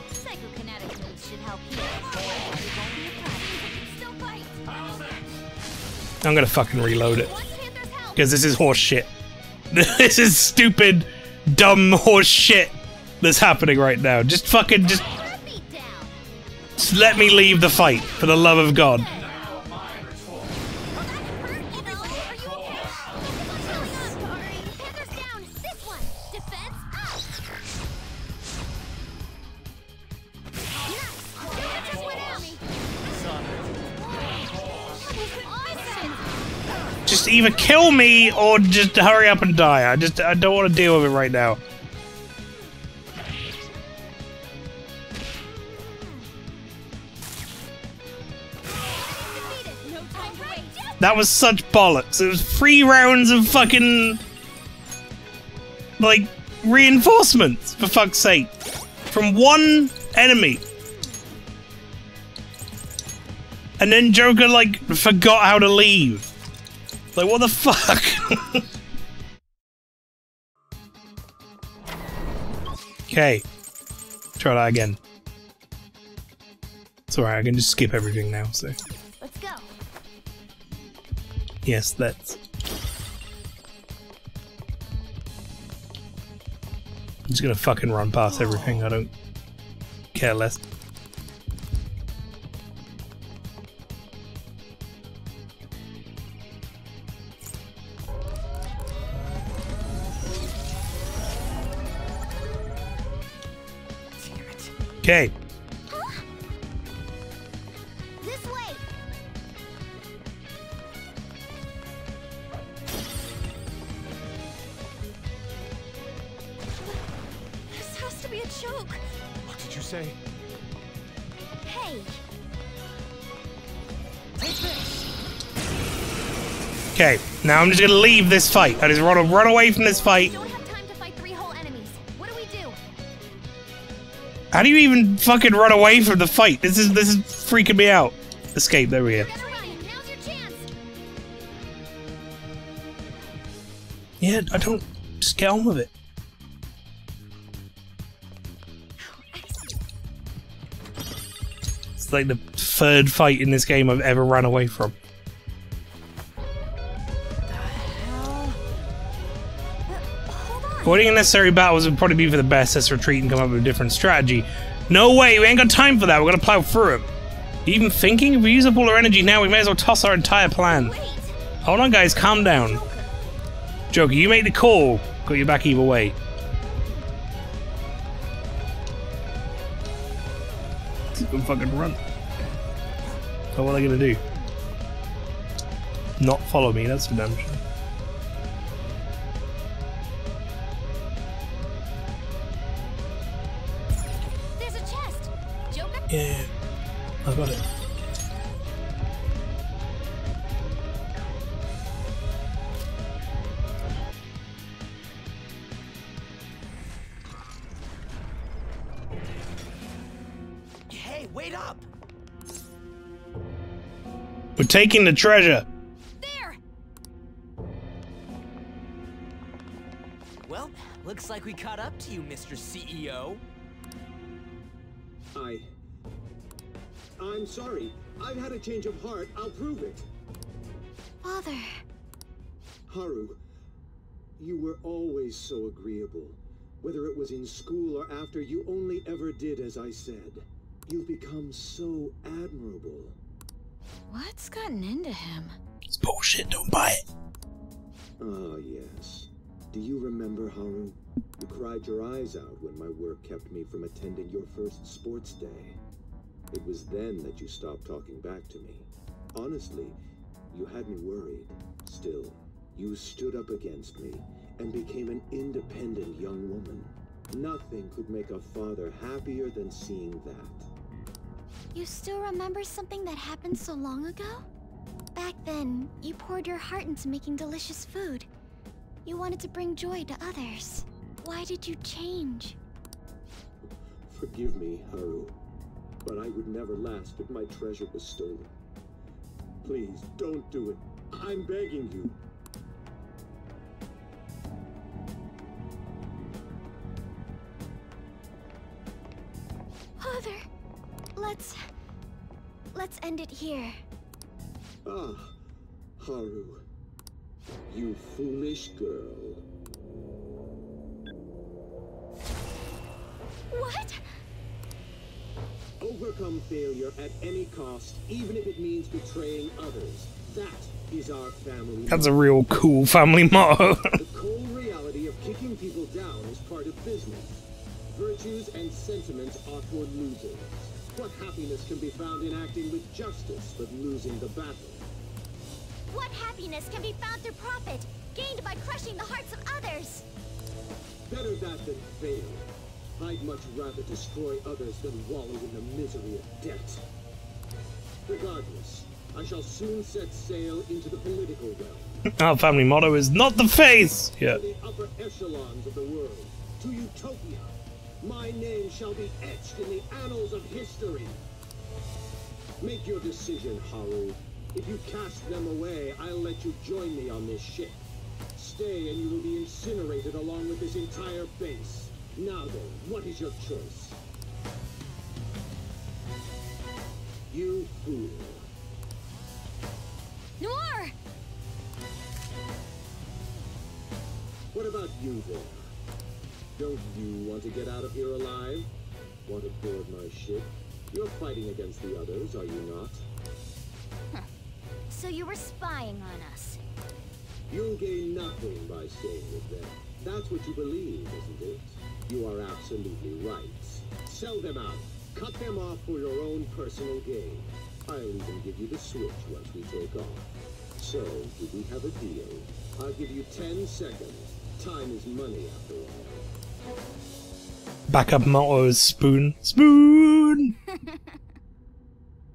Psychokinetic moves should help here. It won't be a problem. Still fight. I'm gonna fucking reload it. Because this is horse shit. This is stupid, dumb horse shit that's happening right now. Just fucking, just let me leave the fight, for the love of God. Just either kill me or just hurry up and die. I don't want to deal with it right now. That was such bollocks. It was 3 rounds of fucking like reinforcements, for fuck's sake. From one enemy. And then Joker like forgot how to leave. Like, what the fuck? Okay. Try that again. It's alright, I can just skip everything now, so. Let's go. Yes, let's. I'm just gonna fucking run past everything, I don't care less. Okay. This way. This has to be a joke. What did you say? Hey. Take this. Okay, now I'm just gonna leave this fight. I just want to run away from this fight. Don't have time to fight 3 whole enemies. What do we do? How do you even fucking run away from the fight? This is freaking me out. Escape, there we go. Now's your chance. Yeah, I don't just get on with it. It's like the 3rd fight in this game I've ever run away from. Avoiding unnecessary battles would probably be for the best. Let's retreat and come up with a different strategy. No way, we ain't got time for that. We're gonna plow through them. Even thinking? If we use up all our energy now, we may as well toss our entire plan. Hold on, guys, calm down. Joker, you make the call. Got your back either way. Keep them fucking run. So what are they gonna do? Not follow me, that's for damn sure. Yeah, I got it. Hey, wait up! We're taking the treasure. There! Well, looks like we caught up to you, Mr. CEO. I'm sorry. I've had a change of heart. I'll prove it. Father. Haru, you were always so agreeable. Whether it was in school or after, you only ever did as I said. You've become so admirable. What's gotten into him? It's bullshit, don't buy it. Ah, yes. Do you remember, Haru? You cried your eyes out when my work kept me from attending your first sports day. It was then that you stopped talking back to me. Honestly, you had me worried. Still, you stood up against me and became an independent young woman. Nothing could make a father happier than seeing that. You still remember something that happened so long ago? Back then, you poured your heart into making delicious food. You wanted to bring joy to others. Why did you change? Forgive me, Haru, but I would never last if my treasure was stolen. Please, don't do it. I'm begging you. Father, let's end it here. Ah, Haru, you foolish girl. What? Overcome failure at any cost, even if it means betraying others. That is our family. That's a real cool family motto. The cold reality of kicking people down is part of business. Virtues and sentiments are for losers. What happiness can be found in acting with justice but losing the battle? What happiness can be found through profit, gained by crushing the hearts of others? Better that than fail. I'd much rather destroy others than wallow in the misery of debt. Regardless, I shall soon set sail into the political realm. Our family motto is not the face. Yeah. To the upper echelons of the world, to Utopia. My name shall be etched in the annals of history. Make your decision, Haru. If you cast them away, I'll let you join me on this ship. Stay and you will be incinerated along with this entire base. Now then, what is your choice? You fool. Noir! What about you there? Don't you want to get out of here alive? Want to board my ship? You're fighting against the others, are you not? Huh. So you were spying on us. You'll gain nothing by staying with them. That's what you believe, isn't it? You are absolutely right. Sell them out. Cut them off for your own personal gain. I'll even give you the switch once we take off. So, do we have a deal? I'll give you 10 seconds. Time is money after all. Backup motto is spoon. Spoon!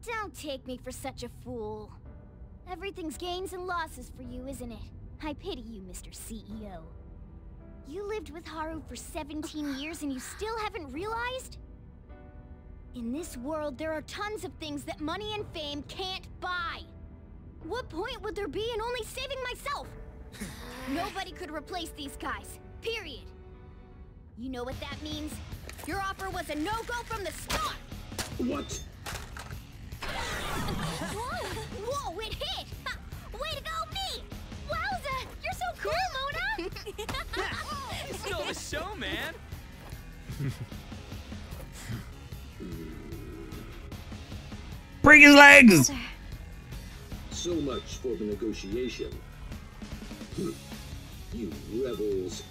Don't take me for such a fool. Everything's gains and losses for you, isn't it? I pity you, Mr. CEO. You lived with Haru for 17 years and you still haven't realized? In this world, there are tons of things that money and fame can't buy. What point would there be in only saving myself? Nobody could replace these guys, period. You know what that means? Your offer was a no-go from the start! What? Whoa, it hit! Ha, way to go, me! Wowza, you're so cool, Mona! You stole the show, man! Break his legs! So much for the negotiation. You rebels.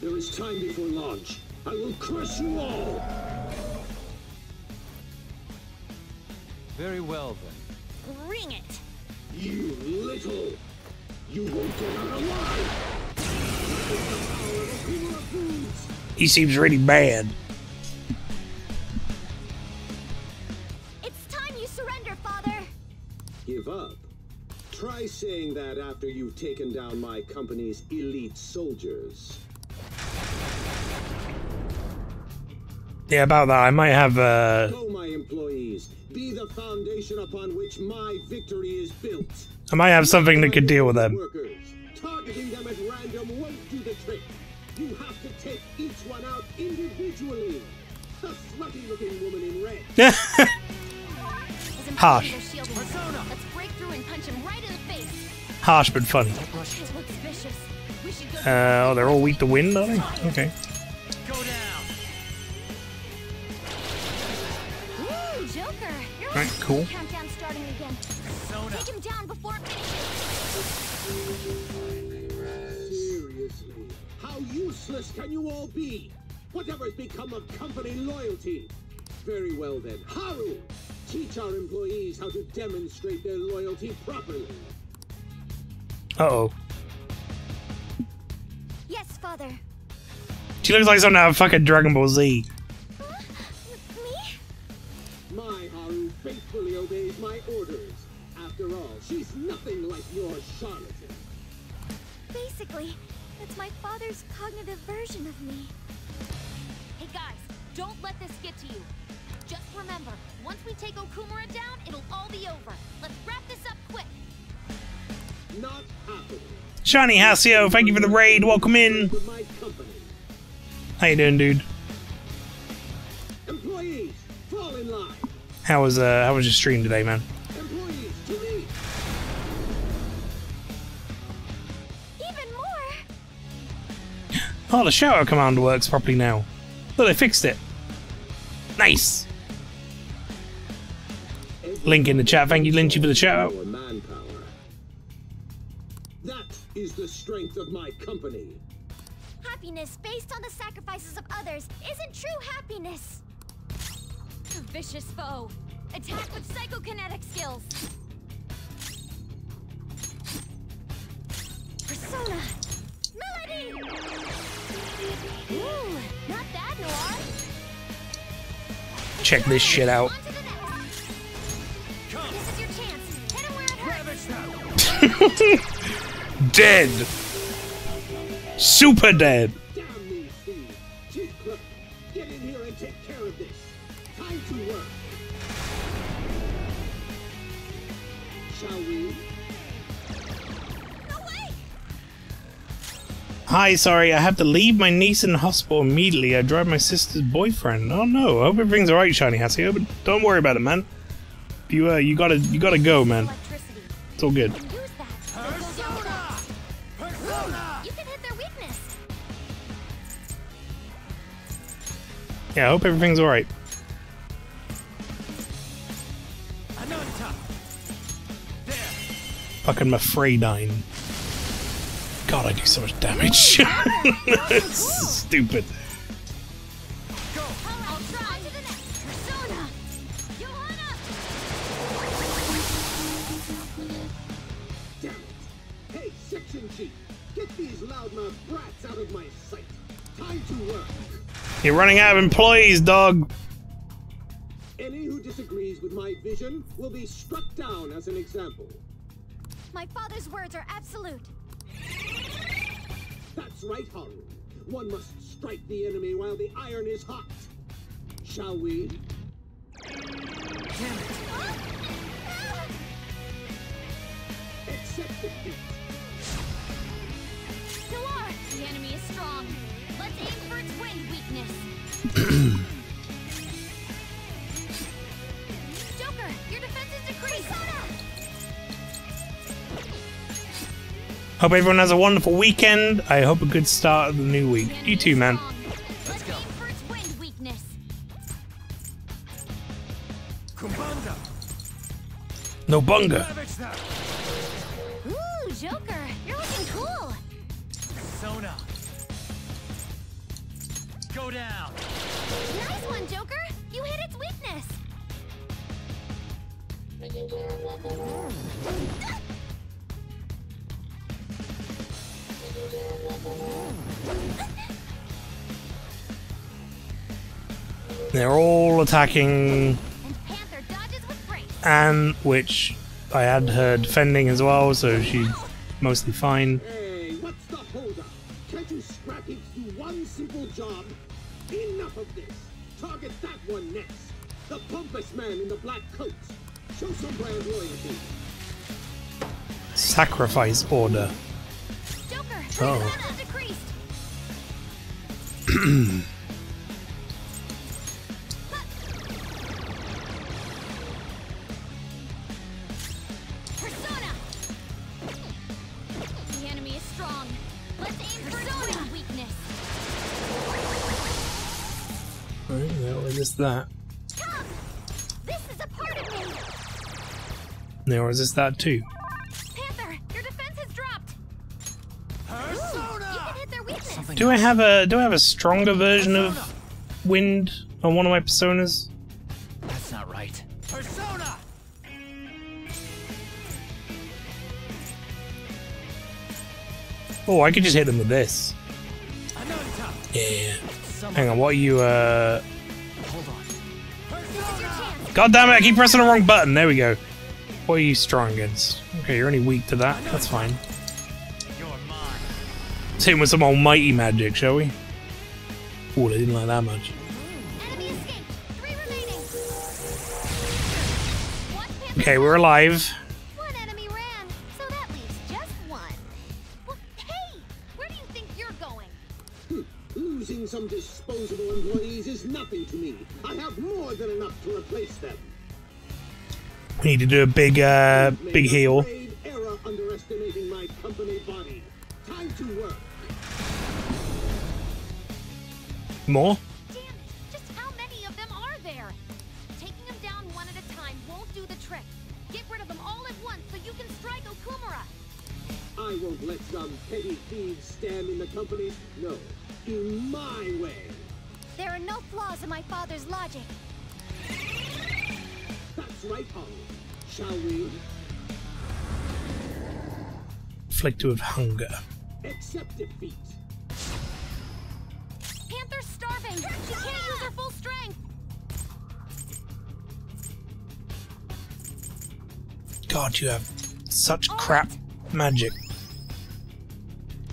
There is time before launch. I will crush you all! Very well, then. Bring it! You little! You won't get out alive! He seems really bad. surrender, Father. Give up? Try saying that after you've taken down my company's elite soldiers. Yeah, about that, I might have, Go, my employees. Be the foundation upon which my victory is built. I might have something that could deal with them. Workers. Targeting them at random won't do the trick. You have to take each one out individually. The slutty-looking woman in red. Harsh. Let's break through and punch him right in the face. Harsh but funny. It looks vicious. We should go. Oh, they're all weak to wind, are they? Okay. Ooh, Joker. You're Right, cool. Countdown starting again. Take him down before it Seriously, how useless can you all be? Whatever's become of company loyalty? Very well then, Haru! Teach our employees how to demonstrate their loyalty properly. Uh-oh. Yes, Father. She looks like something out of fucking Dragon Ball Z. My Haru faithfully obeys my orders. After all, she's nothing like your charlatan. Basically, it's my father's cognitive version of me. Hey guys, don't let this get to you. Just remember, once we take Okumura down, it'll all be over. Let's wrap this up quick. Not happening. Shiny Hasio, thank you for the raid. Welcome in. How you doing, dude? Employees, fall in line. How was your stream today, man? Employees, to me. Even more. Oh, the shout out command works properly now. Look, they fixed it. Nice. Link in the chat. Thank you, Lynchy, for the shout out. That is the strength of my company. Happiness based on the sacrifices of others isn't true happiness. A vicious foe. Attack with psychokinetic skills. Persona. Melody. Ooh, not bad, Noir. Check this shit out. This is your chance. Hit him where it hurts. Dead. Super dead. Damn these thieves. Chief Clerk, get in here and take care of this. Time to work. Shall we? No way. Hi, sorry, I have to leave my niece in the hospital immediately. I drive my sister's boyfriend. Oh no, I hope everything's alright, Shiny Hasio, but don't worry about it, man. You gotta go, man. It's all good. You can hit their weakness. Yeah, I hope everything's alright. Fucking Mafradine. God, I do so much damage. It's stupid. Damn it. Hey, Section Chief, get these loudmouth brats out of my sight. Time to work. You're running out of employees, dog. Any who disagrees with my vision will be struck down as an example. My father's words are absolute. That's right, Haru. One must strike the enemy while the iron is hot. Shall we? Damn it. Accept defeat. Noir, the enemy is strong. Let's aim for its wind weakness. Joker, your defense is decreased. Hope everyone has a wonderful weekend. I hope a good start of the new week. You too, man. Let's aim for its wind weakness. No bunga. Ooh, Joker, you're looking cool. Persona. Go down. Nice one, Joker. You hit its weakness. They're all attacking. And Panther dodges with grace. Anne, which I had her defending as well, so she's mostly fine. Hey, what's the holdup? Can't you scrap it do one simple job? Enough of this. Target that one next. The pompous man in the black coat. Show some brand loyalty. Sacrifice order. Joker, Oh. decreased. Persona. The enemy is strong. Let's aim for Persona weakness. Alright, now resist that. Come. This is a part of me. Now resist that too. Panther, your defense has dropped. Persona. You can hit their weakness. Do I have a stronger version of wind on one of my personas? That's not right. Persona! Oh, I could just hit them with this. Yeah. Hang on, what are you, Hold on. God damn it, I keep pressing the wrong button. There we go. What are you strong against? Okay, you're only weak to that. That's fine. Let's hit him with some almighty magic, shall we? Oh, they didn't like that much. Enemy escaped. 3 remaining. Okay, we're alive. One enemy ran, so that leaves just one. Well, hey, where do you think you're going? Losing some disposable employees is nothing to me. I have more than enough to replace them. We need to do a big heal. Error underestimating my company body. Time to work. More? Damn it, just how many of them are there? Taking them down one at a time won't do the trick. Get rid of them all at once so you can strike Okumura. I won't let some petty thieves stand in the company. No, in my way. There are no flaws in my father's logic. That's right, Holly. Shall we? Afflicted with hunger. Accept defeat. Panther's starving. She can't use her full strength. God, you have such crap magic.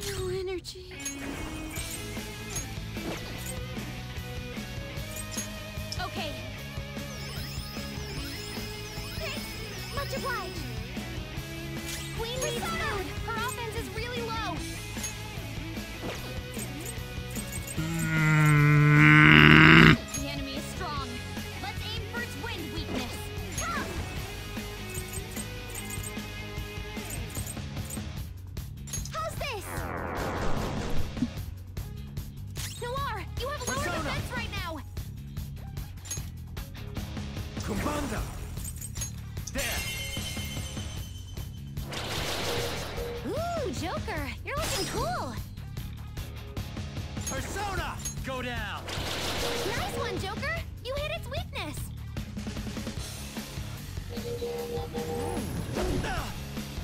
No energy. Okay. Thanks. Much obliged. Queen needs food. Her offense is really low. The enemy is strong. Let's aim for its wind weakness. Come! How's this? Noir, you have lower defense right now. Kumbanda! There! Ooh, Joker, you're looking cool. Persona! Go down! Nice one, Joker. You hit its weakness.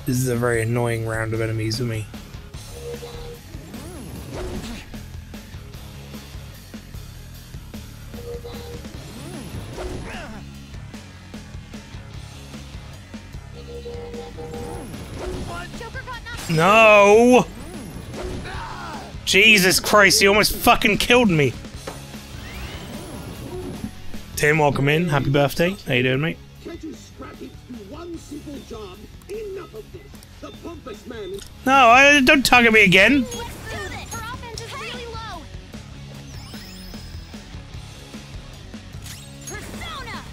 This is a very annoying round of enemies for me. Joker got knocked. No! Jesus Christ, he almost fucking killed me. Tim, welcome in. Happy birthday. How you doing, mate? Can't you scrap it do one simple job? Enough of this. The pompous man. No, don't target me again. Let's do this. Her offense is really low. Persona.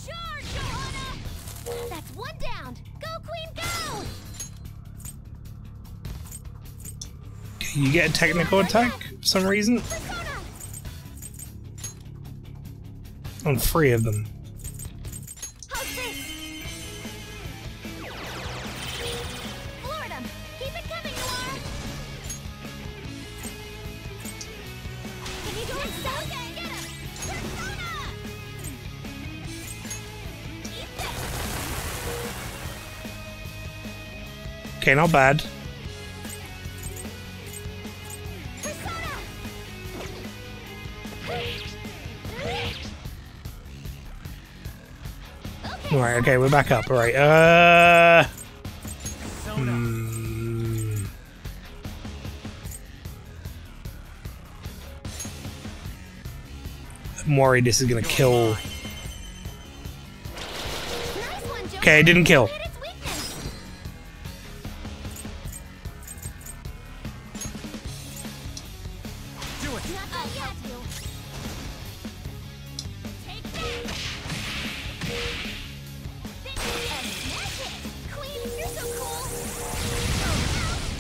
Charge, Johanna. That's one down. Go, Queen, go. You get a technical attack for some reason? On 3 of them. How's this? Floored him. Keep it coming, Noir. Can you do it? Okay, get him. Persona. Eat this. Okay, not bad. Alright, okay, we're back up. Alright, I'm worried this is gonna kill. Okay, it didn't kill.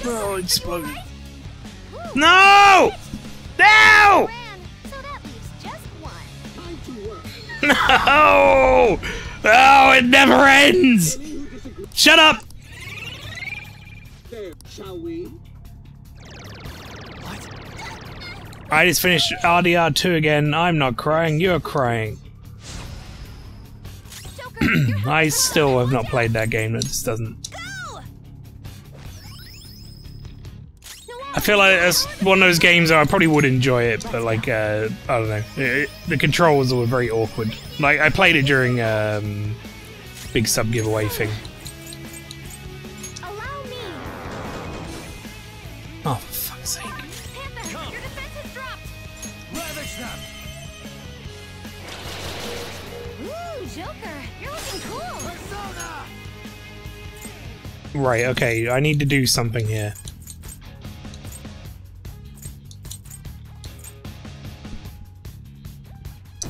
Oh, it exploded. No! No! No! Oh, it never ends! Shut up! Shall we? I just finished RDR2 again. I'm not crying, you're crying. I still have not played that game. That just doesn't. I feel like it's one of those games that I probably would enjoy it, but like, I don't know. The controls were very awkward. Like, I played it during big sub giveaway thing. Oh, for fuck's sake. Ooh, Joker, you're looking cool. Right, okay, I need to do something here.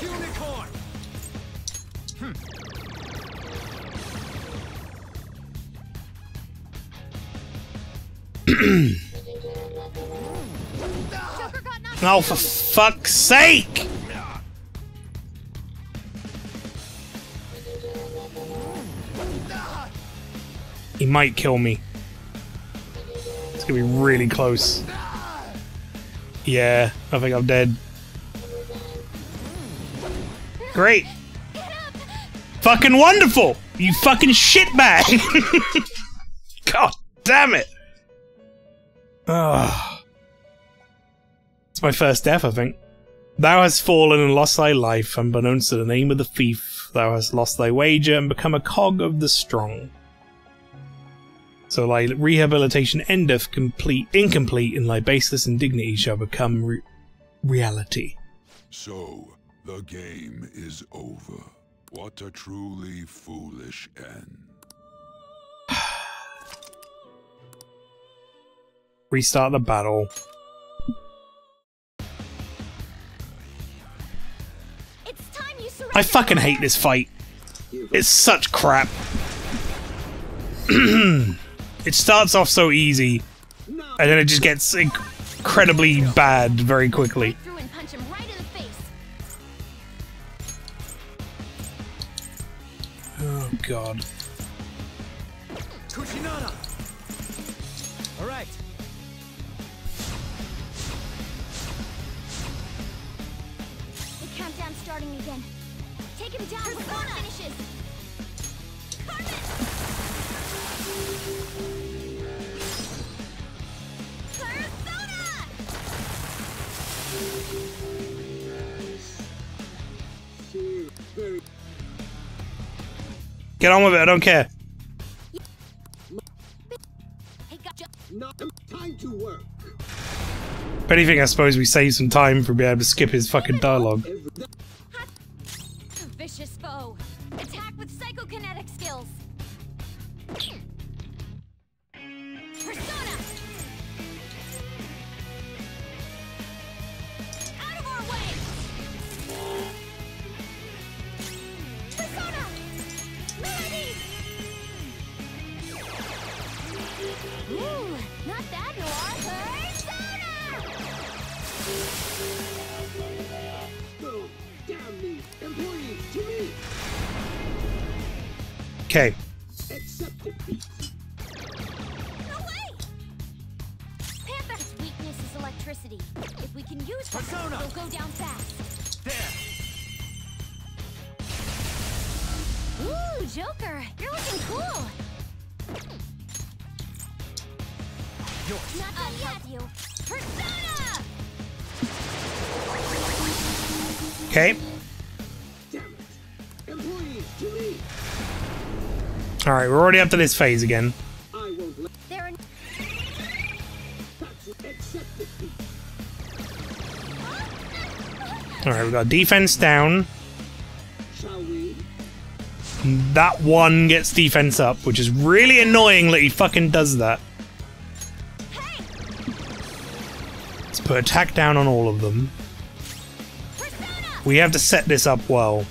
Unicorn. Oh, for fuck's sake! He might kill me. It's gonna be really close. Yeah, I think I'm dead. Great! Fucking wonderful! You fucking shitbag! God damn it! Ugh. It's my first death, I think. Thou hast fallen and lost thy life, unbeknownst to the name of the thief. Thou hast lost thy wager and become a cog of the strong. So thy rehabilitation endeth incomplete, and thy baseless indignity shall become reality. So, the game is over. What a truly foolish end. Restart the battle. I fucking hate this fight. It's such crap. It starts off so easy, and then it just gets incredibly bad very quickly. Oh god. Kuchinada. All right. The countdown's starting again. Take him down before it finishes. Get on with it, I don't care. Not time to work. If anything, I suppose we save some time for being able to skip his fucking dialogue. Vicious foe. Attack with psychokinetic skills. Persona! Out of our way! Persona! Melody! Ooh, not bad, Noir. Go, damn me, employees, to me. Okay. Accept defeat. No way! Panther's weakness is electricity. If we can use Persona, it'll go down fast. There. Ooh, Joker, you're looking cool. Yours. Not done yet, you. Persona! Okay. Damn it. Employees, to me. Alright, we're already up to this phase again. Alright, we got defense down. That one gets defense up, which is really annoying that he fucking does that. Let's put attack down on all of them. We have to set this up well.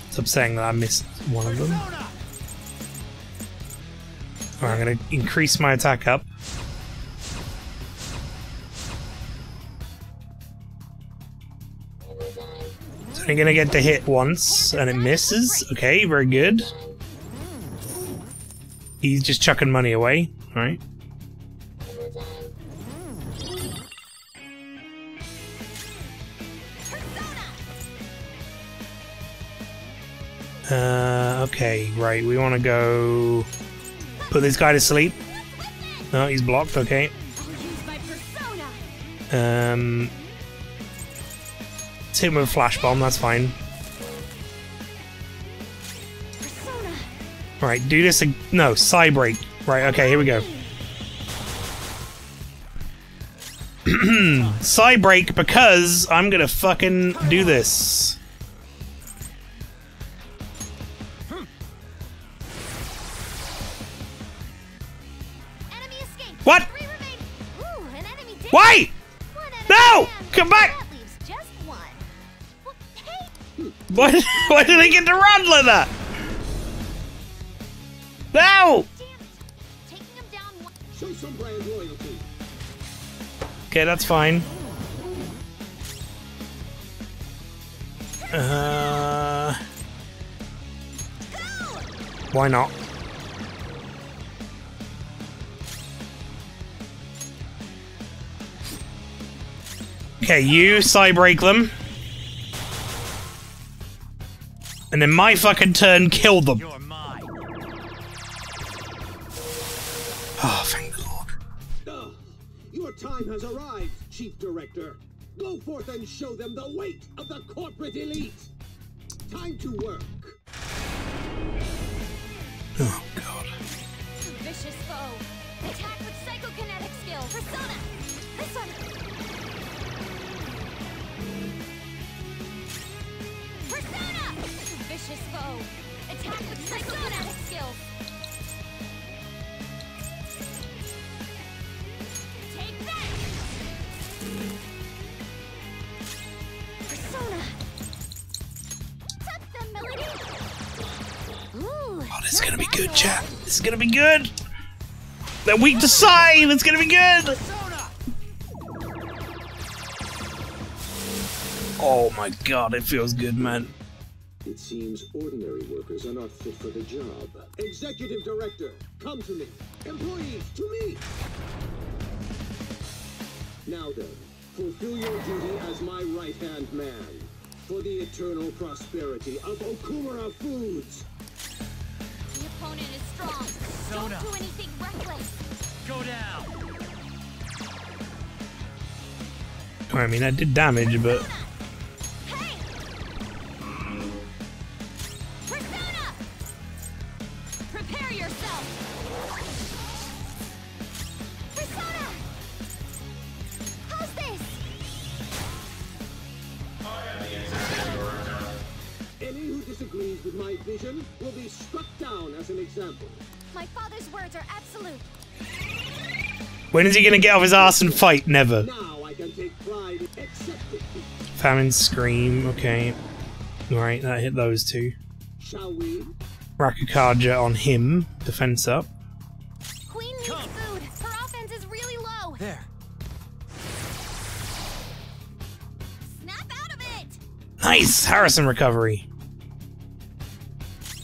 It's upsetting that I missed one of them. Alright, I'm going to increase my attack up. So I'm going to get to hit once, and it misses. Okay, very good. He's just chucking money away. Alright. Okay, right, we want to go put this guy to sleep. No, he's blocked, okay. Let's hit him with a flash bomb, that's fine. Alright, do this no, Psy break. Right, okay, here we go. Psy break because I'm gonna fucking do this. What? Why? No! Come back! Why did I get to run like that? No! Okay, that's fine. Why not? Okay, you Psy break them. And then my fucking turn, kill them. Oh, thank God. Your time has arrived, Chief Director. Go forth and show them the weight of the corporate elite. Time to work. Oh, God. Vicious foe. Attack with psychokinetic skill. Persona. This one. Persona! Vicious foe. Attack with psychokinetic skills. Take that! Persona! Touch the melody! Ooh, oh, this is gonna be good, chat. This is gonna be good! They're weak to Psy! That's gonna be good! Oh my God, it feels good, man. It seems ordinary workers are not fit for the job. Executive Director, come to me. Employees, to me. Now then, fulfill your duty as my right-hand man for the eternal prosperity of Okumura Foods. the opponent is strong. Don't do anything reckless. Go down. I mean, I did damage, but... Prepare yourself! Persona! How's this? Any who disagrees with my vision will be struck down as an example. My father's words are absolute. When is he gonna get off his ass and fight? Never. Now I can take pride in accepting. Famine Scream, okay. Alright, that hit those two. Shall we? Rakukaja on him, defense up. Queen needs food. Her offense is really low. There. Snap out of it! Nice! Harrison recovery.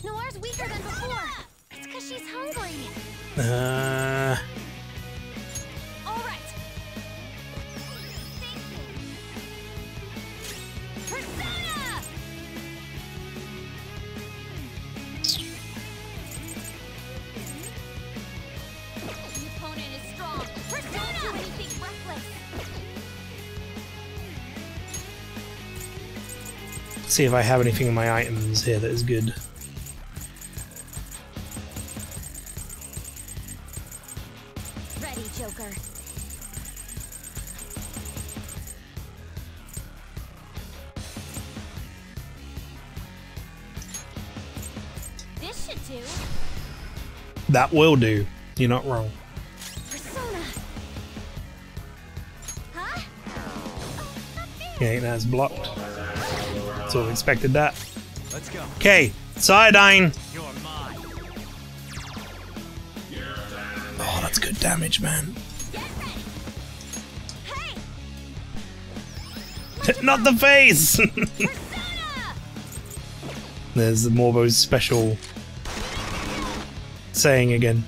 Noir's weaker than before. It's because she's hungry. All right. Thank you. Persona! see if I have anything in my items here that is good. Ready, Joker. This should do. That will do. You're not wrong. Persona. Huh? Okay, that's blocked. Sort of expected that. Let's go. Okay, Cyanide. You're mine. Oh, that's good damage, man. Not the face! There's the Morbo's special saying again.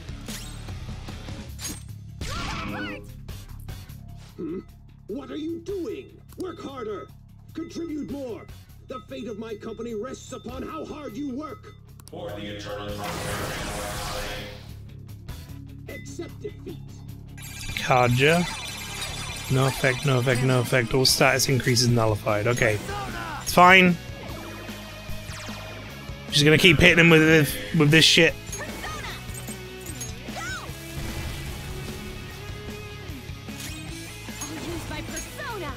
What are you doing? Work harder! Contribute more! The fate of my company rests upon how hard you work! For the eternal prosperity. Accept defeat. Kaja. No effect, no effect, no effect. All status increases nullified. Okay. It's fine. Just gonna keep hitting him with this shit. I'll use my persona.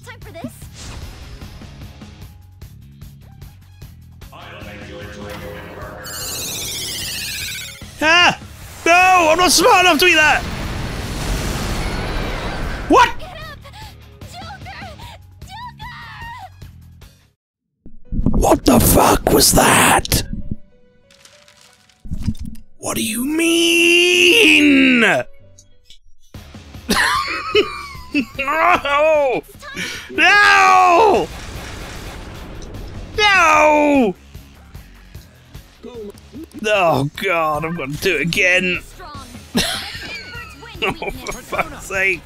Time for this. I'll make you into a human worker. Ah! No! I'm not smart enough to eat that! What? What the fuck was that? What do you mean? No! No! No! Oh god, I'm gonna do it again. Oh, for fuck's sake.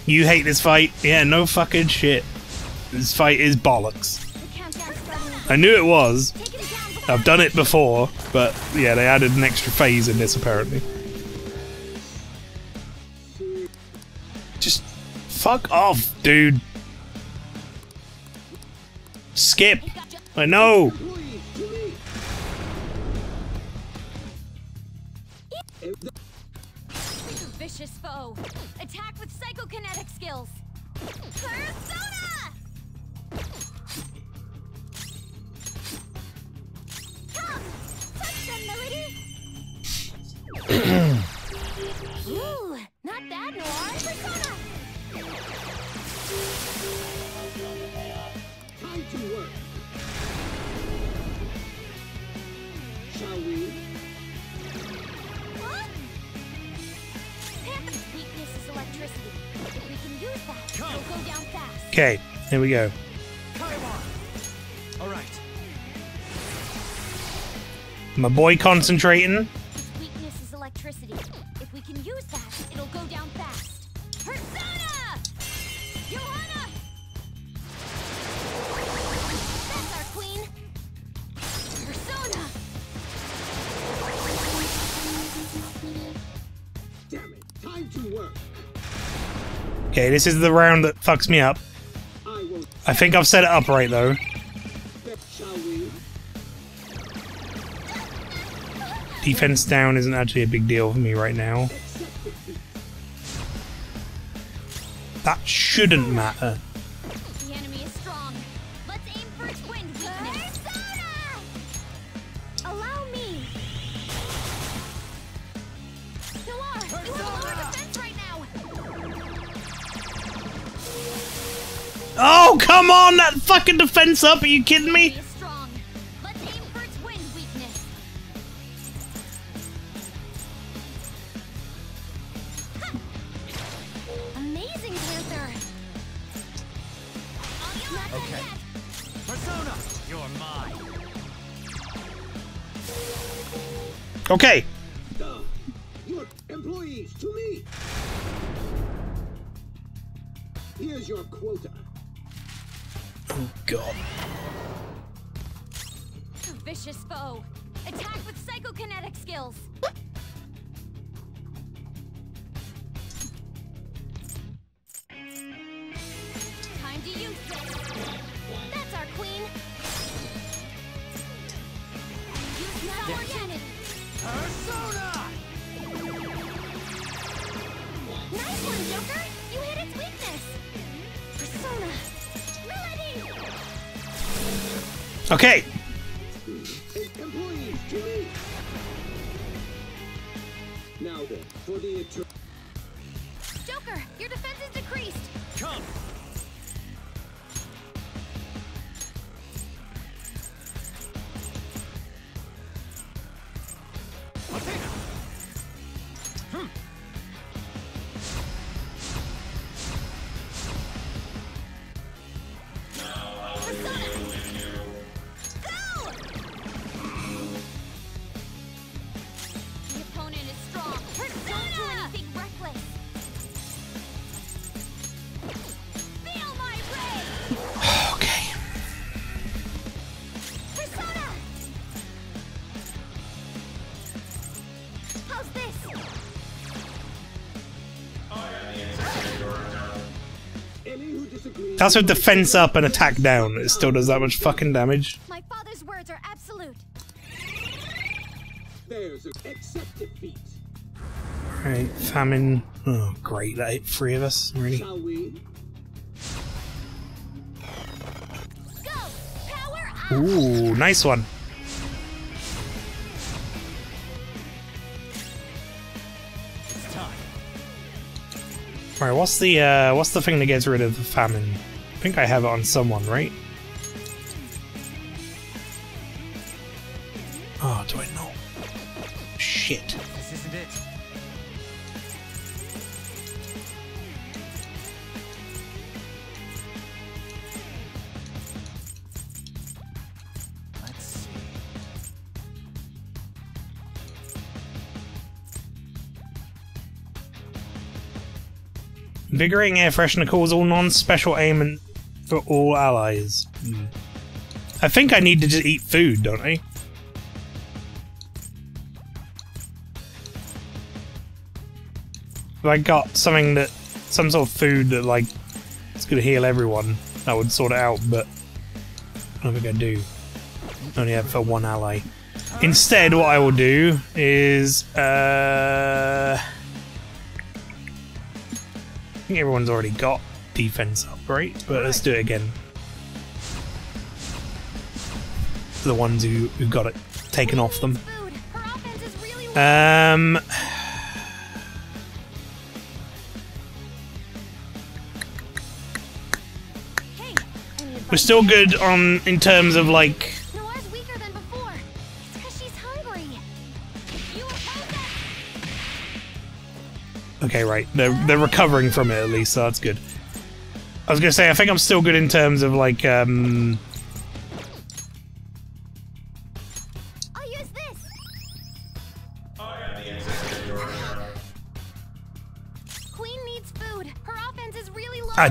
You hate this fight? Yeah, no fucking shit. This fight is bollocks. I knew it was. I've done it before, but yeah, they added an extra phase in this apparently. Just fuck off, dude. Skip. I know. Vicious foe. Attack with psychokinetic skills. Persona! Come! Touch them, Melody! Ooh, not bad, Noir. Persona! Time to work. Shall we? What? Panther's weakness is electricity. If we can use that, it'll go down fast. Okay, here we go. All right. My boy concentrating. Its weakness is electricity. If we can use that, it'll go down fast. Persona! Johanna! That's our queen. Persona! Damn it! Time to work. Okay, this is the round that fucks me up. I think I've set it up right though. Shall we? Defense down isn't actually a big deal for me right now. That shouldn't matter. The enemy is strong. Let's aim for its wind weakness. Persona! Allow me. Noir, you have lower defense right now. Oh, come on! That fucking defense up! Are you kidding me? Is strong. Let's aim for its wind weakness. Ha! Amazing, Panther. Okay. Persona, you're mine. Okay. Your employees, to me! Here's your quota. Oh, God. A vicious foe. Attack with psychokinetic skills. Time to use this. That's our queen. Use power cannon. Persona! Nice one, Joker. You hit its weakness. Persona. Melody. Okay. Employees, to me! Now then, for the Joker, your defense is decreased. Come! The opponent is strong. Don't do anything reckless. Feel my ray! Okay. Persona! How's this? That's with defense up and attack down. It still does that much fucking damage. My father's words are absolute. There's accept defeat. Right, famine. Oh, great. That hit 3 of us. Really? Shall we? Go! Power up! Ooh, nice one. It's time. Right, what's the thing that gets rid of the famine? I think I have it on someone, right? Oh, do I know? Shit. This isn't it. Let's see. Invigorating air freshener calls all non-special aim for all allies. I think I need to just eat food, don't I? If I got something that, some sort of food that like, it's gonna heal everyone, that would sort it out, but I don't think I do. I only have for one ally. Instead, what I will do is, I think everyone's already got defense up, right? But let's do it again. The ones who got it taken off them. We're still good on in terms of like. Noir's weaker than before. It's because she's hungry. You oppose that. Okay, right. They're recovering from it at least, so that's good. I was gonna say I think I'm still good in terms of like I'll use this. Queen needs food. Her offense is really low. I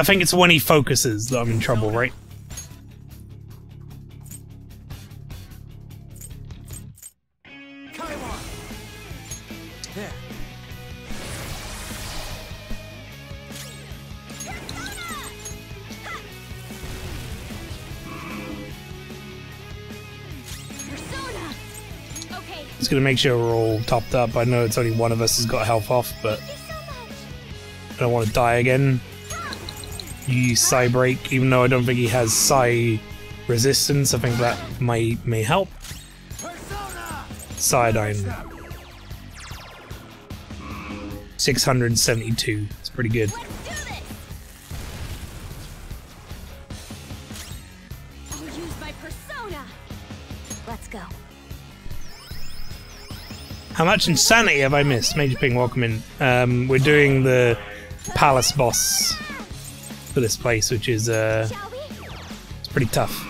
think it's when he focuses that I'm in trouble, right? There. Persona. Okay. Just gonna make sure we're all topped up. I know it's only one of us has got health off, but I don't want to die again. You use Psy Break, even though I don't think he has Psy resistance. I think that may help. Cyanide. 672. It's pretty good. I'll use my persona. Let's go. How much insanity have I missed? Major Ping, welcome in. We're doing the palace boss for this place, which is it's pretty tough.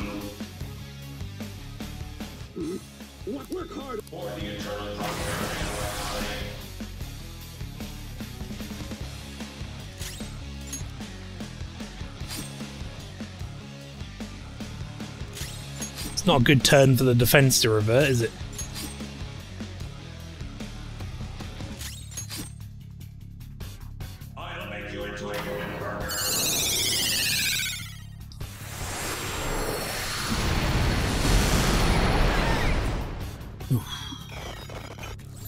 Work hard for the eternal It's not a good turn for the defense to revert, is it? I'll make you into a human burger.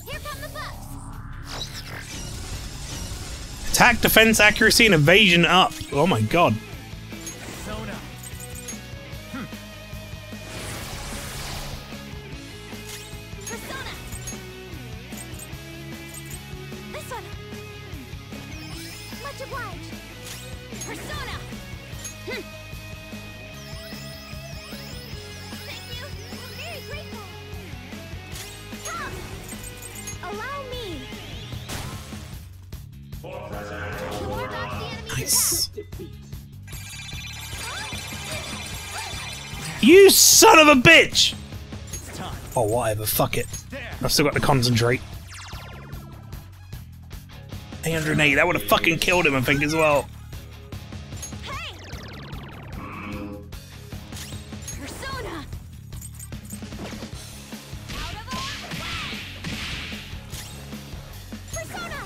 Here come the bugs. Attack, defense, accuracy, and evasion up. Oh my god. Persona. Persona. This one. Much obliged. Persona. Thank you. I'm very grateful. Come. Allow me. Nice. You son of a bitch! Oh, whatever. Fuck it. I've still got to concentrate. 808. That would have fucking killed him, I think, as well. Persona. Out of order. Persona.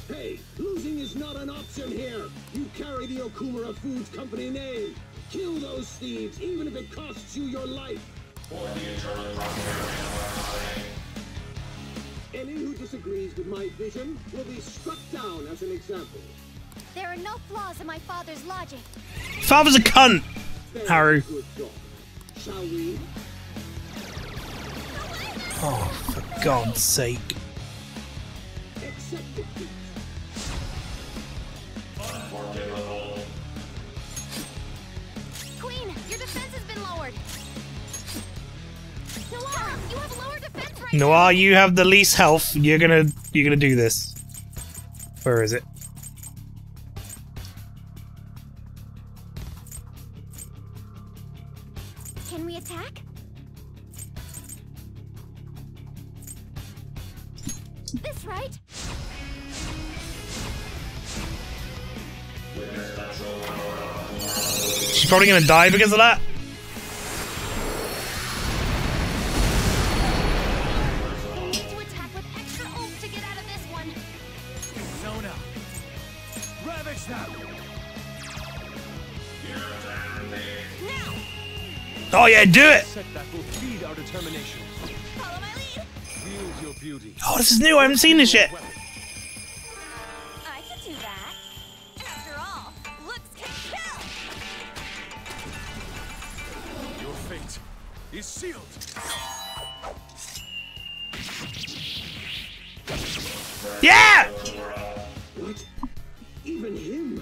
Hey, losing is not an option here. You carry the Okumura Foods Company name. Kill those thieves, even if it costs you your life. For the eternal prosperity of our body. Any who disagrees with my vision will be struck down as an example. There are no flaws in my father's logic. Father's a cunt, Haru. Good job. Shall we? Oh, for God's sake. Accept defeat. Unforgivable. Queen, your defense has been lowered. Noir, you have lower defense right Noir, you have the least health. You're gonna do this. Where is it? Can we attack? This right? She's probably gonna die because of that. Need to attack with extra oomph to get out of this one. Persona. Ravage them. Oh yeah, do it! Set that will feed our determination. Follow my lead. Wield your beauty. Oh, this is new. I haven't seen this yet. I could do that. After all, looks can kill. Your fate is sealed. Yeah! What? Even him?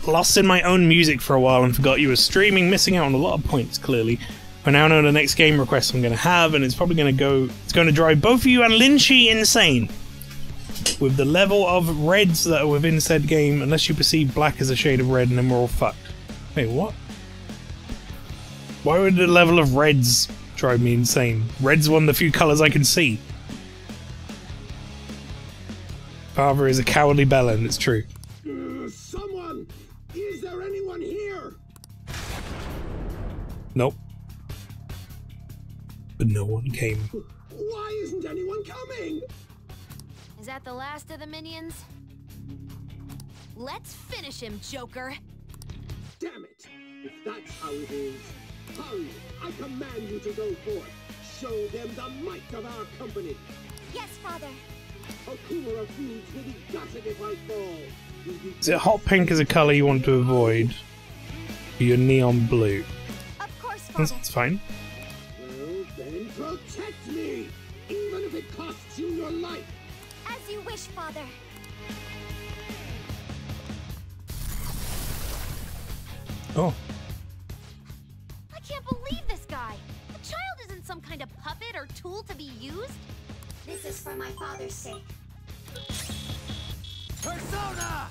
Lost in my own music for a while and forgot you were streaming, missing out on a lot of points, clearly. I now know the next game request I'm going to have, and it's probably going to drive both of you and Lynchy insane. With the level of reds that are within said game, unless you perceive black as a shade of red, and then we're all fucked. Wait, what? Why would the level of reds drive me insane? Red's one of the few colours I can see. Father is a cowardly bellend, it's true. Someone! Is there anyone here? Nope. But no one came. Why isn't anyone coming? Is that the last of the minions? Let's finish him, Joker! Damn it! If that's how it is, hurry! I command you to go forth. Show them the might of our company. Yes, father. Okumura Foods will be gutted if I fall. Is it hot pink as a colour you want to avoid? Or your neon blue? Of course, father. That's fine. Well, then protect me! Even if it costs you your life! As you wish, father. Oh. I can't believe this guy! The child isn't some kind of puppet or tool to be used! This is for my father's sake. Persona!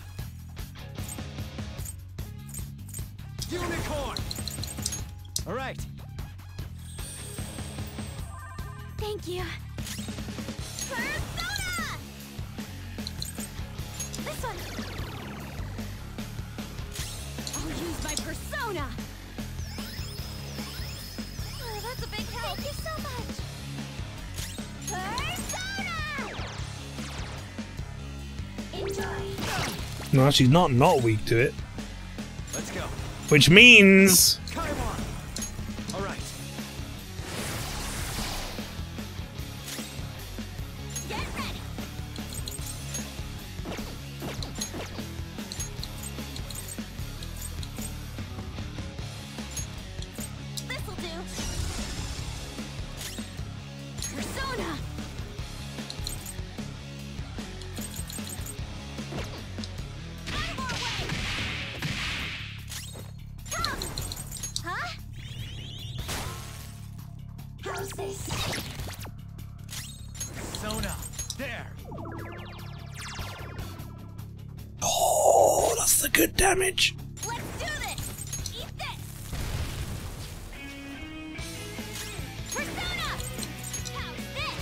Unicorn! Alright. Thank you. Persona! This one. I'll use my persona. Oh, that's a big help. Thank you so much. Persona! Enjoy. No, she's not weak to it. Let's go. Which means... Cut him on. All right. Get ready. This'll do. Persona. Out of our way. Come. Huh? How's this? Persona. There. Oh, that's the good damage. Let's do this. Eat this. Persona. How's this?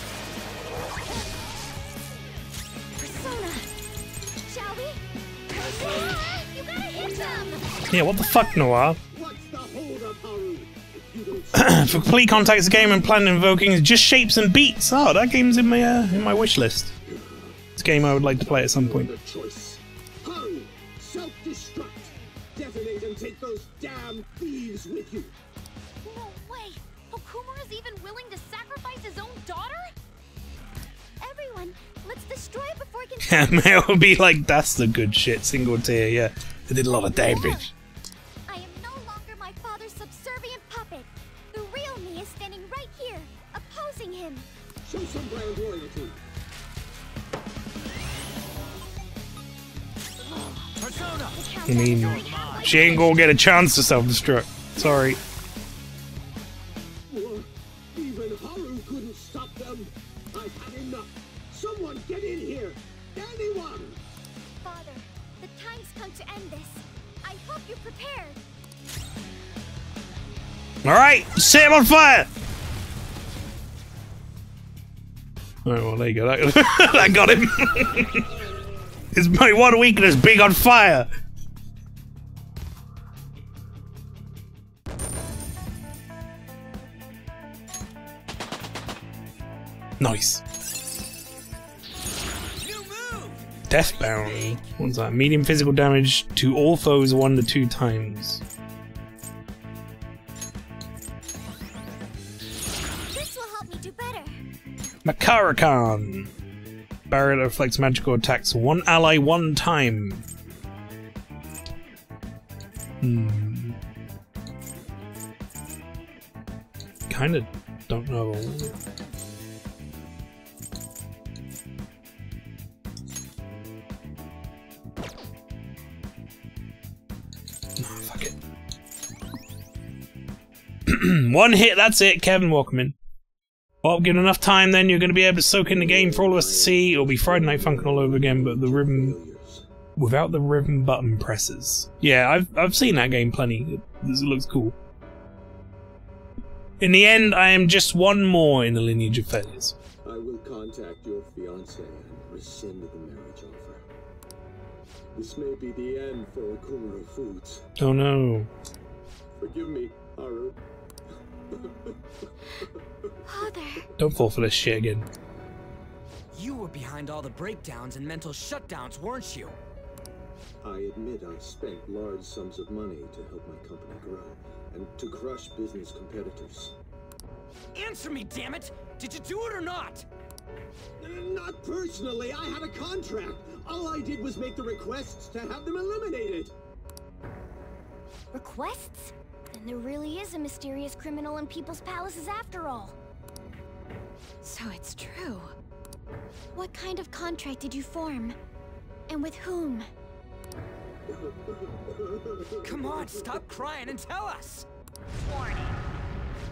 Persona. Shall we? Persona. You gotta hit them. Yeah, what the fuck, Noir? What's the hold up, Haru? For complete contacts, the game and plan invoking is just shapes and beats. Oh, that game's in my wish list. It's a game I would like to play at some point. The choice. Haru, self-destruct. Detonate and take those damn thieves with you. No way! Okumura's even willing to sacrifice his own daughter? Everyone, let's destroy it before it can. Yeah, Mel would be like, that's the good shit, single tier, yeah. They did a lot of damage. I am no longer my father's subservient puppet. The real me is standing right here, opposing him. Show some brand loyalty. Persona. I mean, she ain't gonna get a chance to self-destruct. Sorry. Even Haru couldn't stop them. I've had enough. Someone get in here. Anyone. Father, the time's come to end this. I hope you're prepared. Alright, set him on fire! Alright, well, there you go. That got him. His my one weakness, being on fire. Nice. Deathbound. What's that? Medium physical damage to all foes 1 to 2 times. This will help me do better. Makarakan. Barrier that reflects magical attacks 1 ally 1 time. Kinda don't know. Fuck it. 1 hit, that's it. Kevin, welcome in. Well, given enough time, then you're going to be able to soak in the game for all of us to see. It'll be Friday Night Funkin' all over again, but the rhythm without the rhythm button presses. Yeah, I've seen that game plenty. It looks cool. In the end, I am just one more in the lineage of failures. I will contact your fiancé and rescind the marriage offer. This may be the end for Okumura Foods. Oh no. Forgive me, Haru. Father. Don't fall for this shit again. You were behind all the breakdowns and mental shutdowns, weren't you? I admit I spent large sums of money to help my company grow and to crush business competitors. Answer me, damn it! Did you do it or not? Not personally. I had a contract. All I did was make the requests to have them eliminated. Requests? Then there really is a mysterious criminal in people's palaces after all. So it's true. What kind of contract did you form? And with whom? Come on, stop crying and tell us! Warning.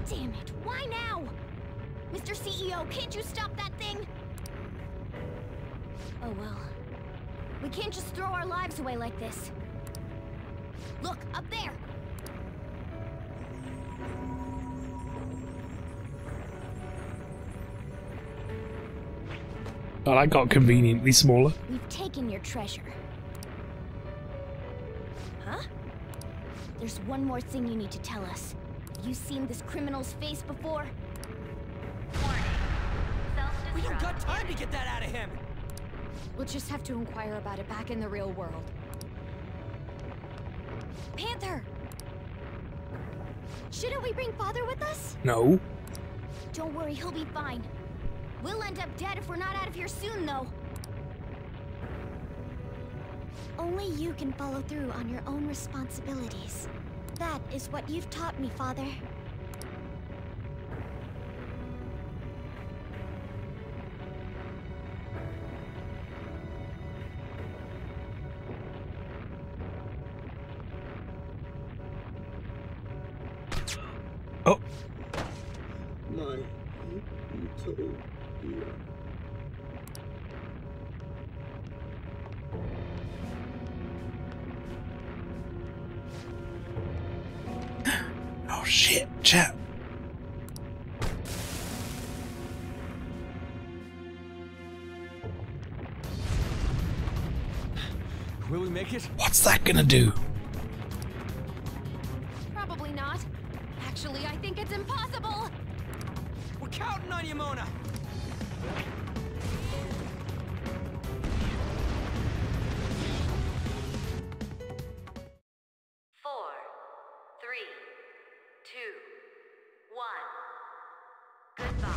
Damn it, why now? Mr. CEO, can't you stop that thing? Oh well. We can't just throw our lives away like this. Look, up there! Oh, that got conveniently smaller. We've taken your treasure. Huh? There's one more thing you need to tell us. Have you seen this criminal's face before? We don't got time to get that out of him! We'll just have to inquire about it back in the real world. Panther! Shouldn't we bring Father with us? No. Don't worry, he'll be fine. We'll end up dead if we're not out of here soon, though. Only you can follow through on your own responsibilities. That is what you've taught me, Father. Oh. My utopia. Oh shit, chat. Will we make it? What's that gonna do? Probably not. Actually, I think it's impossible. We're counting on you, Mona. Four, three, two, one. Goodbye.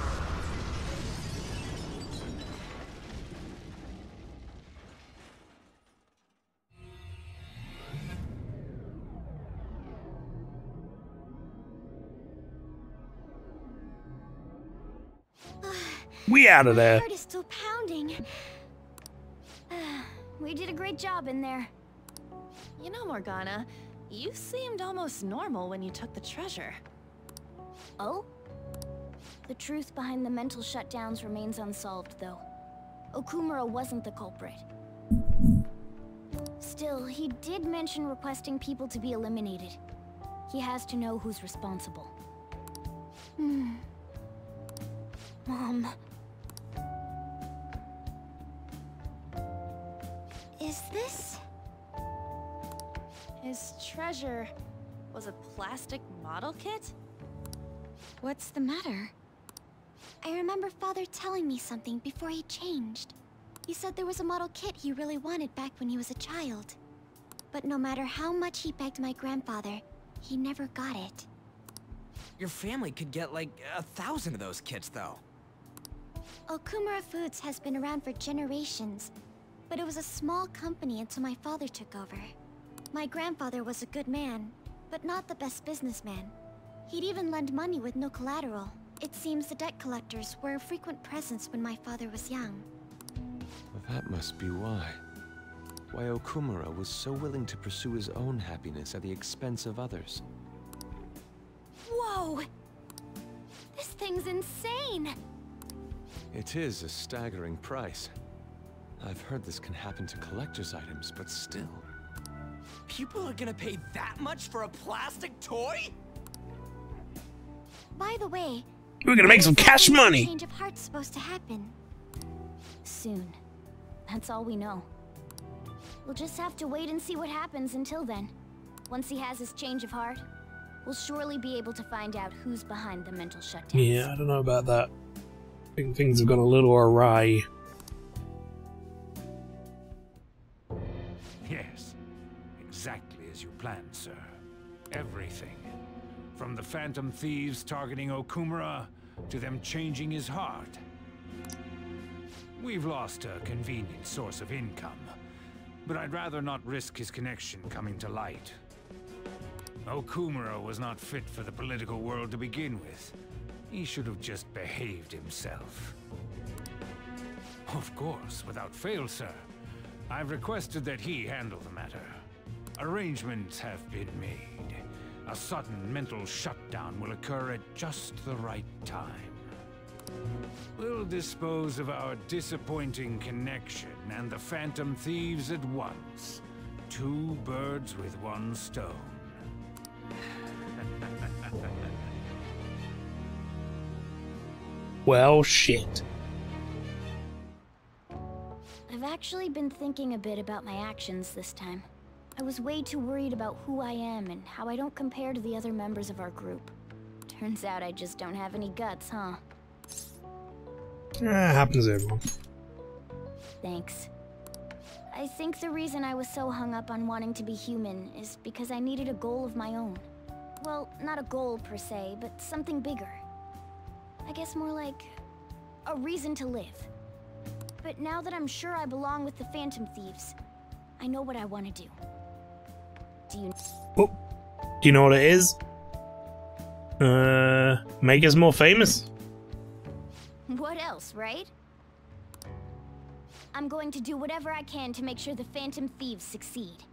We out of there. My heart is still pounding. We did a great job in there. You know, Morgana, you seemed almost normal when you took the treasure. Oh? The truth behind the mental shutdowns remains unsolved, though. Okumura wasn't the culprit. Still, he did mention requesting people to be eliminated. He has to know who's responsible. Mom. Is this? His treasure was a plastic model kit? What's the matter? I remember Father telling me something before he changed. He said there was a model kit he really wanted back when he was a child. But no matter how much he begged my grandfather, he never got it. Your family could get like 1,000 of those kits, though. Okumura Foods has been around for generations, but it was a small company until my father took over. My grandfather was a good man, but not the best businessman. He'd even lend money with no collateral. It seems the debt collectors were a frequent presence when my father was young. Well, that must be why. Why Okumura was so willing to pursue his own happiness at the expense of others. Whoa! This thing's insane! It is a staggering price. I've heard this can happen to collector's items, but still. People are gonna pay that much for a plastic toy? By the way, we're gonna make some cash money. Change of heart's supposed to happen soon. That's all we know. We'll just have to wait and see what happens until then. Once he has his change of heart, we'll surely be able to find out who's behind the mental shutdown. Yeah, I don't know about that. I think things have gone a little awry. Yes, exactly as you planned, sir. Everything. From the Phantom Thieves targeting Okumura, to them changing his heart. We've lost a convenient source of income, but I'd rather not risk his connection coming to light. Okumura was not fit for the political world to begin with. He should have just behaved himself. Of course, without fail, sir. I've requested that he handle the matter. Arrangements have been made. A sudden mental shutdown will occur at just the right time. We'll dispose of our disappointing connection and the Phantom Thieves at once. 2 birds with 1 stone. Well, shit. I've actually been thinking a bit about my actions this time. I was way too worried about who I am and how I don't compare to the other members of our group. Turns out I just don't have any guts, huh? Happens to everyone. Thanks. I think the reason I was so hung up on wanting to be human is because I needed a goal of my own. Well, not a goal per se, but something bigger. I guess more like a reason to live. But now that I'm sure I belong with the Phantom Thieves, I know what I want to do. Do you... Oh, do you know what it is? Make us more famous. What else, right? I'm going to do whatever I can to make sure the Phantom Thieves succeed.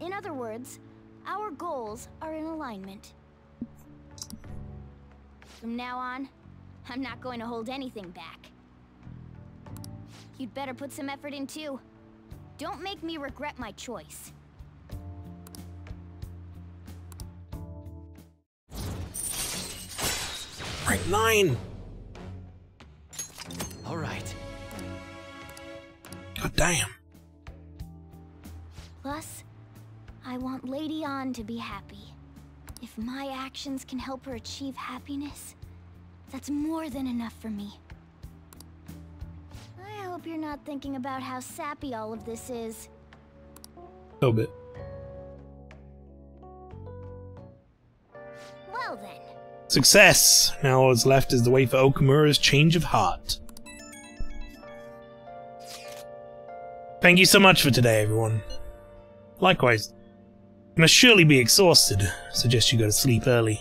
In other words, our goals are in alignment. From now on, I'm not going to hold anything back. You'd better put some effort in too. Don't make me regret my choice. Rank 9. All right. God damn. Plus, I want Lady An to be happy. If my actions can help her achieve happiness, that's more than enough for me. I hope you're not thinking about how sappy all of this is. A little bit. Well then. Success! Now all that's left is the wait for Okamura's change of heart. Thank you so much for today, everyone. Likewise. You must surely be exhausted. I suggest you go to sleep early.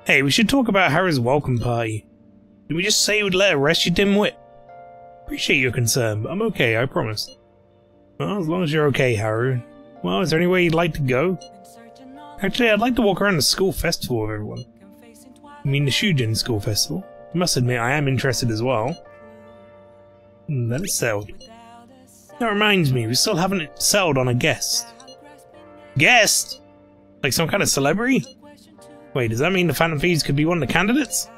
Hey, we should talk about Haru's welcome party. Did we just say you would let her rest, you dimwit? Appreciate your concern, but I'm okay, I promise. Well, as long as you're okay, Haru. Well, is there any way you'd like to go? Actually, I'd like to walk around the school festival with everyone. I mean the Shujin School Festival. I must admit, I am interested as well. Then it's settled. That reminds me, we still haven't settled on a guest. Guest? Like some kind of celebrity? Wait, does that mean the Phantom Thieves could be one of the candidates?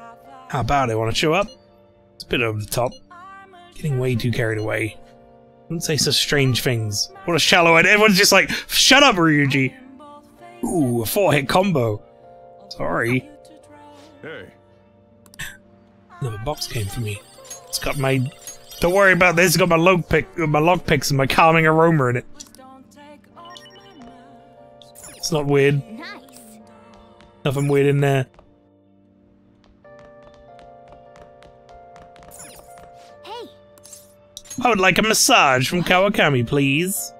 How about it? Want to show up? It's a bit over the top. Getting way too carried away. Don't say such strange things. What a shallow idea. Everyone's just like, shut up, Ryuji! Ooh, a 4-hit combo. Sorry. Hey. Another box came for me. It's got my... Don't worry about this, it's got my lockpicks and my calming aroma in it. It's not weird. Nice. Nothing weird in there. Hey. I would like a massage from Kawakami, please.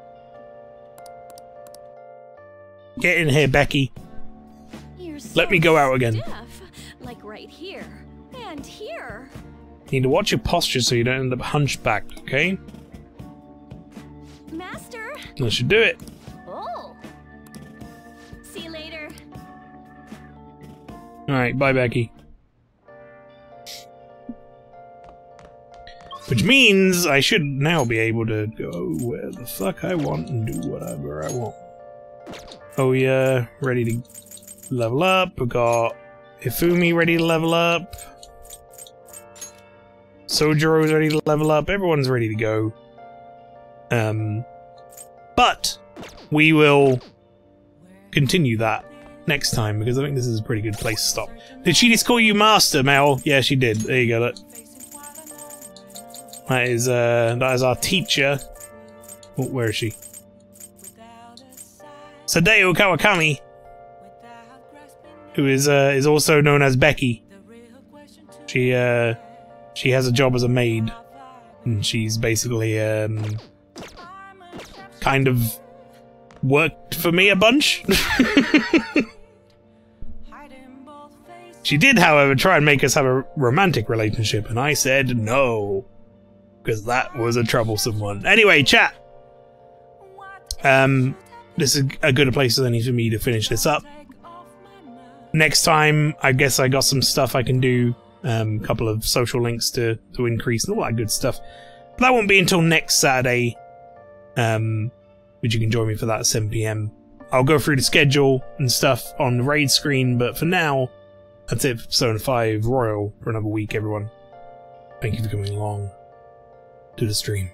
Get in here, Becky. You're so Let me go out again. stiff. Like right here. And here. You need to watch your posture so you don't end up hunchbacked, okay? Master. That should do it. Oh. See you later. Alright, bye, Becky. Which means I should now be able to go where the fuck I want and do whatever I want. Oh yeah, ready to level up. We got Ifumi ready to level up. Sojiro's ready to level up. Everyone's ready to go. But we will continue that next time because I think this is a pretty good place to stop. Did she just call you Master, Mel? Yeah, she did. There you go. Look. That is our teacher. Oh, where is she? Sadeo Kawakami, who is also known as Becky. She has a job as a maid, and she's basically kind of worked for me a bunch. She did, however, try and make us have a romantic relationship, and I said no, because that was a troublesome one. Anyway, chat. This is a good place than any for me to finish this up. Next time, I guess I got some stuff I can do. A couple of social links to increase and all that good stuff. But that won't be until next Saturday, which you can join me for that at 7 PM. I'll go through the schedule and stuff on the raid screen, but for now, That's it for Persona 5 Royal for another week, everyone. Thank you for coming along to the stream.